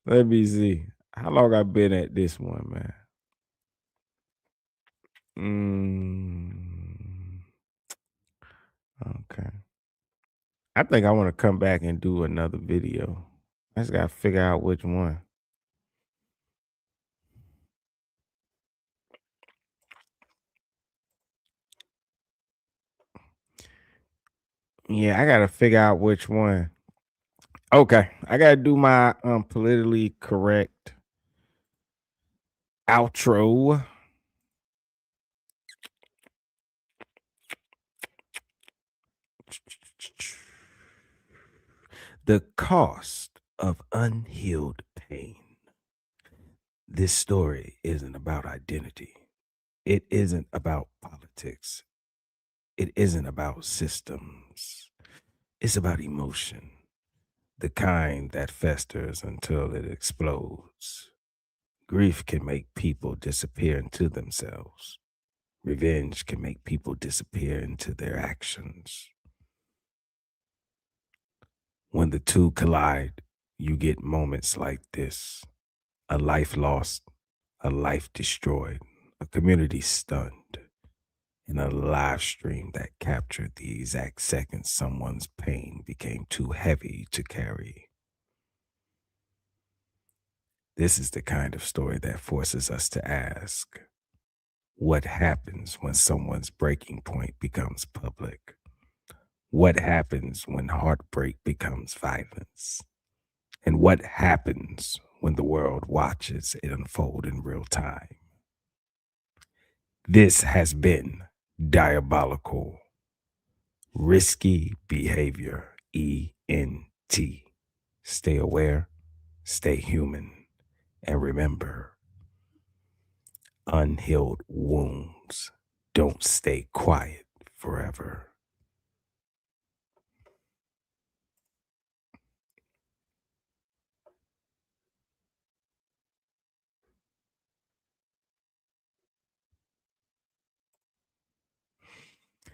let me see. How long I been at this one, man? Okay. I think I want to come back and do another video. I just gotta figure out which one. Yeah, I gotta figure out which one. Okay, I gotta do my politically correct outro. The cost of unhealed pain. This story isn't about identity. It isn't about politics. It isn't about systems. It's about emotion, the kind that festers until it explodes. Grief can make people disappear into themselves. Revenge can make people disappear into their actions. When the two collide, you get moments like this. A life lost, a life destroyed, a community stunned, and a live stream that captured the exact second someone's pain became too heavy to carry. This is the kind of story that forces us to ask, what happens when someone's breaking point becomes public? What happens when heartbreak becomes violence? And what happens when the world watches it unfold in real time? This has been Diabolical. Risky Behavior, ENT. Stay aware, stay human, and remember, unhealed wounds don't stay quiet forever.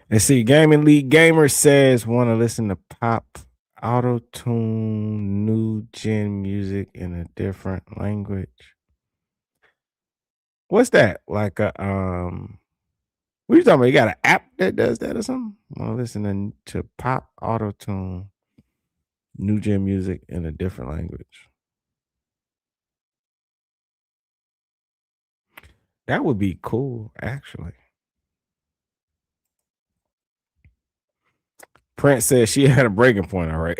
Let's see, Gaming League Gamer says, want to listen to pop, auto-tune, new gen music in a different language. What's that? Like a what are you talking about? You got an app that does that or something? Want to listen to pop, auto-tune, new gen music in a different language. That would be cool, actually. Prince says she had a breaking point, all right.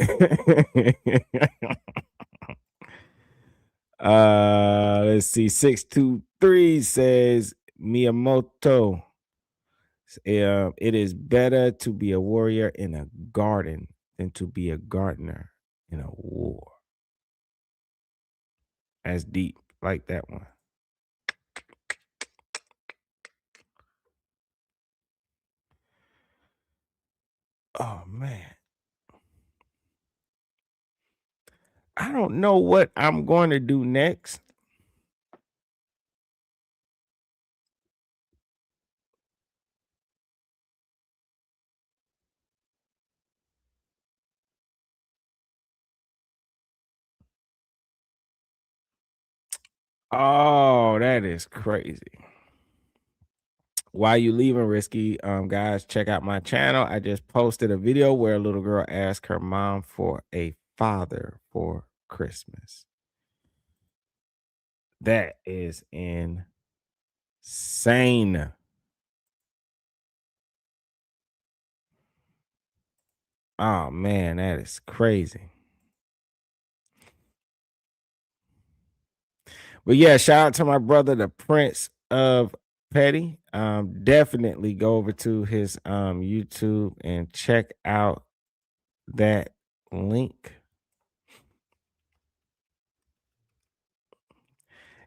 Let's see. 623 says Miyamoto. It is better to be a warrior in a garden than to be a gardener in a war. That's deep. Like that one. Oh man. I don't know what I'm going to do next. Oh, that is crazy. While you leaving, Risky, guys, check out my channel. I just posted a video where a little girl asked her mom for a father for Christmas. That is insane. Oh man, that is crazy. But yeah, shout out to my brother, the Prince of Petty. Definitely go over to his YouTube and check out that link.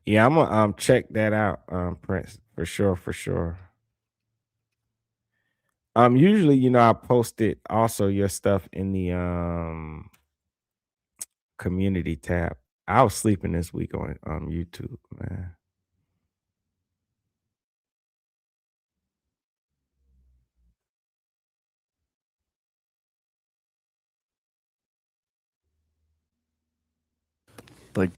Yeah, I'm gonna check that out, Prince, for sure. Usually, I posted also your stuff in the community tab. I was sleeping this week on YouTube, man. Like,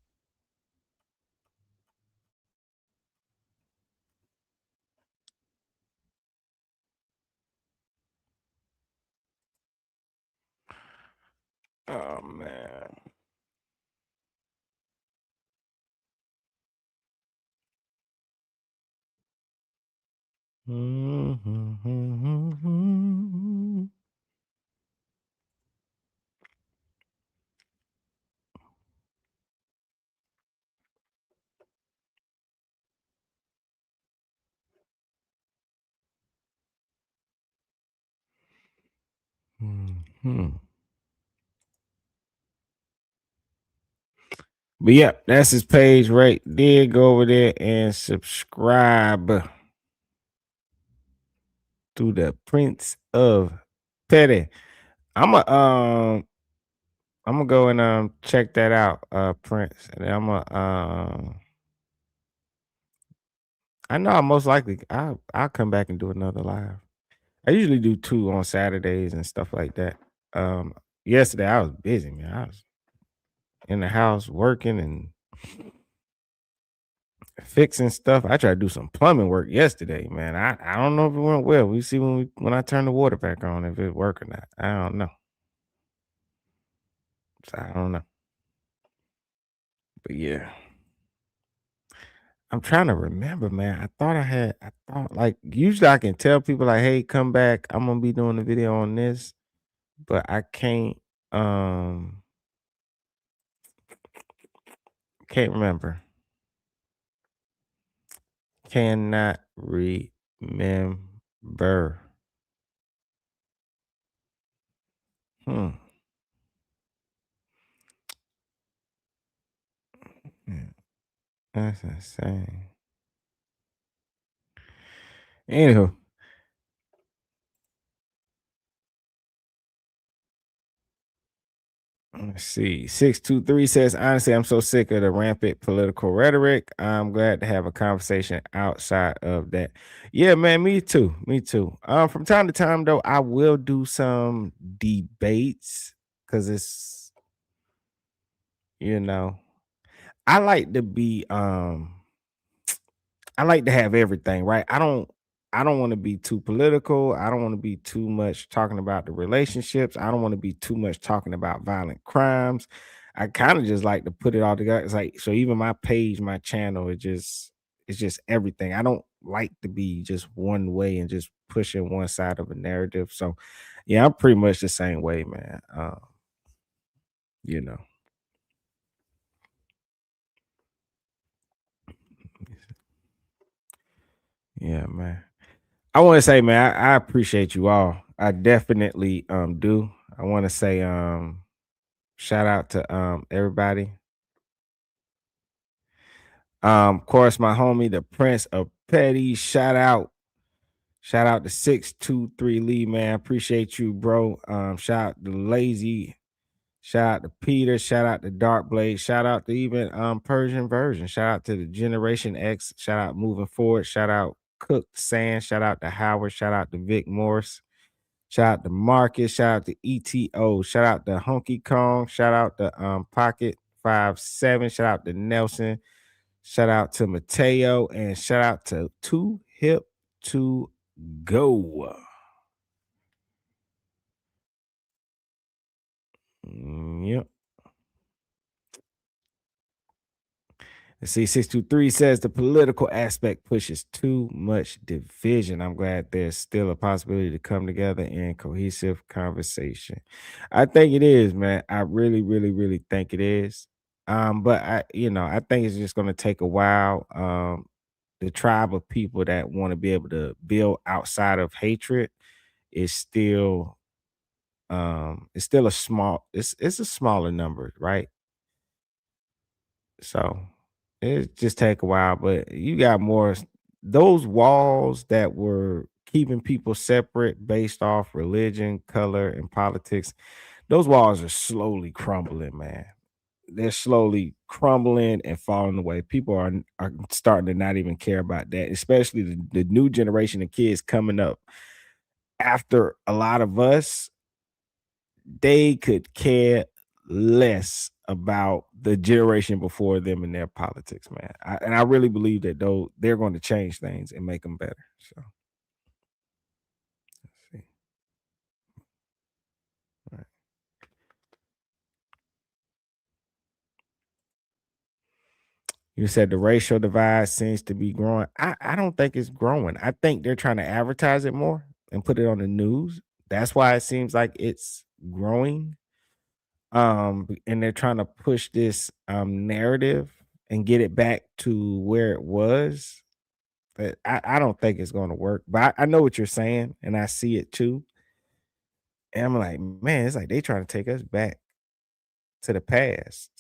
Oh man. But yeah, that's his page right there. Go over there and subscribe to the Prince of Petty. I'm gonna go and check that out, Prince, and I'm gonna I know I'll most likely I'll come back and do another live. I usually do 2 on Saturdays and stuff like that. Yesterday I was busy, man. I was in the house working and fixing stuff. I tried to do some plumbing work yesterday, man. I don't know if it went well. We see when I turn the water back on if it work or not. I don't know. So I don't know. But yeah. I'm trying to remember, man. I thought like usually I can tell people like, hey, come back. I'm gonna be doing a video on this, but I can't remember. Cannot remember. Hmm. Yeah, that's insane. Anywho, let's see. 623 says, honestly, I'm so sick of the rampant political rhetoric. I'm glad to have a conversation outside of that. Yeah, man, me too. Me too. From time to time, though, I will do some debates because it's, you know, I like to be I like to have everything, right? I don't want to be too political. I don't want to be too much talking about the relationships. I don't want to be too much talking about violent crimes. I kind of just like to put it all together. It's like so even my page, my channel, it's just everything. I don't like to be just one way and just pushing one side of a narrative. So yeah, I'm pretty much the same way, man. You know. Yeah, man. I want to say, man, I appreciate you all. I definitely do. I want to say shout out to everybody. Of course, my homie, the Prince of Petty. Shout out to 623 Lee, man. Appreciate you, bro. Shout out to Lazy. Shout out to Peter. Shout out to Dark Blade. Shout out to even Persian Version. Shout out to the Generation X. Shout out Moving Forward. Shout out Cooked Sand. Shout out to Howard. Shout out to Vic Morse. Shout out to Marcus. Shout out to ETO. Shout out to Honky Kong. Shout out to Pocket 57. Shout out to Nelson. Shout out to Mateo. And shout out to Too Hip to Go. Yep. Let's see, 623 says the political aspect pushes too much division. I'm glad there's still a possibility to come together in cohesive conversation. I think it is, man. I really, really, really think it is. But I think it's just gonna take a while. The tribe of people that want to be able to build outside of hatred is still it's still it's a smaller number, right? So it just take a while, but you got more those walls that were keeping people separate based off religion, color, and politics. Those walls are slowly crumbling, man. They're slowly crumbling and falling away. People are starting to not even care about that, especially the new generation of kids coming up after a lot of us. They could care less about the generation before them and their politics, man. And I really believe that though they're going to change things and make them better. So let's see. All right. You said the racial divide seems to be growing. I don't think it's growing. I think they're trying to advertise it more and put it on the news. That's why it seems like it's growing. And they're trying to push this narrative and get it back to where it was. But I don't think it's going to work. But I know what you're saying, and I see it too. And I'm like, man, it's like they trying to take us back to the past.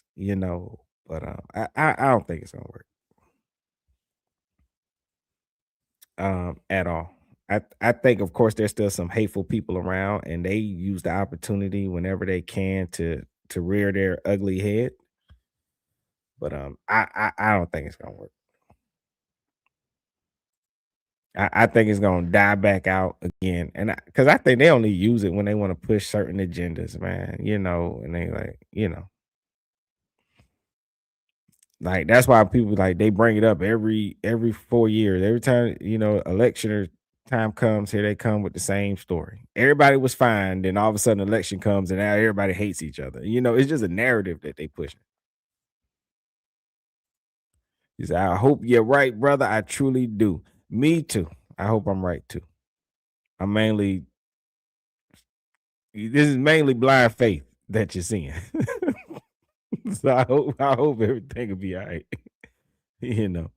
But I don't think it's gonna work at all. I think, of course, there's still some hateful people around, and they use the opportunity whenever they can to rear their ugly head. But I don't think it's gonna work. I think it's gonna die back out again, and because I think they only use it when they want to push certain agendas, man. And they like that's why people like they bring it up every 4 years. Every time election time comes, here they come with the same story. Everybody was fine, then all of a sudden election comes, and now everybody hates each other. It's just a narrative that they push. He said, "I hope you're right, brother. I truly do. Me too. I hope I'm right too. This is mainly blind faith that you're seeing. So I hope everything will be all right. And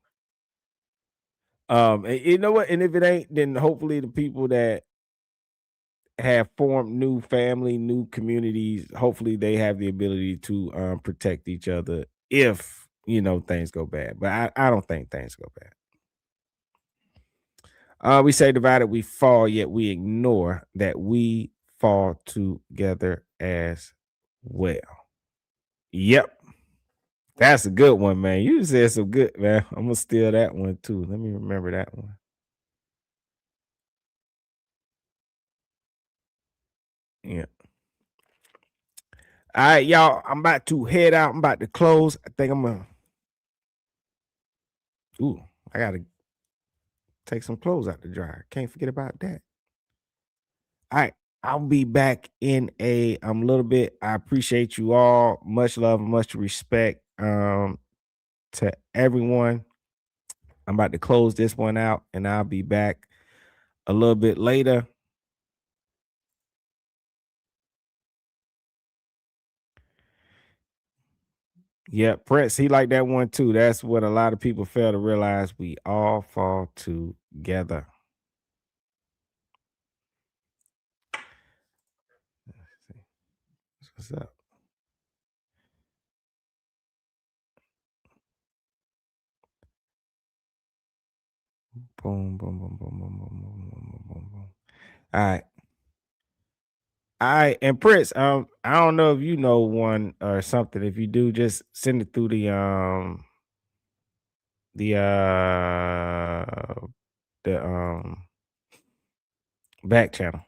you know what? And if it ain't, then hopefully the people that have formed new family, new communities, hopefully they have the ability to protect each other if things go bad. But I don't think things go bad. We say divided we fall, yet we ignore that we fall together as well. Yep. That's a good one, man. You said some good, man. I'm gonna steal that one too. Let me remember that one. Yeah. All right, y'all. I'm about to head out. I'm about to close. I think I'm gonna. Ooh, I gotta take some clothes out the dryer. Can't forget about that. All right. I'll be back in a little bit. I appreciate you all. Much love, much respect to everyone. I'm about to close this one out, and I'll be back a little bit later. Yeah, Prince, he liked that one too. That's what a lot of people fail to realize. We all fall together. What's up? Boom, boom, boom, boom, boom, boom, boom, boom, boom, boom. All right. All right. And Prince, I don't know if you know one or something. If you do, just send it through the back channel.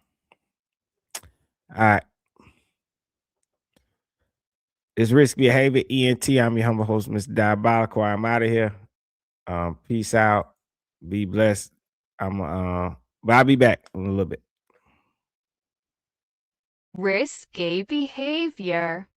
All right. It's Risky Behavior, ENT. I'm your humble host, Mr. Diabolical. I'm out of here. Peace out. Be blessed. But I'll be back in a little bit. Risky behavior.